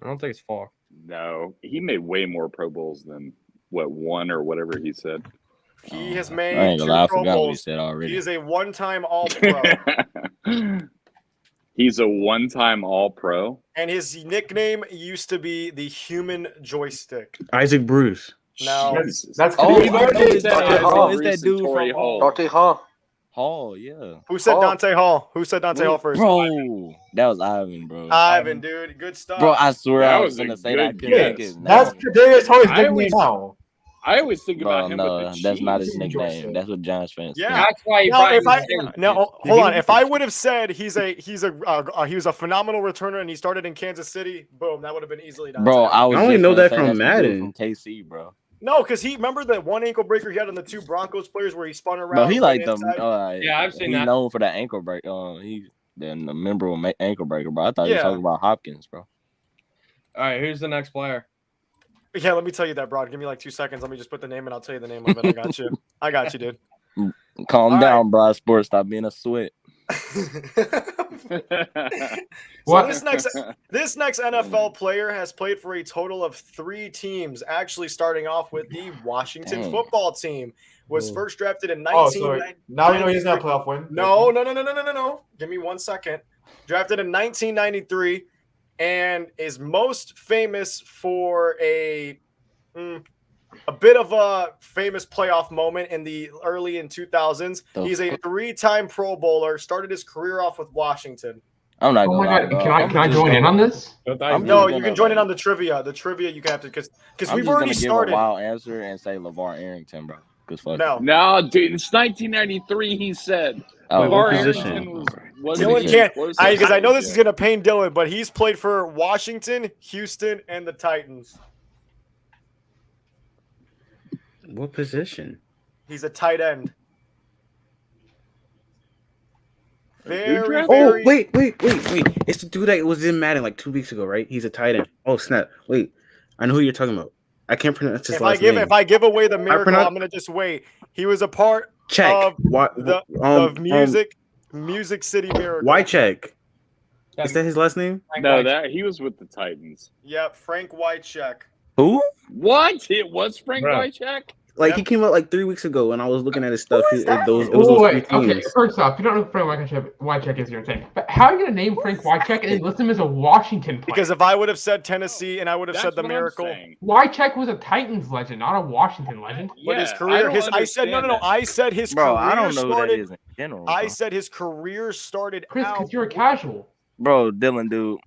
C: I don't think it's Falk.
G: No, he made way more Pro Bowls than one or whatever he said.
A: He has
H: I
A: made
H: ain't
A: 2
H: gonna lie, I
A: Pro
H: forgot what he
A: Bowls.
H: said already.
A: He is a one-time All-Pro,
G: He's a one-time All-Pro.
A: and his nickname used to be the Human Joystick.
K: Isaac Bruce.
A: No,
E: That's
H: Oh,
E: we've
H: I
E: already
H: know
E: did
H: it's
E: Dante
H: that,
E: Hall.
H: it's that dude
G: Torrey
H: from
G: Hall.
L: Dante Hall.
H: Hall, yeah.
A: who said
L: Hall.
A: Dante Hall? Who said Dante Hall first?
H: Bro, that was Ivan, bro.
A: Ivan, dude, good stuff.
H: Bro, I swear
G: That
H: I was
G: was a
H: gonna say that. I
G: good
H: couldn't think
G: guess.
H: his name.
E: That's Kadarius Tony's
G: I
E: nickname
G: always-
E: now.
G: I always think
H: Bro,
G: about him
H: no,
G: with the Chiefs.
H: that's not his
E: Human
H: nickname.
E: Joystick.
H: That's what Giants fans
A: Yeah.
H: think.
C: That's why he
A: Now,
C: brought
A: if I
C: his name.
A: now hold on, if I would have said he was a phenomenal returner and he started in Kansas City, boom, that would have been easily done.
H: Bro, I was
K: I only
H: just
K: know
H: gonna
K: that
H: say
K: from
H: that's the dude
K: Madden.
H: from KC, bro.
A: No, because he remember the one ankle breaker he had on the 2 Broncos players where he spun around.
H: Bro, he like
A: went
H: the
A: inside?
C: Yeah, I've seen
H: he's
C: that.
H: known for that ankle break. He's the memorable ankle breaker, bro. I thought you were
A: Yeah.
H: talking about Hopkins, bro.
C: All right, who's the next player?
A: Yeah, let me tell you that, Broad. Give me like 2 seconds. Let me just put the name and I'll tell you the name of it. I got you. I got you, dude.
H: Calm
A: All
H: down, bro. Sports, stop being a sweat.
A: So this next NFL player has played for a total of 3 teams. Actually, starting off with the Washington
H: Dang.
A: football team, was first drafted in
E: Oh, so
A: 1990.
E: now you know he's not a playoff win.
A: No. Give me 1 second. Drafted in 1993, and is most famous for a bit of a famous playoff moment in the early 2000s.
H: The
A: He's a 3-time Pro Bowler. Started his career off with Washington.
H: I'm not
N: Oh
H: gonna
N: my
H: lie,
N: god,
H: bro.
N: can I join in on this?
H: I'm
A: No,
H: just
A: you can
H: gonna,
A: join in
H: like-
A: on the trivia. The trivia you can have to because
H: I'm
A: we've
H: just
A: already
H: gonna give
A: started.
H: a wild answer and say LeVar Arrington, bro. Cause fuck.
A: No.
G: No, dude, it's 1993. He said.
H: Oh,
K: Wait, what
G: LeVar
K: position?
G: Arrington was
A: Dylan
G: even
A: can't.
G: close
A: Because I
G: to
A: know this is
G: yeah.
A: gonna pain Dylan, but he's played for Washington, Houston, and the Titans.
K: What position?
A: He's a tight end.
G: Who
A: Very,
G: drafted-
K: Oh,
A: very.
K: wait. It's the dude that was in Madden like 2 weeks ago, right? He's a tight end. Oh, snap. Wait. I know who you're talking about. I can't pronounce his last name.
A: If I give away the miracle,
K: pronounce-
A: I'm gonna just wait. He was a part
K: Check.
A: of
K: What,
A: Music City Miracle.
K: Why check? Is that his last name?
G: No, that he was with the Titans.
A: Yep, Frank Wycheck.
H: Who?
G: What? It was Frank
C: Bro.
G: Wycheck?
K: Like
A: Yep.
K: he came out like 3 weeks ago, and I was looking at his stuff.
A: Who is that?
K: It was
N: Oh,
K: those 3
N: wait, okay,
K: teams.
N: first off, you don't know who Frank Wycheck is, you're insane. But how are you going to name Frank Wycheck and then list him as a Washington player?
A: Because if I would have said Tennessee and I would have
G: That's
A: said the
G: what I'm
A: Miracle,
G: saying.
N: Wycheck was a Titans legend, not a Washington legend.
A: but his
G: Yeah,
A: career,
G: don't
A: I said no.
G: understand that.
A: I said his
H: Bro,
A: career
H: I don't know who that
A: started.
H: is in general.
A: I
H: bro.
A: said his career started
N: Chris,
A: out.
N: because you're a casual.
H: Bro, Dylan, dude.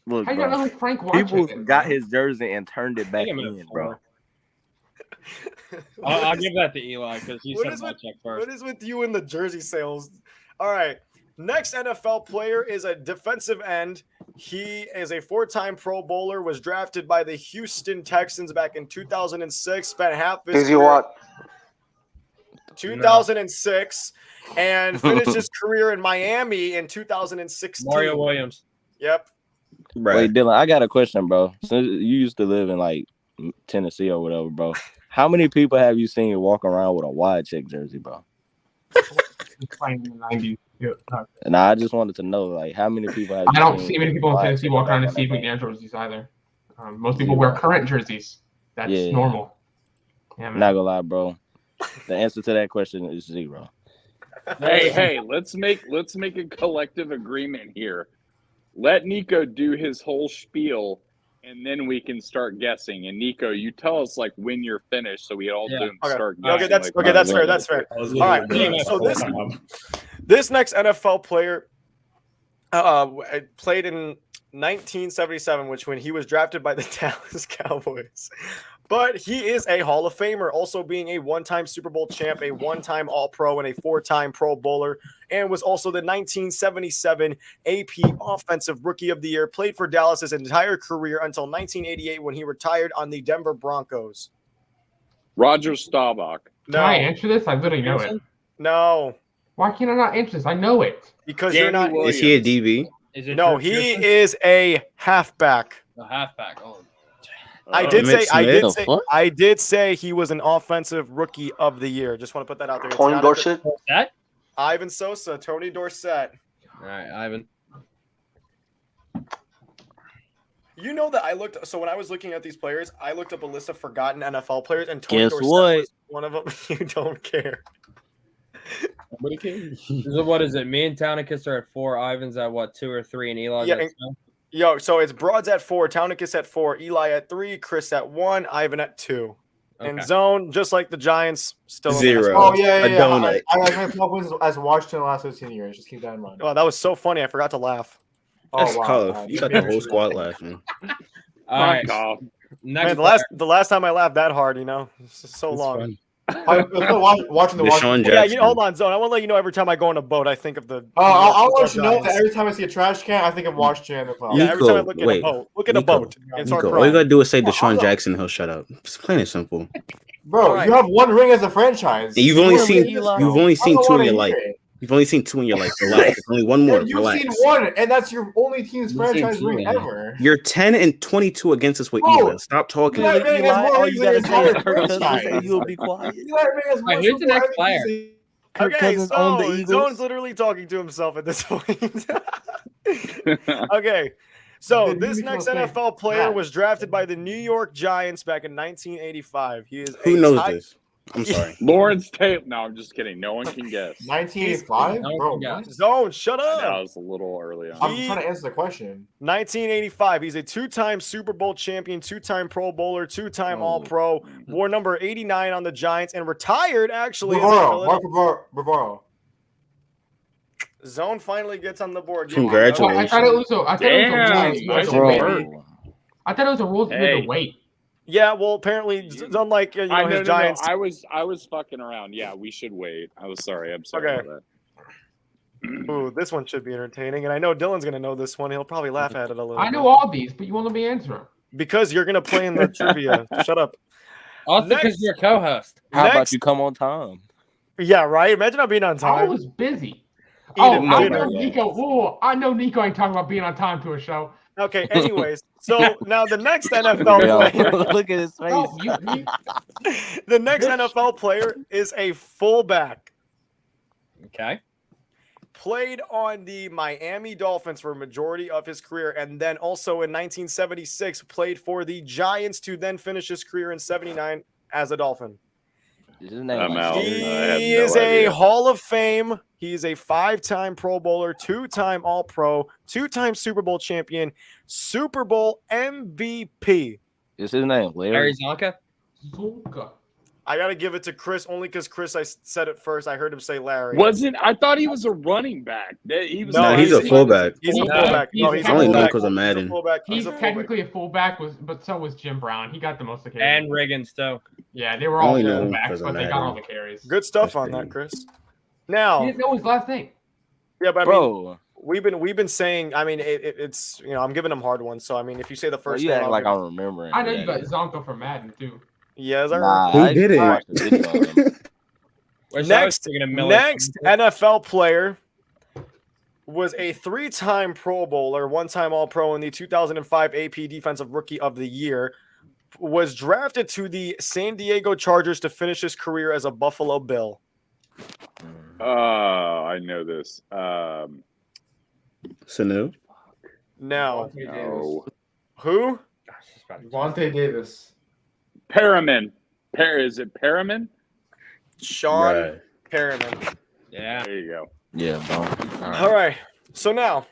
H: Look,
N: How you don't know
H: bro.
N: who Frank
H: People
N: Wycheck is?
H: got his jersey and turned it back
C: Think I'm gonna
H: in, bro.
C: I'll give that to Eli because he
A: What
C: said
A: is with-
C: Wycheck
A: What
C: first.
A: is with you and the jersey sales? All right. Next NFL player is a defensive end. He is a 4-time Pro Bowler, was drafted by the Houston Texans back in 2006, spent half his
L: Easy
A: career,
L: what?
A: 2006, and finished his career in Miami in 2016.
C: Mario Williams.
A: Yep.
H: Wait, Dylan, I got a question, bro. Since you used to live in like Tennessee or whatever, bro, how many people have you seen walk around with a wide check jersey, bro?
N: Playing in the 90s. Yeah.
H: And I just wanted to know, like, how many people have
N: I
H: you
N: don't
H: seen
N: see many people in
H: with a wide
N: Tennessee
H: check
N: walk around in
H: back
N: Steve
H: in that
N: McNair jerseys either. Most people wear current jerseys. That's
H: Yeah.
N: normal. Yeah,
H: game? Not gonna lie, bro. The answer to that question is 0.
G: Hey, let's make a collective agreement here. Let Nico do his whole spiel, and then we can start guessing. And Nico, you tell us like when you're finished, so we all do
A: Okay.
G: start guessing.
A: Okay, that's
G: like,
A: okay. That's
G: when.
A: fair. That's fair. All right. So this next NFL player played in 1977, which when he was drafted by the Dallas Cowboys. But he is a Hall of Famer, also being a one-time Super Bowl champ, a one-time All-Pro, and a four-time Pro Bowler, and was also the 1977 AP Offensive Rookie of the Year. Played for Dallas his entire career until 1988 when he retired on the Denver Broncos.
G: Roger Staubach.
N: Can I answer this? I literally know it.
A: No.
N: Why can't I not answer this? I know it.
A: Because you're not.
K: Is he a DB?
C: Is it
A: No,
C: Drew
A: he
C: Pearson?
A: is a halfback.
C: A halfback. Oh.
A: I did say he was an offensive rookie of the year. Just want to put that out there. It's
L: Tony
A: not
L: Dorsett?
C: That?
A: Ivan Sosa, Tony Dorsett.
C: All right, Ivan.
A: You know that I looked. So when I was looking at these players, I looked up a list of forgotten NFL players, and Tony
H: Guess
A: Dorsett
H: what?
A: was one of them. You don't care.
C: Nobody cares. So what is it? Me and Townicus are at 4. Ivan's at what, 2 or 3, and Eli's
A: Yeah,
C: at
A: and-
C: 2?
A: Yo, so it's Broads at 4, Townicus at 4, Eli at 3, Chris at 1, Ivan at 2. And
C: Okay.
A: Zone, just like the Giants, still in
K: 0.
A: last
E: Oh yeah,
K: A
E: yeah.
K: donut.
E: I have 12 wins as Washington the last 15 years. Just keep that in mind.
A: Oh, that was so funny. I forgot to laugh.
K: That's
E: Oh wow.
K: tough. You got the whole squad laughing.
C: All right.
G: Fuck off.
C: Next
A: Man, the last time I laughed that hard, it's just so
K: That's
A: long.
K: fun.
E: Watching the
K: Deshaun
E: Washington.
A: Yeah,
K: Jackson.
A: hold on, Zone. I want to let you know every time I go on a boat, I think of the.
E: I'll let you know that
A: Giants.
E: every time I see a trash can, I think of Washington.
A: Yeah, every time I
K: Nico,
A: look at a
K: wait.
A: boat, look at a
K: Nico,
A: boat, and start
K: Nico, all you
A: crying.
K: gotta do is say
E: I'm
K: Deshaun
E: not-
K: Jackson, he'll shut up. It's plain and simple.
E: Bro,
A: Alright.
E: you have one ring as a franchise.
K: And you've only
E: You
K: seen
E: win this, bro.
K: you've only
E: I
K: seen
E: don't
K: 2 in
E: wanna
K: your
E: hear
K: life.
E: it.
K: You've only seen 2 in your life. Relax. There's only one more.
E: You've
K: Relax.
E: seen one, and that's your only team's
H: You've seen
E: franchise
H: 2,
E: ring
H: man.
E: ever.
K: You're 10-22 against us with
E: Bro,
K: Eva. Stop talking.
E: Eli Manning has more
F: All
E: rings
F: you
E: than your
F: gotta say is
E: entire
F: Kirk Cousins will say
E: franchise.
F: you'll be quiet.
E: Eli Manning has more
C: Alright, who's the
E: Super
C: next
E: Bowl
C: player?
E: MVPs.
F: Kirk
A: Okay,
F: Cousins owned the
A: so
F: Eagles.
A: Zone's literally talking to himself at this point. Okay, so
E: Then
A: this
E: you
A: next
E: become a
A: NFL player
E: fan.
A: was drafted by the New York Giants back in 1985. He is
K: Who
A: a
K: knows
A: tight-
K: this? I'm sorry.
G: Lawrence Taylor. No, I'm just kidding. No one can guess.
E: 1985,
C: No one
E: bro.
C: can guess.
E: what?
A: Zone, shut
G: I know,
A: up.
G: I was a little early on.
E: I'm trying to answer the question.
A: 1985. He's a 2-time Super Bowl champion, 2-time Pro Bowler, 2-time All-Pro. Wore number 89 on the Giants and retired actually. As a
E: Bavaro,
A: Philadelphia-
E: Mark Bavaro.
A: Zone finally gets on the board. Give me-
K: Congratulations.
N: I thought it was a
G: Damn,
N: rules
G: nice
N: with the weight.
H: Bro.
N: I thought it was a rules with
G: Hey.
N: the weight.
A: Yeah, well, apparently, unlike
G: I know,
A: his Giants.
G: I was fucking around. Yeah, we should wait. I was sorry. I'm sorry
A: Okay.
G: about that.
A: Ooh, this one should be entertaining, and I know Dylan's gonna know this one. He'll probably laugh at it a little.
N: I know
A: bit.
N: all these, but you won't let me answer them.
A: Because you're gonna play in the trivia. Shut up.
C: Also, because
A: Next.
C: you're a co-host.
H: How about
A: Next.
H: you come on time?
A: Yeah, right. Imagine not being on
N: I
A: time.
N: was busy.
A: Eat
N: Oh,
A: it,
N: I
A: eat
N: know
A: it.
N: Nico. Oh, I know Nico ain't talking about being on time to a show.
A: Okay. Anyways, so now the next NFL
H: Yo,
A: player,
H: look at his face.
N: No, you
A: the next NFL player is a fullback.
C: Okay.
A: Played on the Miami Dolphins for a majority of his career, and then also in 1976 played for the Giants to then finish his career in '79 as a Dolphin.
H: Is his name
G: I'm
H: like
G: out.
H: Steve?
A: He
G: no
A: is a
G: idea.
A: Hall of Fame. He's a 5-time Pro Bowler, 2-time All-Pro, 2-time Super Bowl champion, Super Bowl MVP.
H: Is his name
C: Larry
H: Larry?
C: Zonka.
N: Zonka.
A: I got to give it to Chris only because Chris, I said it first. I heard him say Larry.
G: Wasn't I thought he was a running back. He was.
K: No, he's a fullback.
A: He's a
N: No,
A: fullback. No,
N: he's
A: he's
N: a
A: a
K: I only know
A: fullback.
K: because of
A: He's a
K: Madden.
A: fullback.
N: He's
A: a fullback.
N: technically a fullback, but so was Jim Brown. He got the most occasions.
C: And Riggins, too.
N: Yeah, they were all
K: Only know him
N: fullbacks,
K: 'cause of
N: but they got
K: Madden.
N: all the carries.
A: Good stuff
K: That's
A: on
K: crazy.
A: that, Chris.
N: He
A: Now,
N: didn't know his last name.
A: yeah, but I mean,
H: Bro,
A: we've been saying. I mean, it's I'm giving them hard ones. So I mean, if you say the
H: bro,
A: first
H: you
A: name,
H: act
A: I'll
H: like
A: give-
H: I'm remembering.
N: I know
H: who
N: you
H: that
N: got
H: is.
N: Zonka from Madden too.
A: Yeah, is that
H: Nah,
A: right?
K: Who
H: I
K: did it?
H: watched the video of him.
C: Wish I was
A: Next,
C: thinking of Miller.
A: next NFL player was a 3-time Pro Bowler, 1-time All-Pro, in the 2005 AP Defensive Rookie of the Year. Was drafted to the San Diego Chargers to finish his career as a Buffalo Bill.
G: I know this.
K: Sanu?
A: Now,
G: No.
A: who?
E: Vontae Davis.
G: Perriman. Is it Perriman?
A: Sean
K: Right.
A: Perriman.
C: Yeah.
G: There you go.
H: Yeah, bro.
A: All right. So now,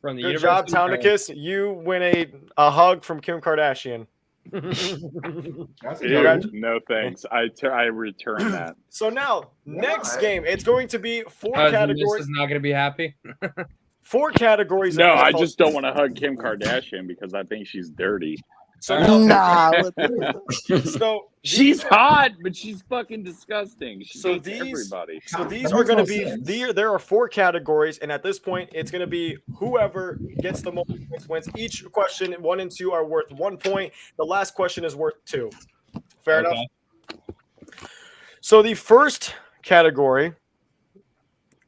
C: From the
A: good job,
C: University of
A: Townicus. You win a hug from Kim Kardashian.
E: That's
G: Ew,
E: good.
G: no thanks. I return that.
A: So now, next game, it's going to be 4
C: This
A: categories.
C: is not going to be happy.
A: 4 categories.
G: No,
A: of
G: I
A: NFL
G: just don't want to hug Kim Kardashian because I think she's dirty.
A: So now,
D: Nah.
A: so
G: She's hot, but she's fucking disgusting. She
A: So
G: hates everybody.
A: So these are going to be there are 4 categories, and at this point, it's going to be whoever gets the most points wins. Each question 1 and 2 are worth 1 point. The last question is worth 2. Fair enough. So the first category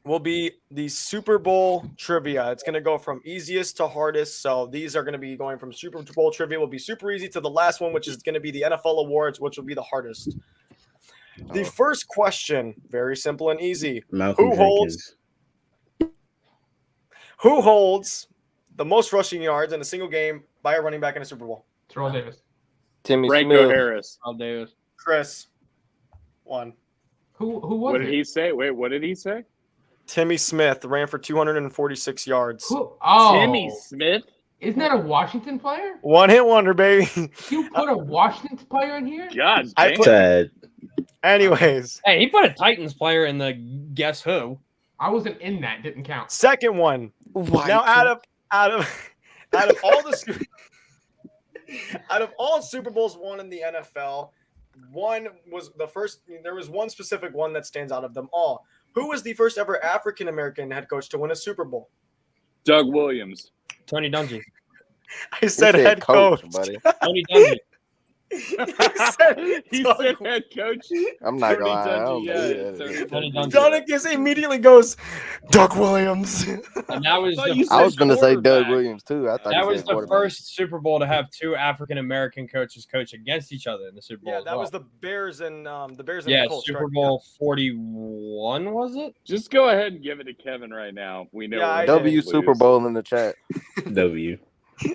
A: will be the Super Bowl trivia. It's going to go from easiest to hardest. So these are going to be going from Super Bowl trivia will be super easy to the last one, which is going to be the NFL awards, which will be the hardest. The first question, very simple and easy.
K: Malcolm
A: Who holds the most rushing yards in a single game by a running back in a Super Bowl?
N: Terrell Davis.
H: Timmy
G: Franco
H: Smith.
G: Harris.
C: Davis.
A: Chris. 1.
N: Who was
G: What
N: it?
G: did he say? Wait, what did he say?
A: Timmy Smith ran for 246 yards.
G: Timmy Smith?
N: Isn't that a Washington player?
A: One hit wonder, baby.
N: You put a Washington player in here?
G: God
A: I
G: damn.
A: Anyways,
C: Hey, he put a Titans player in the guess who.
N: I wasn't in that. Didn't count.
A: second one. Now out of all the out of all Super Bowls won in the NFL, one was the first. There was one specific one that stands out of them all. Who was the first ever African American head coach to win a Super Bowl?
G: Doug Williams.
C: Tony Dungy.
A: I said head coach,
H: buddy.
C: Tony Dungy.
G: He said head coach.
H: I'm not
G: Tony
H: gonna lie. I don't
G: Dungy,
H: believe it.
C: Tony Dungy.
A: Donegas immediately goes, Doug Williams.
C: And that was
H: I was gonna say Doug Williams too. I thought
C: that
H: he
C: was
H: said
C: the
H: quarterback.
C: first Super Bowl to have 2 African American coaches coach against each other in the Super Bowl.
A: Yeah,
C: as
A: that
C: well.
A: was the Bears and the
C: yeah,
A: Colts.
C: Super
A: correct?
C: Bowl 41 was it?
G: Just go ahead and give it to Kevin right now. We know.
A: Yeah, I
G: we're
A: did.
H: W
G: gonna
H: Super
G: lose.
H: Bowl in the chat.
K: W.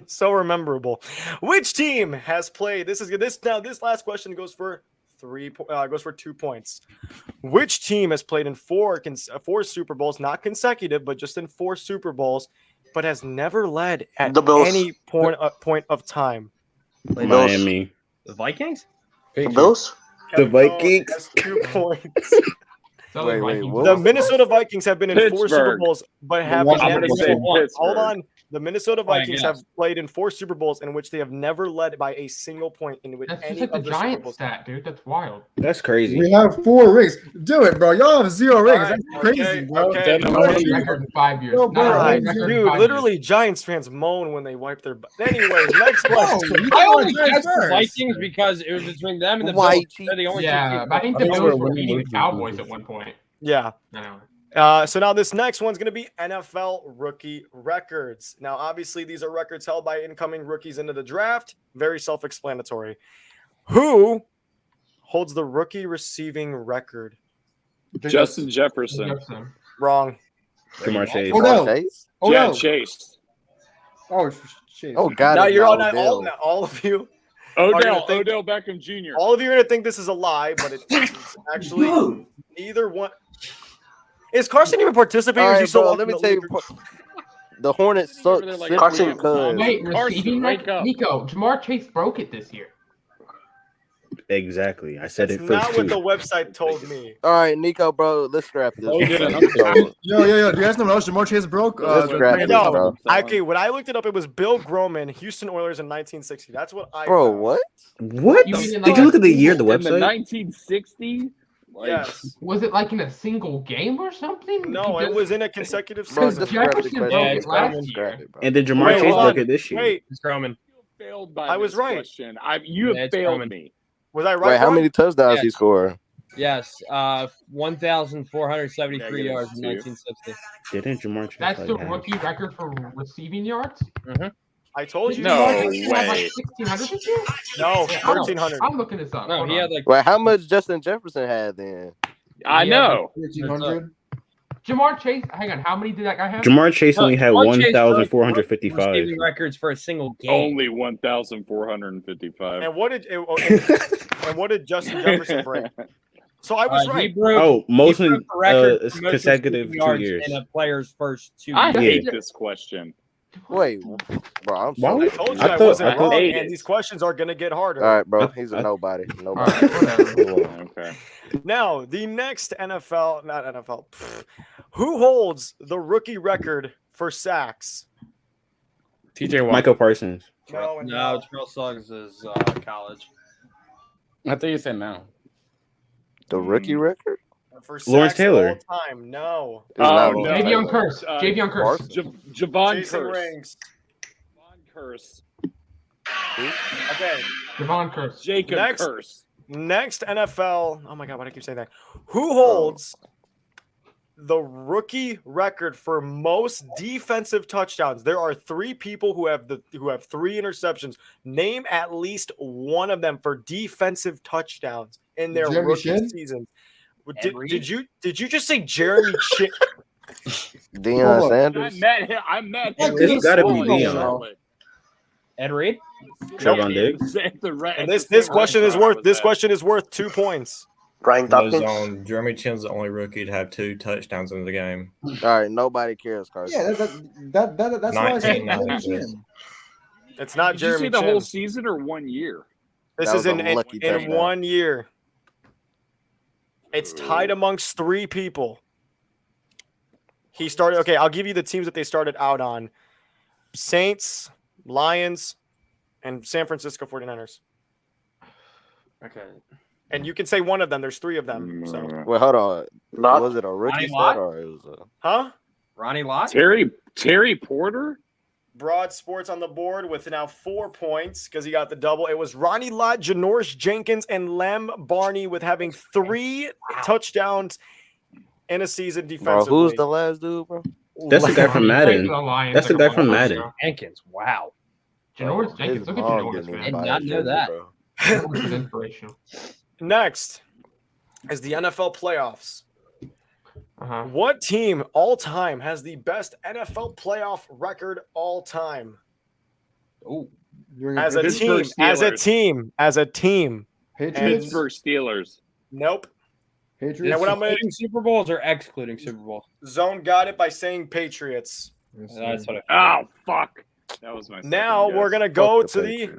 A: So memorable. Which team has played? This last question goes for 2 points. Which team has played in 4 Super Bowls, not consecutive, but just in 4 Super Bowls, but has never led at
L: The Bills.
A: any point of time?
K: Miami.
C: The Vikings?
L: The Bills?
K: The
A: Kevin Cohn
K: Vikings.
A: has 2 points.
N: Southern
H: Wait,
N: Vikings.
H: what?
A: The Minnesota Vikings have been in 4 Super
G: Pittsburgh.
A: Bowls, but have
C: I'm
G: I'm
C: gonna
G: gonna
C: say
G: say
A: hold
G: Pittsburgh.
A: on. The Minnesota Vikings have
C: guess.
A: played in 4 Super Bowls in which they have never led by a single point in which
N: That's
A: any
N: just like the
A: of the Super
N: Giants
A: Bowls.
N: stat, dude. That's wild.
K: That's crazy.
O: We have 4 rings. Do it, bro. Y'all have 0 rings.
A: All right,
O: That's crazy,
A: okay,
O: bro.
A: okay.
N: Not a winning record in 5 years.
O: Yo,
N: Not
O: bro,
N: a
A: God,
N: winning record in
A: dude,
N: 5
A: literally, Giants fans moan when they wipe their butt. Anyways, next
O: Oh,
A: question.
O: you
C: I
O: got
C: only
O: Giants
C: guessed the
O: first.
C: Vikings because it was between them and the
H: White
C: Bills. They're the only
N: years.
C: two
N: Yeah,
C: teams
N: but I think the
O: I think
N: Bills
O: we're
N: were beating the
O: winning.
N: Cowboys at one point.
A: Yeah.
N: I know.
A: So now this next one's going to be NFL rookie records. Now, obviously, these are records held by incoming rookies into the draft. Very self-explanatory. Who holds the rookie receiving record?
G: Justin Jefferson.
N: Jefferson.
A: Wrong.
K: Jamar Chase.
O: Odell.
H: Chase?
O: Oh,
G: Yeah,
O: no.
G: Chase.
O: Oh, shit.
H: Oh God!
A: Now
H: it's
A: you're
H: not
A: all
H: Odell.
A: all of you. Are
G: Odell.
A: gonna think-
G: Odell Beckham Jr.
A: All of you are going to think this is a lie, but it's actually neither one. Is Carson even participating?
H: All
A: Or is he
H: right,
A: still
H: bro.
A: watching
H: Let me
A: the
H: tell you,
A: league?
H: the Hornets suck
G: Over there like
H: simply
L: Carson.
H: because
N: Wait,
G: Carson,
N: receiving
G: wake
N: record?
G: up.
N: Nico, Jamar Chase broke it this year.
K: Exactly. I said
A: It's
K: it
A: not
K: first
A: what
K: too.
A: the website told me.
H: All right, Nico, bro. Let's scrap this.
C: Oh, yeah.
H: So,
O: Yo. Do you guys know what else Jamar Chase broke?
H: Let's scrap
A: I
H: this,
A: know.
H: bro.
A: Okay, when I looked it up, it was Bill Groman, Houston Oilers in 1960. That's what I
H: Bro,
A: found.
H: what?
K: What?
N: You mean in
K: Did you look at the year of the
G: In the
K: website?
G: 1960s? Like,
A: Yes.
N: Was it like in a single game or something?
A: No, it was in a consecutive
H: Bro,
A: season.
H: just scrap the
N: Jefferson
H: question.
N: broke
C: Yeah,
N: it
C: it's
N: last
C: Roman.
N: year.
H: Scrap it, bro.
K: And then Jamar
A: Wait,
K: Chase
A: hold
K: broke
A: on.
K: it this year.
A: Wait,
C: It's Roman.
G: failed by
A: I was
G: this
A: right.
G: question. You have
C: Yeah, it's
G: failed
C: Roman.
G: me.
A: was I right?
H: Wait, how
A: Ron?
H: many touchdowns he
C: Yes.
H: scored?
C: Yes, 1,473
G: Negative
C: yards in
G: 2.
C: 1960.
K: Didn't Jamar Chase
N: That's
K: like
N: the
K: have-
N: rookie record for receiving yards?
A: I told you.
G: No
N: Jamar Chase have like
G: way.
N: 1,600 this year?
A: No,
N: Yeah, I don't-
A: 1,300.
N: I'm looking this up.
C: No,
N: Hold
C: he
N: on.
C: had like
H: Wait, how much Justin Jefferson had then?
G: I
C: He had, like,
G: know.
O: 1,300.
N: Jamar Chase, hang on, how many did that guy have?
K: Jamar Chase only had
C: Jamar Chase broke
K: 1,455.
C: receiving records for a single game.
G: Only 1,455.
A: And what did Justin Jefferson break? So I was
C: He
A: right.
C: broke,
K: Oh, most
C: he broke the record for most
K: consecutive
C: receiving
K: 2
C: yards
K: years.
C: in a player's first 2
G: I
C: years.
G: hate
K: Yeah.
G: this question.
H: Wait, bro, I'm
K: Why
H: so.
K: would-
A: I told you
K: I
A: I,
K: thought-
A: wasn't
K: I
A: wrong,
G: hate
A: and
G: it.
A: these questions are gonna get harder.
H: All right, bro.
K: I-
H: He's a
K: I-
H: nobody.
N: All
H: Nobody.
N: right, whatever.
G: Okay.
A: Now, the next who holds the rookie record for sacks?
C: TJ Watt.
K: Michael Parsons.
A: No, and
C: No, Terrell Suggs is college.
G: I thought you said no.
D: The rookie record?
A: For
K: Lawrence
A: sacks of
K: Taylor.
A: all time, no.
D: It's not
G: no.
D: Lawrence
N: Javion
D: Taylor.
N: Curse. Javion Curse.
D: Parsons.
G: Javon
A: Chasing
G: Curse.
A: rings.
G: Javon Curse.
A: Okay.
N: Javon Curse.
G: Jacob
A: Next.
G: Curse.
A: Next NFL. Oh my God, why do I keep saying that? Who holds the rookie record for most defensive touchdowns? There are 3 people who have 3 interceptions. Name at least one of them for defensive touchdowns in their
O: Jeremy
A: rookie
O: Chin?
A: season. Did you just say Jeremy Chin?
D: Deion
G: I
D: Sanders.
G: met him.
K: It's gotta be
G: in
K: Deion.
G: Charlotte.
C: Ed Reed?
K: Trevon Diggs.
A: And this question is worth 2 points.
L: Brian
B: No
L: Dawkins.
B: zone. Jeremy Chin's the only rookie to have 2 touchdowns in the game.
D: All right, nobody cares, Carson.
O: Yeah, that's why I said
B: 1990.
O: Jeremy Chin.
A: It's not
G: Did you
A: Jeremy
G: say the
A: Chin.
G: whole season or 1 year?
A: This
D: That
A: is
D: was a
A: in
D: lucky touchdown.
A: 1 year. It's tied amongst 3 people. He started. Okay, I'll give you the teams that they started out on: Saints, Lions, and San Francisco 49ers.
C: Okay.
A: And you can say one of them. There's 3 of them. So,
D: Well, hold on.
L: Not
D: Was it a rookie
C: Ronnie
D: stat
C: Lott?
D: or it was a?
A: huh?
C: Ronnie Lott?
G: Terry Porter?
A: Broad Sports on the board with now 4 points because he got the double. It was Ronnie Lott, Janoris Jenkins, and Lem Barney with having 3 touchdowns in a season
D: Bro,
A: defensively.
D: who's the last dude, bro?
K: That's the guy from Madden. That's the guy from Madden.
C: Jenkins. Wow.
N: Janoris Jenkins.
D: His
N: Look at
D: mom
N: Janoris,
D: didn't even
N: man.
C: Did
D: buy
C: not
D: his
C: know
D: jersey,
C: that.
D: bro.
N: Janoris is inspirational.
A: Next is the NFL playoffs.
N: Uh-huh.
A: What team all time has the best NFL playoff record all time?
C: Oh,
A: As a team, as a team, as a team.
O: Patriots.
G: Pittsburgh Steelers.
A: Nope.
O: Patriots.
A: Now what I'm gonna
C: including Super Bowls or excluding Super Bowls?
A: Zone got it by saying Patriots.
O: Yes,
C: That's
O: sir.
C: what I
G: Oh, fuck. That was my
A: Now
G: second
A: we're
G: guess.
A: gonna go
D: Fuck
A: to
D: the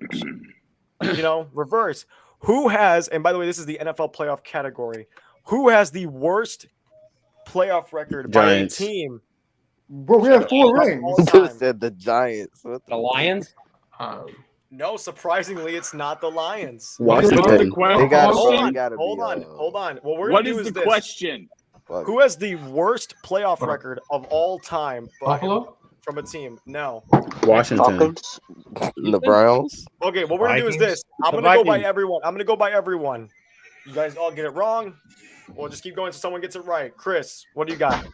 A: the reverse. Who has, and by the way, this is the NFL playoff category. Who has the worst playoff record
K: Giants.
A: by a team?
O: Bro, we have 4 rings.
A: All
D: Dude
A: time?
D: said the Giants. What
C: The Lions?
A: No, surprisingly, it's not the Lions.
K: Washington.
G: What's the
D: They
G: question?
D: got
A: Hold
D: they
A: on,
D: gotta
A: hold
D: be,
A: on, hold on. What we're
G: What
A: gonna do
G: is
A: is
G: the
A: this.
G: question?
D: fuck.
A: Who has the worst playoff record of all time
N: Buffalo?
A: from a team? No.
K: Washington.
L: Dawkins.
D: The Browns?
A: Okay, what we're gonna do is
B: Vikings?
A: this. I'm
C: The
A: gonna go by
C: Vikings.
A: everyone. I'm gonna go by everyone. You guys all get it wrong. We'll just keep going until someone gets it right. Chris, what do you got?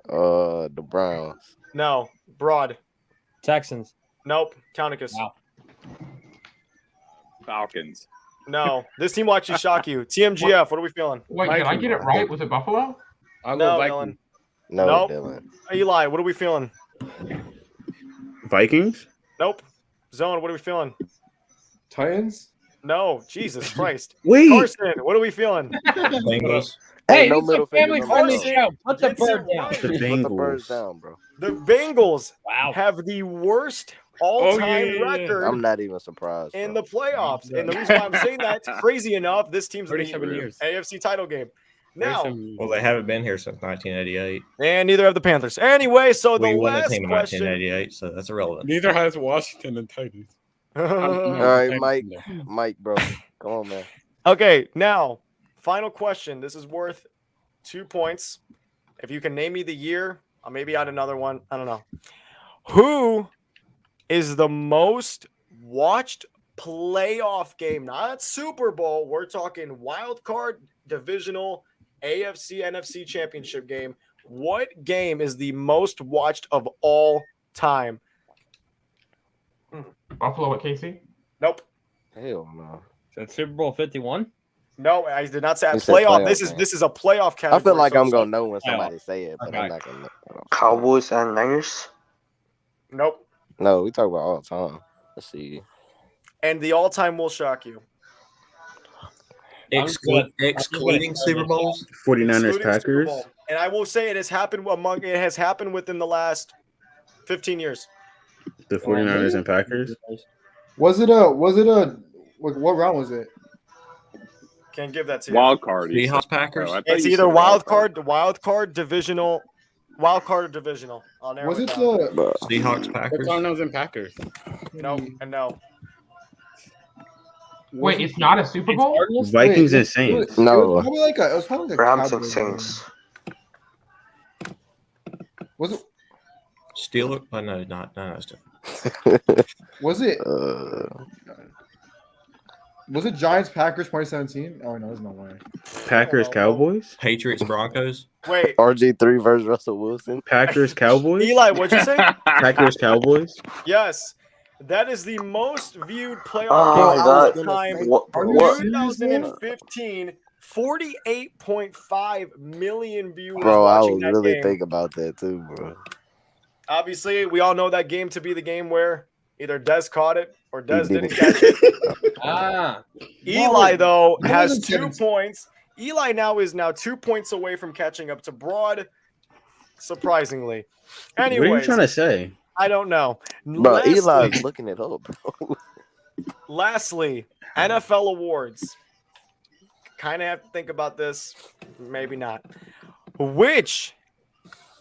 D: The Browns.
A: No. Broad.
C: Texans.
A: Nope. Townicus.
C: Wow.
G: Falcons.
A: No. This team will actually shock you. TMGF, what are we feeling?
N: Wait, did I get it right? Was it Buffalo?
C: I'll
A: No,
C: go
A: Dylan.
C: Vikings.
D: No,
A: Nope.
D: Dylan.
A: Eli, what are we feeling?
K: Vikings.
A: Nope. Zone, what are we feeling?
O: Titans.
A: No. Jesus Christ.
K: Wait.
A: Carson, what are we feeling?
B: Bengals.
C: Hey,
D: Ain't no
C: this is a
D: middle finger,
C: family
D: no
C: friendly
D: middle.
C: show. Put the
A: Gets it
C: bird down.
A: right.
K: The
D: Put the birds
K: Bengals.
D: down, bro.
A: The Bengals
C: Wow.
A: have the worst all-time record
D: I'm not even surprised.
A: in
D: bro.
A: the playoffs. And the reason why I'm saying that, crazy enough, this team's in
C: 37
A: the
C: years.
A: AFC title game. Now,
B: Well, they haven't been here since 1988.
A: and neither have the Panthers. Anyway, so the
B: We won the
A: last
B: team in
A: question.
B: 1988, so that's irrelevant.
G: Neither has Washington and Titans.
D: All right, Mike, bro. Come on, man.
A: Okay, now, final question. This is worth 2 points. If you can name me the year, I'll maybe add another one. I don't know. Who is the most watched playoff game? Not Super Bowl. We're talking wild card, divisional, AFC, NFC championship game. What game is the most watched of all time?
N: Buffalo at KC?
A: Nope.
D: Hell no.
C: Is that Super Bowl 51?
A: No, I did not say
D: He said
A: playoff.
D: playoff
A: This is
D: game.
A: this is a playoff category.
D: I feel like
A: so
D: I'm
A: it's
D: gonna know when somebody
C: playoff.
D: say it, but
C: Okay.
D: I'm not gonna know.
L: Cowboys and Niners.
A: Nope.
D: No, we talk about all the time. Let's see.
A: And the all-time will shock you.
B: Excluding Super Bowls?
K: 49ers,
A: Excluding Super
K: Packers.
A: Bowl. And I will say it has happened within the last 15 years.
K: The 49ers and Packers.
O: Was it what round was it?
A: Can't give that to you.
G: Wild card. he
B: Seahawks,
G: said.
B: Packers?
G: Oh, I thought
A: It's
G: you
A: either
G: said
A: wild card, divisional, Wild card or divisional? I'll narrow
O: Was it
A: down.
O: the
B: Seahawks, Packers.
K: Cardinals and Packers.
A: No and no.
N: Wait, it's not a Super Bowl?
K: Vikings
O: Wait,
K: and Saints.
O: It was probably like a
L: Rams and
O: Cowboys game.
L: Saints.
O: Was it?
B: Steelers? Oh, no, not still.
O: Was it? Was it Giants Packers 2017? Oh no, there's no way.
K: Packers Cowboys.
B: Patriots Broncos.
A: Wait.
H: RG3 versus Russell Wilson.
K: Packers Cowboys.
A: Eli, what'd you say?
K: Packers Cowboys.
A: Yes. That is the most viewed playoff
L: Oh
A: game
L: my
A: of
L: God.
A: the time.
L: What?
A: 2015, 48.5 million viewers
H: Bro, I
A: watching
H: was
A: that
H: really
A: game.
H: thinking about that too, bro.
A: Obviously, we all know that game to be the game where either Dez caught it or Dez didn't catch it. Eli, though, has 2 points. Eli is now 2 points away from catching up to Broad, surprisingly. Anyways,
K: What are you trying to say?
A: I don't know.
H: Bro, Eli's looking it up, bro.
A: Lastly, NFL awards. Kind of have to think about this. Maybe not. Which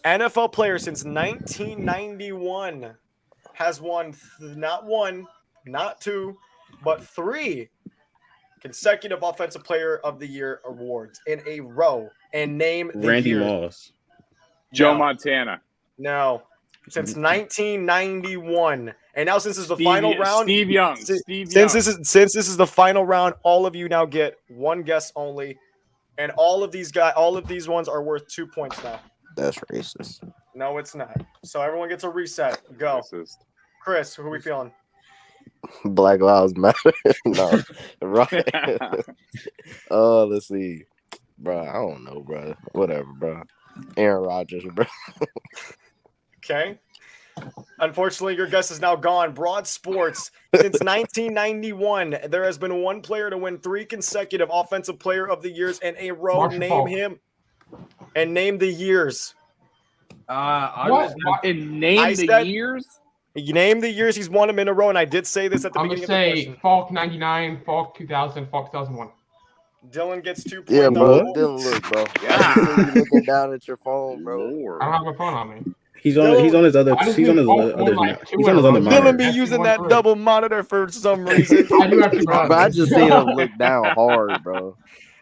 A: NFL player since 1991 has won not one, not two, but 3 consecutive Offensive Player of the Year awards in a row? And name the
K: Randy
A: year.
K: Moss.
G: Joe Montana.
A: No. Since 1991, and now since this is the final round,
G: Steve Young.
A: Since this is the final round, all of you now get one guess only, and all of these ones are worth 2 points now.
H: That's racist.
A: No, it's not. So everyone gets a reset. Go, Chris. Who are we feeling?
H: Black Lives Matter. No, right. Let's see, bro. I don't know, bro. Whatever, bro. Aaron Rodgers, bro.
A: Okay. Unfortunately, your guess is now gone. Broad Sports. Since 1991, there has been one player to win 3 consecutive Offensive Player of the Years in a row.
N: Marshall
A: Name
N: Faulk.
A: him and name the years.
N: What?
G: And name the years?
A: You name the years he's won them in a row, and I did say this at the
N: I'm gonna
A: beginning of the
N: say
A: question.
N: Falk 99, Falk 2000, Falk 2001.
A: Dylan gets 2 points.
H: Yeah, bro.
A: though.
H: Dylan, look, bro. I see you looking down at your phone, bro.
N: I don't have my phone on me.
K: He's on his other.
N: I just
K: He's on his
N: need
K: other.
N: Falk won like 2
K: He's on his
N: in a
K: other
N: row.
K: monitor.
A: Dylan be using that double monitor for some reason.
N: I do have to
H: Bro, I just seen him look down hard, bro.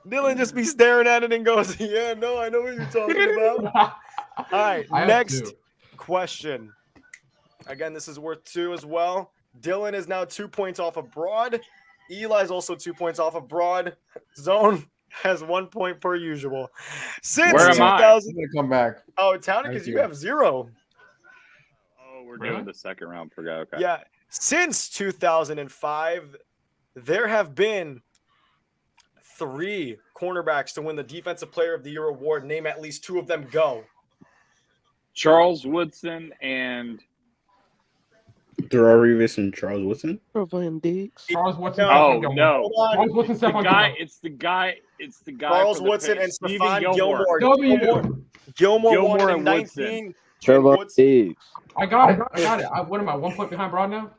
A: Dylan just be staring at it and goes, "Yeah, no, I know what you're talking about." All right,
N: I have
A: next
N: 2.
A: question. Again, this is worth 2 as well. Dylan is now 2 points off of Broad. Eli's also 2 points off of Broad. Zone has 1 point per usual. Since
G: Where am I?
A: 2000,
O: I'm gonna come back.
A: oh, Townie, because you have 0.
G: Oh, we're doing the second round for guy. Okay.
A: Yeah, since 2005, there have been 3 cornerbacks to win the Defensive Player of the Year award. Name at least 2 of them. Go.
G: Charles Woodson and
K: Darrell Revis and Charles Woodson.
H: Playing Diggs.
N: Charles Woodson.
G: oh
N: Stephon
G: no,
N: Gilmore. Charles Woodson,
G: it's the
N: Stephon
G: guy.
N: Gilmore.
G: It's the guy.
A: Charles
G: for the
A: Woodson
G: Patriots,
A: and
G: Stephen
A: Stephon Gilmore.
N: W.
A: Gilmore won
G: Gilmore
A: in
G: and
A: 19.
H: Trevor
A: Woods-
H: Diggs.
N: I got it. What am I? 1 point behind Broad now?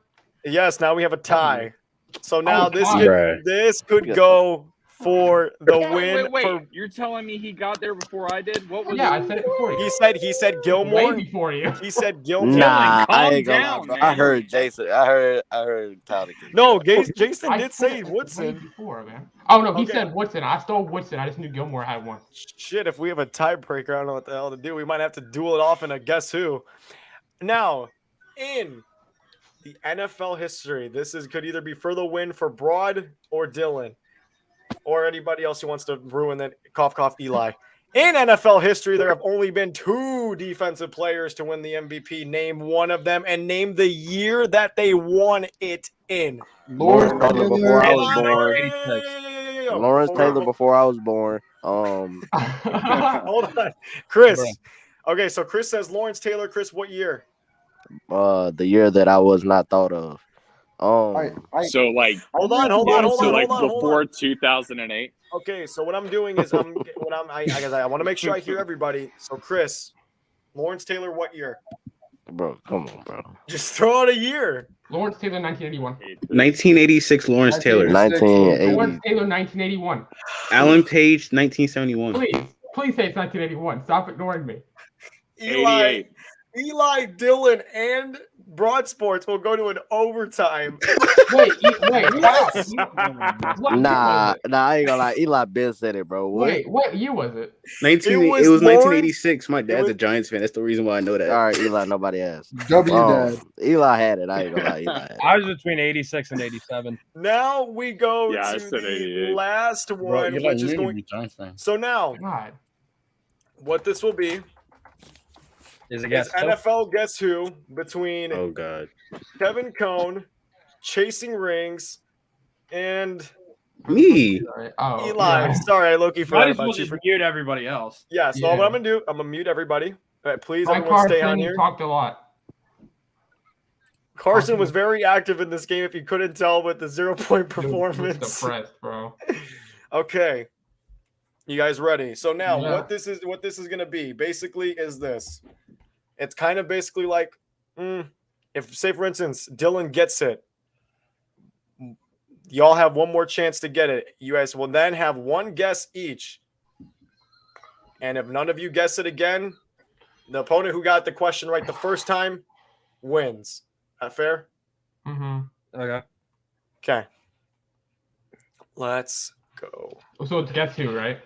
A: Yes, now we have a tie. So now
N: Oh,
A: this
N: tie.
A: could,
K: Right.
A: this could go for the win.
G: Wait.
A: For,
G: You're telling me he got there before I did? What was
N: Yeah,
G: it?
N: I said it before you.
A: he said Gilmore.
N: Way before you.
A: He said Gilmore.
H: Nah, I
G: calm
H: ain't gonna lie,
G: down,
H: bro.
G: man.
H: I heard Jason. I heard Tyler.
A: No, Jason
N: I
A: did
N: said
A: say
N: it way
A: Woodson.
N: before, man. Oh no, he
A: Okay.
N: said Woodson. I stole Woodson. I just knew Gilmore had one.
A: Shit, if we have a tiebreaker, I don't know what the hell to do. We might have to duel it off in a guess who. Now, in the NFL history, could either be for the win for Broad or Dylan, or anybody else who wants to ruin that. Cough, cough, Eli. In NFL history, there have only been 2 defensive players to win the MVP. Name one of them and name the year that they won it in.
H: Lawrence Taylor before I was
A: Hold on,
H: born.
A: yeah.
H: Lawrence
A: Hold
H: Taylor
A: on.
H: before I was born.
A: Hold on. Chris. Okay, so Chris says Lawrence Taylor. Chris, what year?
H: The year that I was not thought of.
G: So like,
A: Hold on.
G: before 2008.
A: Okay, so what I'm doing is I want to make sure I hear everybody. So Chris, Lawrence Taylor, what year?
H: Bro, come on, bro.
A: Just throw out a year.
N: Lawrence Taylor, 1981.
K: 1986. Lawrence Taylor.
H: 1980.
N: Lawrence Taylor, 1981.
K: Alan Page. 1971.
N: Please say it's 1981. Stop ignoring me.
A: Eli, Dylan, and Broad Sports will go to an overtime.
N: Wait, stop.
H: Nah, I ain't gonna lie. Eli Ben said it, bro. What?
N: Wait, what year was it?
K: It was 1986. My dad's a Giants fan. That's the reason why I know that.
H: All right, Eli. Nobody asked.
O: Dad.
H: Eli had it. I ain't gonna lie. Eli had it.
C: I was between 86 and 87.
A: Now we go
G: Yeah, I
A: to
G: said
A: the
G: 88.
A: last one, which is going. So now,
N: God.
A: what this will be
C: is
A: NFL Guess Who between
K: Oh God,
A: Kevin Cohn, Chasing Rings, and
K: me.
N: Oh,
A: Eli.
N: yeah.
A: Sorry, I low-key forgot
C: Might as well
A: about you.
C: just mute everybody else.
A: Yeah, so what I'm gonna do, I'm gonna mute everybody. All right, please,
N: Hi,
A: everyone, stay
N: Carson,
A: on
N: you
A: here.
N: talked a lot.
A: Carson was very active in this game, if you couldn't tell, with the 0-point performance.
N: Depressed, bro.
A: Okay, you guys ready? So now,
N: Yeah.
A: what this is gonna be basically is this. It's kind of basically like, if, say, for instance, Dylan gets it, y'all have one more chance to get it. You guys will then have one guess each, and if none of you guess it again, the opponent who got the question right the first time wins. That fair?
N: Mm-hmm.
C: Okay.
A: Okay. Let's go.
N: So it's Guess Who, right?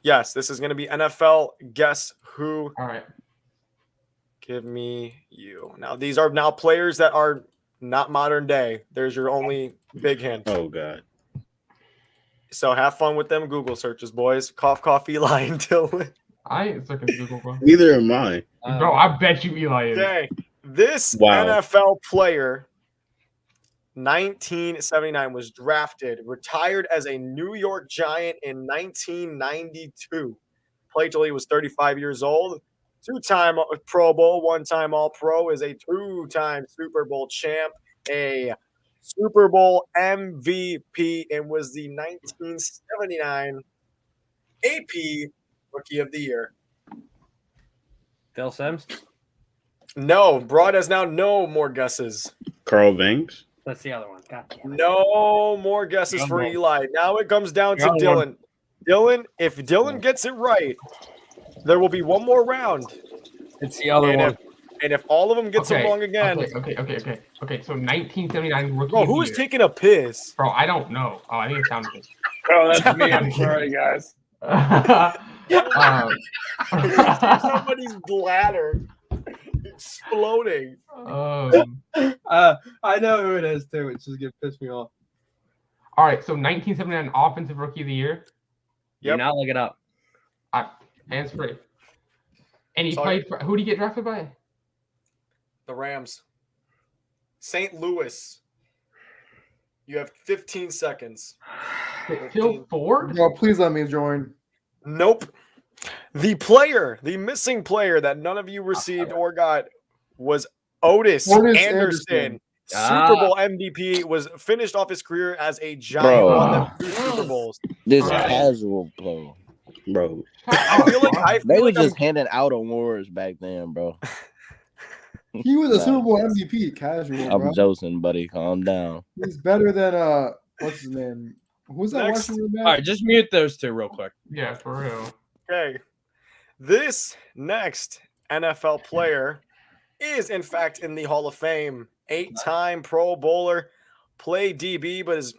A: Yes, this is going to be NFL Guess Who.
N: All right.
A: Give me you. Now, these are now players that are not modern day. There's your only big hint.
K: Oh God.
A: So have fun with them Google searches, boys. Cough, cough, Eli and Dylan.
N: I ain't sucking Google, bro.
K: Neither am I.
N: Bro, I bet you Eli is.
A: Okay. This
K: Wow.
A: NFL player, 1979, was drafted, retired as a New York Giant in 1992. Played till he was 35 years old. Two-time Pro Bowl, one-time All-Pro, is a two-time Super Bowl champ, a Super Bowl MVP, and was the 1979 AP Rookie of the Year.
C: Phil Sims.
A: No, Broad has now no more guesses.
K: Carl Banks.
C: That's the other one. God damn it.
A: No more guesses for Eli. Now it comes down to Dylan. Dylan, if Dylan gets it right, there will be one more round.
C: It's the other one.
A: And if all of them gets it wrong again.
N: Okay. So 1979 rookie.
A: Bro, who is taking a piss?
N: Bro, I don't know. Oh, I think it sounded good.
G: Oh, that's me. I'm sorry, guys.
A: Somebody's bladder exploding.
C: I know who it is too. It's just gonna piss me off.
N: All right, so 1979 offensive rookie of the year.
C: Yep. Now look it up.
N: Hands free. And he played for, who did he get drafted by?
A: The Rams. St. Louis. You have 15 seconds.
N: Phil Ford?
O: No, please let me join.
A: Nope. The missing player that none of you received or got was Otis Anderson. Super Bowl MVP, was finished off his career as a Giant, won them 2 Super Bowls.
H: This casual blow,
K: bro.
H: They were just handing out awards back then, bro.
O: He was a Super Bowl MVP, casual.
H: I'm
O: bro.
H: joking, buddy. Calm down.
O: He's better than what's his name? Who's that
C: Next.
O: Washington man?
C: All right, just mute those two real quick.
N: Yeah, for real.
A: Okay. This next NFL player is, in fact, in the Hall of Fame. 8-time Pro Bowler, played DB, but is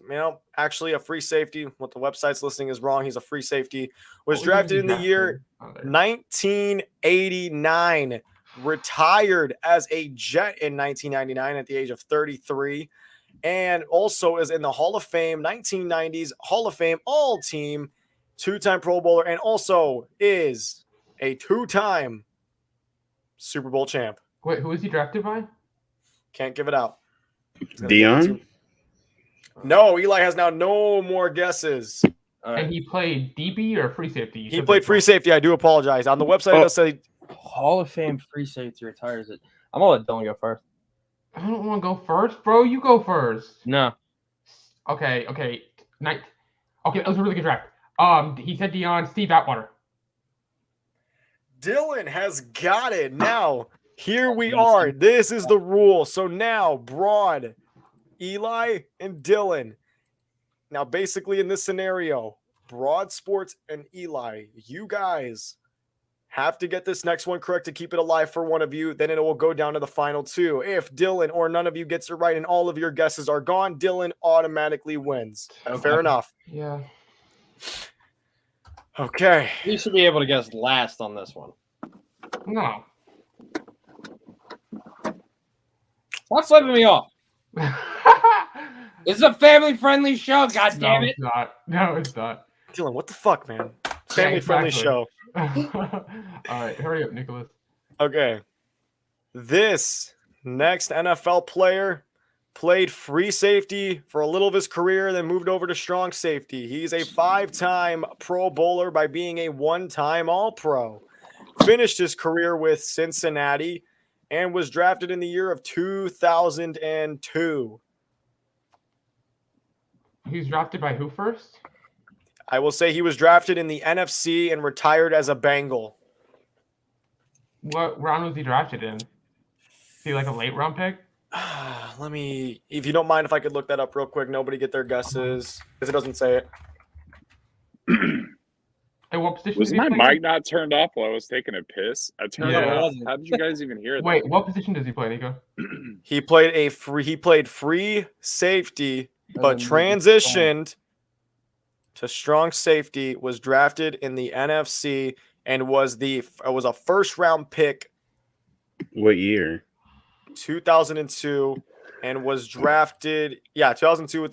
A: actually a free safety. What the website's listing is wrong. He's a free safety. Was drafted in the year 1989. Retired as a Jet in 1999 at the age of 33. And also is in the Hall of Fame, 1990s Hall of Fame All-Team, 2-time Pro Bowler, and also is a 2-time Super Bowl champ.
N: Wait, who was he drafted by?
A: Can't give it out.
K: Dion?
A: No, Eli has now no more guesses.
N: And he played DB or free safety?
A: He played free safety. I do apologize. On the website, it does say
C: Hall of Fame free safety retires it. I'm gonna let Dylan go first.
N: I don't want to go first, bro. You go first.
C: No.
N: Okay. Okay, that was a really good draft. He said Dion, Steve Atwater.
A: Dylan has got it. Now, here we are. This is the rule. So now, Broad, Eli, and Dylan. Now, basically, in this scenario, Broad Sports and Eli, you guys have to get this next one correct to keep it alive for one of you. Then it will go down to the final two. If Dylan or none of you gets it right and all of your guesses are gone, Dylan automatically wins. Fair enough.
N: Yeah.
A: Okay.
C: You should be able to guess last on this one.
N: No.
C: Stop flipping me off. It's a family-friendly show, God damn
N: No,
C: it.
N: it's not. No, it's not.
A: Dylan, what the fuck, man? Family-friendly show.
N: All right, hurry up, Nicholas.
A: Okay. This next NFL player played free safety for a little of his career, then moved over to strong safety. He's a 5-time Pro Bowler by being a 1-time All-Pro. Finished his career with Cincinnati and was drafted in the year of 2002.
N: He's drafted by who first?
A: I will say he was drafted in the NFC and retired as a Bengal.
N: What round was he drafted in? Is he like a late round pick?
A: Let me, if you don't mind, if I could look that up real quick. Nobody get their guesses because it doesn't say it.
N: And what position
G: Was
N: did he
G: my
N: play?
G: mic not turned off while I was taking a piss? I turned it off. How did you guys even hear that?
N: Wait, what position does he play, Nico?
A: He played free safety, but transitioned to strong safety, was drafted in the NFC, and was a first round pick.
K: What year?
A: 2002, and was drafted 2002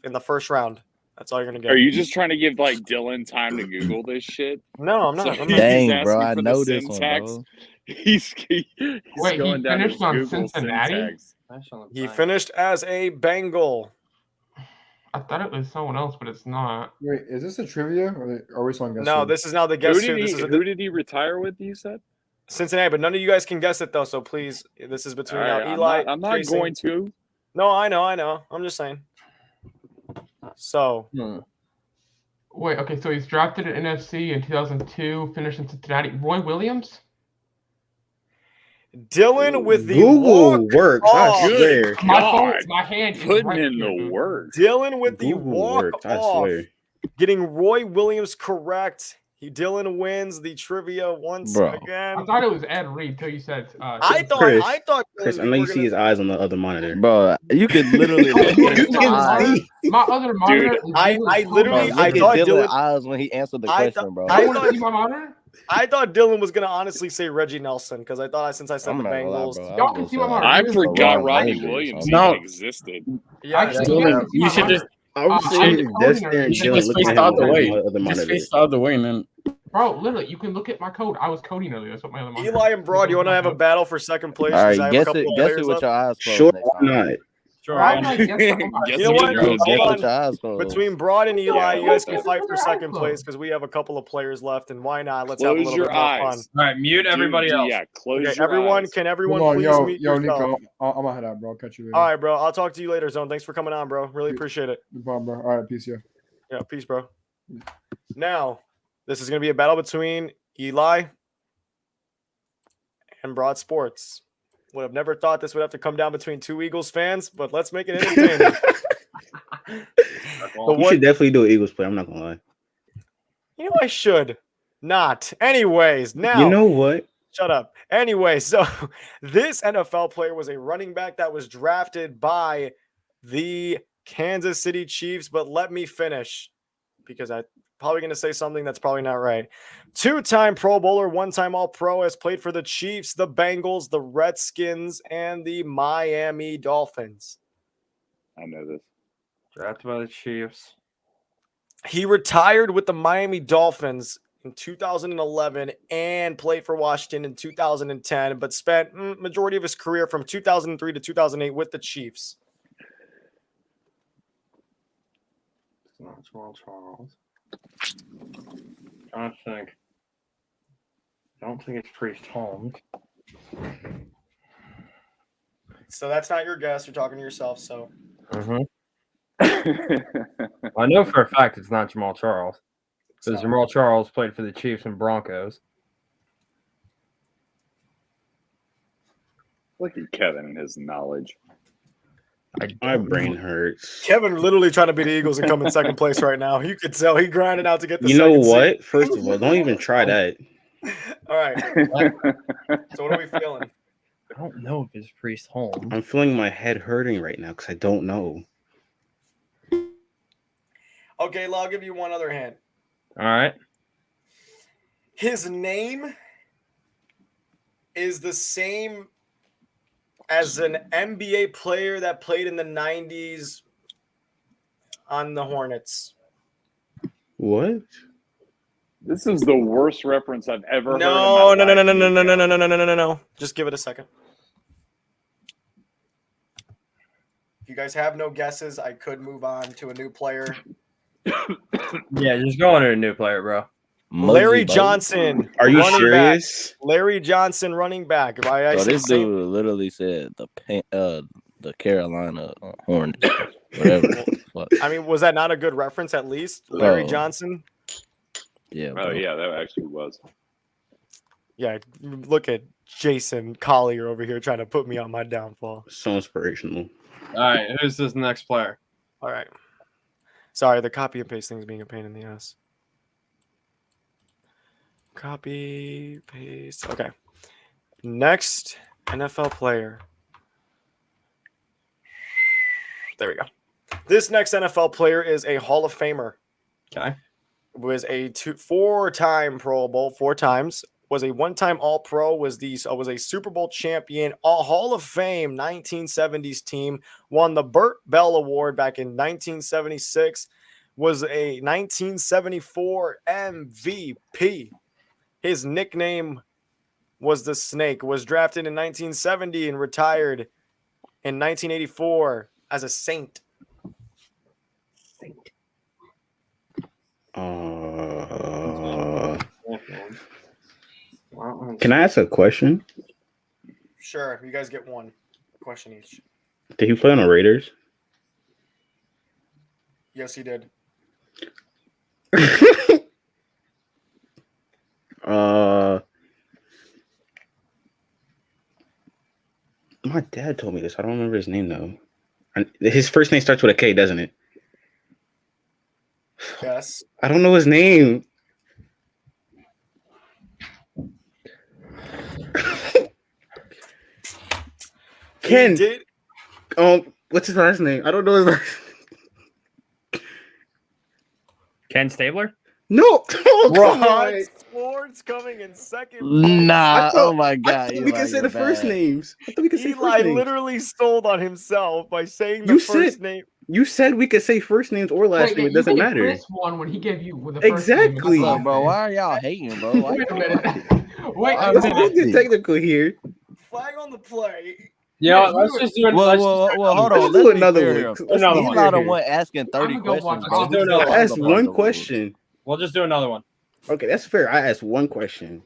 A: in the first round. That's all you're gonna get.
G: Are you just trying to give like Dylan time to Google this shit?
A: No, I'm not.
H: Dang, bro, I know this one, bro.
G: He's
N: Wait,
G: going
N: he
G: down
N: finished
G: his
N: on
G: Google
N: Cincinnati?
G: syntax.
A: He finished as a Bengal.
N: I thought it was someone else, but it's not.
O: Wait, is this a trivia or are we still guessing?
A: No, this is now the guess.
G: Who did he retire with? You said
A: Cincinnati, but none of you guys can guess it though. So please, this is between
G: All right,
A: Eli.
G: I'm not
A: Jason.
G: going to.
A: No, I know. I'm just saying. So.
N: Wait, okay, so he's drafted at NFC in 2002, finished in Cincinnati. Roy Williams?
A: Dylan with the
K: Google works. I
A: walk-off.
K: swear.
N: My phone, my hand is
G: Putting
N: right
G: in
N: here,
G: the
N: dude.
G: work.
A: Dylan with the
K: Google
A: walk
K: works. I
A: off.
K: swear.
A: Getting Roy Williams correct. Dylan wins the trivia once again.
N: I thought it was Ed Reed till you said.
A: I thought
K: Chris, I know you see his eyes on the other monitor.
H: Bro, you could literally look at his eyes.
N: My other monitor.
A: Dude,
N: is
A: I literally,
H: Bro,
A: I
H: look
A: thought
H: at Dylan's
A: Dylan.
H: eyes when he answered the
A: I
H: question, bro.
A: I
N: want to
A: thought,
N: see my monitor?
A: I thought Dylan was gonna honestly say Reggie Nelson because I thought since I said
H: I'm
A: the
H: not gonna lie,
A: Bengals.
H: bro.
N: Y'all can see my monitor.
G: I
N: Here's
G: forgot
N: the-
G: Rodney Williams
K: No.
G: even existed.
A: Yeah,
N: Dylan,
K: You should just. I would say that's there and
J: You
K: Dylan
J: just
K: looking
J: faced
K: at
J: out the
K: him
J: way.
K: on the other
J: You just
K: monitor.
J: faced out the way, and then
N: Bro, literally, you can look at my code. I was coding earlier. That's what my other monitor.
A: Eli and Broad, you want to have a battle for second place?
H: All
A: 'Cause I
H: right,
A: have a
H: guess
A: couple
H: it.
A: of
H: Guess
A: players
H: it with
A: up.
H: your eyes closed.
K: Sure,
H: next
K: why
H: time.
K: not?
N: Sure, I'm like, yes,
G: Guess
A: You know what?
G: it
A: Hold
H: Guess it
A: on.
H: with your eyes closed.
A: Between Broad and Eli, you guys can
N: Yeah,
A: fight for
N: put your
A: second
N: eyes
A: place
N: closed.
A: because we have a couple of players left, and why not? Let's have a
G: Close
A: little
G: your
A: bit more fun.
G: eyes.
C: All right, mute everybody else.
G: Yeah, close
A: Okay,
G: your
A: everyone,
G: eyes.
A: can everyone
O: Hold on,
A: please
O: yo,
A: mute
O: yo,
A: yourself?
O: Nico, I'm gonna head out, bro. I'll catch you later.
A: All right, bro. I'll talk to you later, Zone. Thanks for coming on, bro. Really appreciate it.
O: No problem, bro. All right, peace, yeah.
A: Yeah, peace, bro. Now, this is going to be a battle between Eli and Broad Sports. Would have never thought this would have to come down between two Eagles fans, but let's make it entertaining.
K: You should definitely do an Eagles play. I'm not gonna lie.
A: You know, I should not. Anyways, now.
K: You know what?
A: Shut up. Anyway, so this NFL player was a running back that was drafted by the Kansas City Chiefs, but let me finish because I'm probably going to say something that's probably not right. 2-time Pro Bowler, 1-time All-Pro, has played for the Chiefs, the Bengals, the Redskins, and the Miami Dolphins.
G: I know this.
C: Drafted by the Chiefs.
A: He retired with the Miami Dolphins in 2011 and played for Washington in 2010, but spent majority of his career from 2003 to 2008 with the Chiefs.
C: It's not Jamal Charles. I don't think it's Priest Holmes.
A: So that's not your guess. You're talking to yourself. So
C: I know for a fact it's not Jamal Charles. Because Jamal Charles played for the Chiefs and Broncos.
G: Look at Kevin and his knowledge.
K: My brain hurts.
A: Kevin literally trying to beat the Eagles and come in second place right now. You could tell he grinded out to get the
K: You know
A: second seed.
K: what? First of all, don't even try that.
A: All right. So what are we feeling?
C: I don't know if it's Priest home.
K: I'm feeling my head hurting right now because I don't know.
A: Okay, I'll give you one other hint.
C: All right.
A: His name is the same as an NBA player that played in the 90s on the Hornets.
K: What?
G: This is the worst reference I've ever heard.
A: No.
G: No.
A: Just give it a second. If you guys have no guesses, I could move on to a new player.
C: Yeah, just go on to a new player, bro.
A: Larry Johnson.
K: Are you
A: running
K: serious?
A: Back. Larry Johnson, running back. If I
H: So
A: actually
H: this dude literally said the Carolina Hornets, whatever. Fuck.
A: I mean, was that not a good reference at least? Larry
H: Oh.
A: Johnson?
H: Yeah.
G: Oh
H: bro.
G: yeah, that actually was.
A: Yeah, look at Jason Collier over here trying to put me on my downfall.
K: So inspirational.
C: All right, who's this next player?
A: All right. Sorry, the copy and paste thing is being a pain in the ass. Copy, paste. Okay. Next NFL player. There we go. This next NFL player is a Hall of Famer.
C: Okay.
A: Was a four-time Pro Bowl, 4 times. Was a one-time All-Pro. Was a Super Bowl champion. A Hall of Fame 1970s team. Won the Burt Bell Award back in 1976. Was a 1974 MVP. His nickname was the Snake. Was drafted in 1970 and retired in 1984 as a Saint.
K: Can I ask a question?
A: Sure, you guys get one question each.
K: Did he play on the Raiders?
A: Yes, he did.
K: My dad told me this. I don't remember his name though. His first name starts with a K, doesn't it?
A: Yes.
K: I don't know his name. Ken.
A: Did.
K: What's his last name? I don't know his last.
C: Ken Stabler?
K: No.
A: Rod Sports coming in second place.
H: Nah. Oh my God.
K: we can say the first names. I thought we could say
A: Eli
K: first names.
A: literally sold on himself by saying the first name.
K: You said we could say first names or last name. It doesn't matter.
N: Chris won when he gave you the first
K: Exactly.
N: name.
H: Bro, why are y'all hating, bro? Why
N: Wait a
H: y'all
N: minute. Wait a
K: Let's
N: minute.
K: get technical here.
A: Flag on the play.
C: Yeah, let's just do it.
H: Well, hold on.
K: do
H: Let's be
K: another
H: fair
K: one.
H: here.
K: Let's
H: He's
K: be
H: not the
K: fair
H: one
K: here.
H: asking 30
N: I'm gonna go
H: questions,
N: watch
H: bro.
N: this. No,
K: I asked one question.
C: We'll just do another one.
K: Okay, that's fair. I asked one question.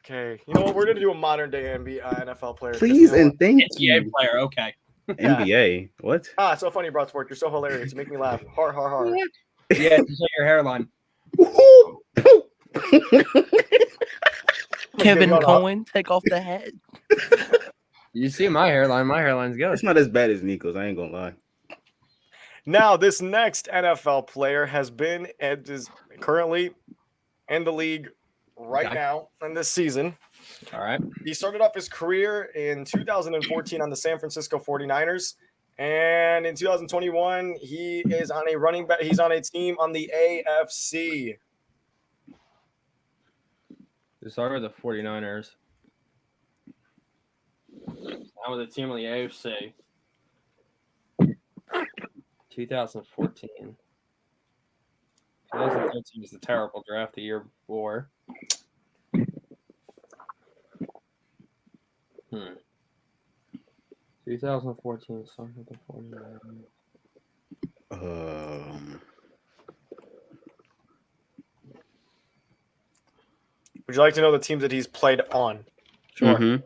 A: Okay, you know what? We're gonna do a modern day NFL player.
K: Please and thank
C: NBA
K: you.
C: player, okay.
K: NBA. What?
A: It's so funny, you brought sport. You're so hilarious. You make me laugh. Har har har.
C: Yeah, just like your hairline.
H: Kevin Cohen, take off the hat.
C: You see my hairline. My hairline's good.
K: It's not as bad as Nico's. I ain't gonna lie.
A: Now, this next NFL player has been and is currently in the league right now in this season.
C: All right.
A: He started off his career in 2014 on the San Francisco 49ers. And in 2021, he is on a running back. He's on a team on the AFC.
C: To start with the 49ers. Now with a team on the AFC. 2014. 2013 is the terrible draft the year before. 2014 started with the 49ers.
A: Would you like to know the teams that he's played on?
C: Sure.
K: Mhm.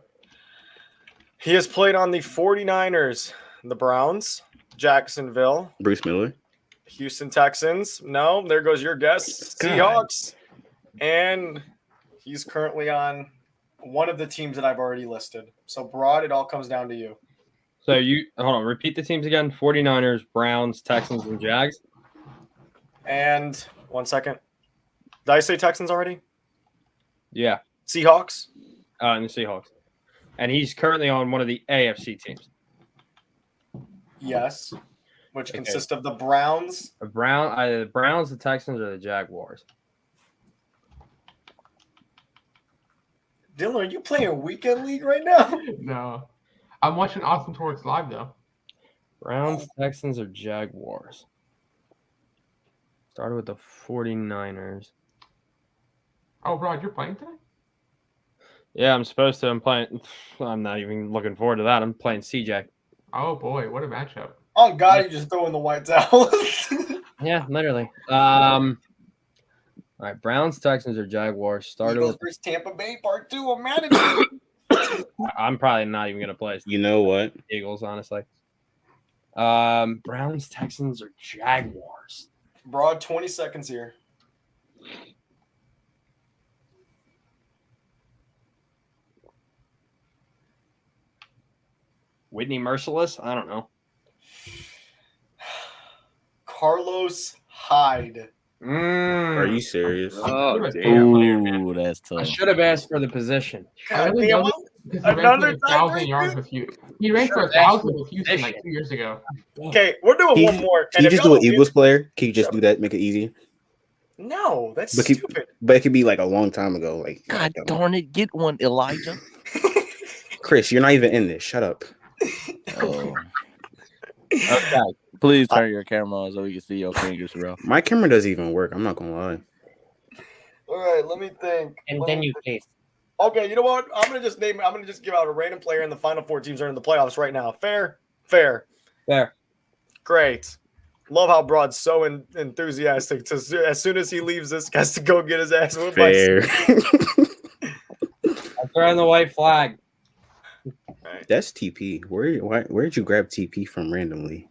A: He has played on the 49ers, the Browns, Jacksonville,
K: Bruce Miller.
A: Houston Texans. No, there goes your guess.
K: God.
A: Seahawks. And he's currently on one of the teams that I've already listed. So, Broad, it all comes down to you.
C: So you hold on, repeat the teams again. 49ers, Browns, Texans, and Jags.
A: And 1 second. Did I say Texans already?
C: Yeah.
A: Seahawks.
C: In the Seahawks, and he's currently on one of the AFC teams.
A: Yes, which consists of the Browns.
C: The Browns, the Texans, or the Jaguars.
A: Dylan, are you playing weekend league right now?
N: No. I'm watching Austin Torres live, though.
C: Browns, Texans, or Jaguars? Started with the 49ers.
N: Oh, Rod, you're playing today?
C: Yeah, I'm supposed to. I'm playing. I'm not even looking forward to that. I'm playing CJ.
N: Oh, boy. What a matchup.
A: Oh, God, you just throw in the white towel.
C: Yeah, literally. All right, Browns, Texans, or Jaguars. Started
A: Eagles
C: with.
A: versus Tampa Bay, part 2. I'm mad at you.
C: I'm probably not even gonna play.
K: You know what?
C: Eagles, honestly. Browns, Texans, or Jaguars.
A: Broad, 20 seconds here.
C: Whitney Merciless? I don't know.
A: Carlos Hyde.
K: Are you serious?
G: Oh, damn.
H: Ooh, that's
C: I
H: tough.
C: should have asked for the position.
N: I really
A: damn
N: know
A: it.
N: this because he ranked
A: Another
N: for 1,000 yards with you. He ranked for
C: Sure, that's
N: 1,000 with Houston like
C: position.
N: 2 years ago.
A: Okay, we're doing
K: He-
A: one more.
K: Can you
A: if
K: just
A: y'all
K: do an
A: don't
K: Eagles player? Can you just do that? Make it easy.
A: No, that's
K: But
A: stupid.
K: But it could be like a long time ago. Like,
H: God darn it, get one, Elijah.
K: Chris, you're not even in this. Shut up.
H: Oh.
C: Okay.
H: Please turn your camera on so we can see your fingers, bro.
K: My camera doesn't even work. I'm not gonna lie.
A: All right, let me think.
C: please.
A: Okay, you know what? I'm gonna just give out a random player, and the final 4 teams are in the playoffs right now. Fair. Great. Love how Broad's so enthusiastic. As soon as he leaves this, has to go get his ass whipped by.
K: Fair.
C: I'm throwing the white flag.
K: That's TP. Where'd you grab TP from randomly?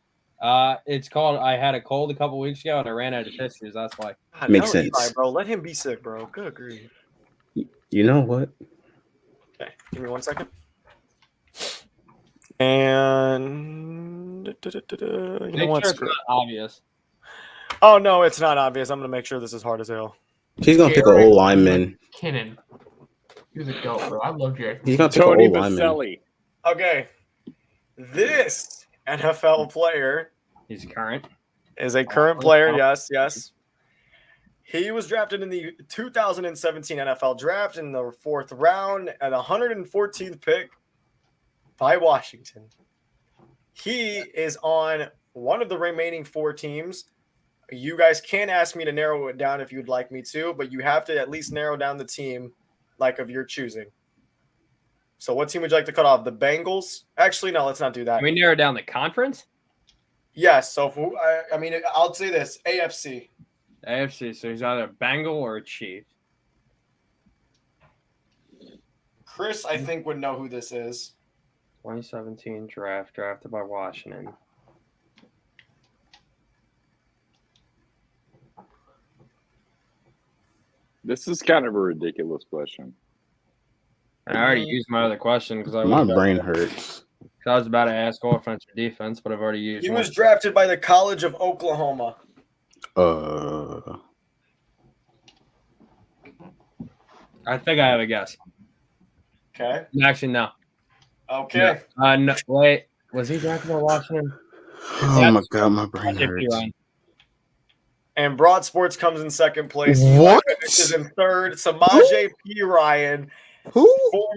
C: It's called. I had a cold a couple weeks ago, and I ran out of tissues. That's why.
A: God,
K: Makes
A: no, Eli,
K: sense.
A: bro. Let him be sick, bro. Good grief.
K: You know what?
A: Okay, give me 1 second. And you know
C: Make
A: what?
C: sure it's
A: Screw-
C: not obvious.
A: Oh no, it's not obvious. I'm gonna make sure this is hard as hell.
K: He's gonna pick an old lineman.
N: Kinnan. He was a goat, bro. I love Jared.
K: He's gonna pick an
G: Tony
K: old lineman.
G: Baselli.
A: Okay, this NFL player
C: He's current.
A: is a current player. Yes. He was drafted in the 2017 NFL Draft in the 4th round at the 114th pick by Washington. He is on one of the remaining 4 teams. You guys can ask me to narrow it down if you'd like me to, but you have to at least narrow down the team like of your choosing. So what team would you like to cut off? The Bengals? Actually, no, let's not do that.
C: Can we narrow down the conference?
A: Yes. So if I'll say this: AFC.
C: AFC. So he's either a Bengal or a Chief.
A: Chris, I think, would know who this is.
C: 2017 draft, drafted by Washington.
G: This is kind of a ridiculous question.
C: I already used my other question because
K: My brain hurts.
C: I was about to ask offense or defense, but I've already used.
A: He
C: one.
A: was drafted by the College of Oklahoma.
C: I think I have a guess.
A: Okay.
C: Actually, no.
A: Okay.
C: No, wait. Was he drafted by Washington?
K: Oh my god, my brain
C: That's
K: hurts.
C: Ryan.
A: And Broad Sports comes in second place.
H: What?
A: This is in third. Samaje P. Ryan.
H: Who?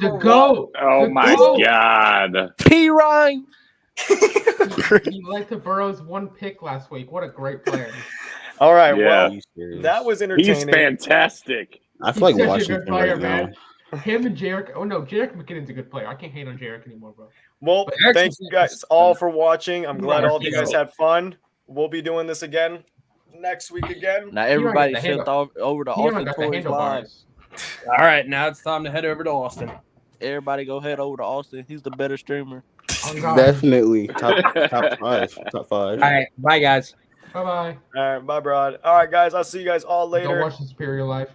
N: The GOAT.
G: Oh
N: The
G: my
N: GOAT.
G: God.
H: P. Ryan.
N: He led to Burrow's 1 pick last week. What a great player.
A: All right.
G: Yeah.
A: Well, that was entertaining.
G: He's fantastic.
K: I feel like
N: He's such a
K: Washington
N: good player,
K: right now.
N: man. Him and Jarek. Oh no, Jarek McKinnon's a good player. I can't hate on Jarek anymore, bro.
A: Well,
N: But
A: thank you guys all for watching. I'm glad
N: Yeah.
A: all of you guys had fun. We'll be doing this again next week again.
H: Now everybody
N: the
H: shift
N: handle-
H: over to
N: He don't
H: Austin
N: got the
H: Torres Live.
N: handlebars.
C: All right, now it's time to head over to Austin.
H: Everybody go head over to Austin. He's the better streamer.
N: Oh, God.
K: Definitely top 5. Top 5.
C: All right, bye guys.
N: Bye bye.
A: All right, bye, Broad. All right, guys. I'll see you guys all
N: Don't
A: later.
N: watch the Superior Life.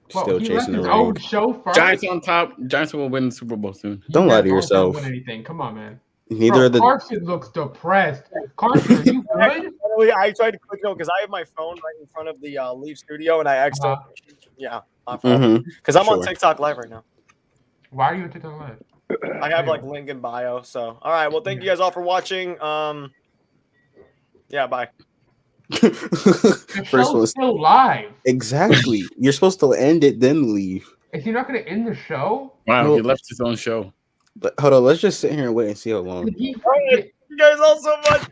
K: Still
N: he
K: chasing
N: left
K: the
N: his
K: ring.
N: own show first.
K: Giants on top. Giants will win the Super Bowl soon.
N: You
K: Don't lie
N: guys
K: to
N: aren't gonna
K: yourself.
N: Win anything. Come on, man.
K: Neither
N: Bro,
K: of the
N: Carson looks depressed. Carson, are you good?
A: I tried to click no because I have my phone right in front of the Leaf studio, and I accidentally. Yeah. Because I'm on
K: Sure.
A: TikTok live right now.
N: Why are you on TikTok live?
A: I have like link in bio. So all right. Well, thank you guys all for watching. Yeah. Bye.
N: The
K: First
N: show's
K: one.
N: still live.
K: Exactly. You're supposed to end it, then leave.
N: Is he not going to end the show?
P: Wow,
K: No.
P: he left his own show.
K: Hold on. Let's just sit here and wait and see how long.
N: Did he
A: All right. Thank you guys all so much.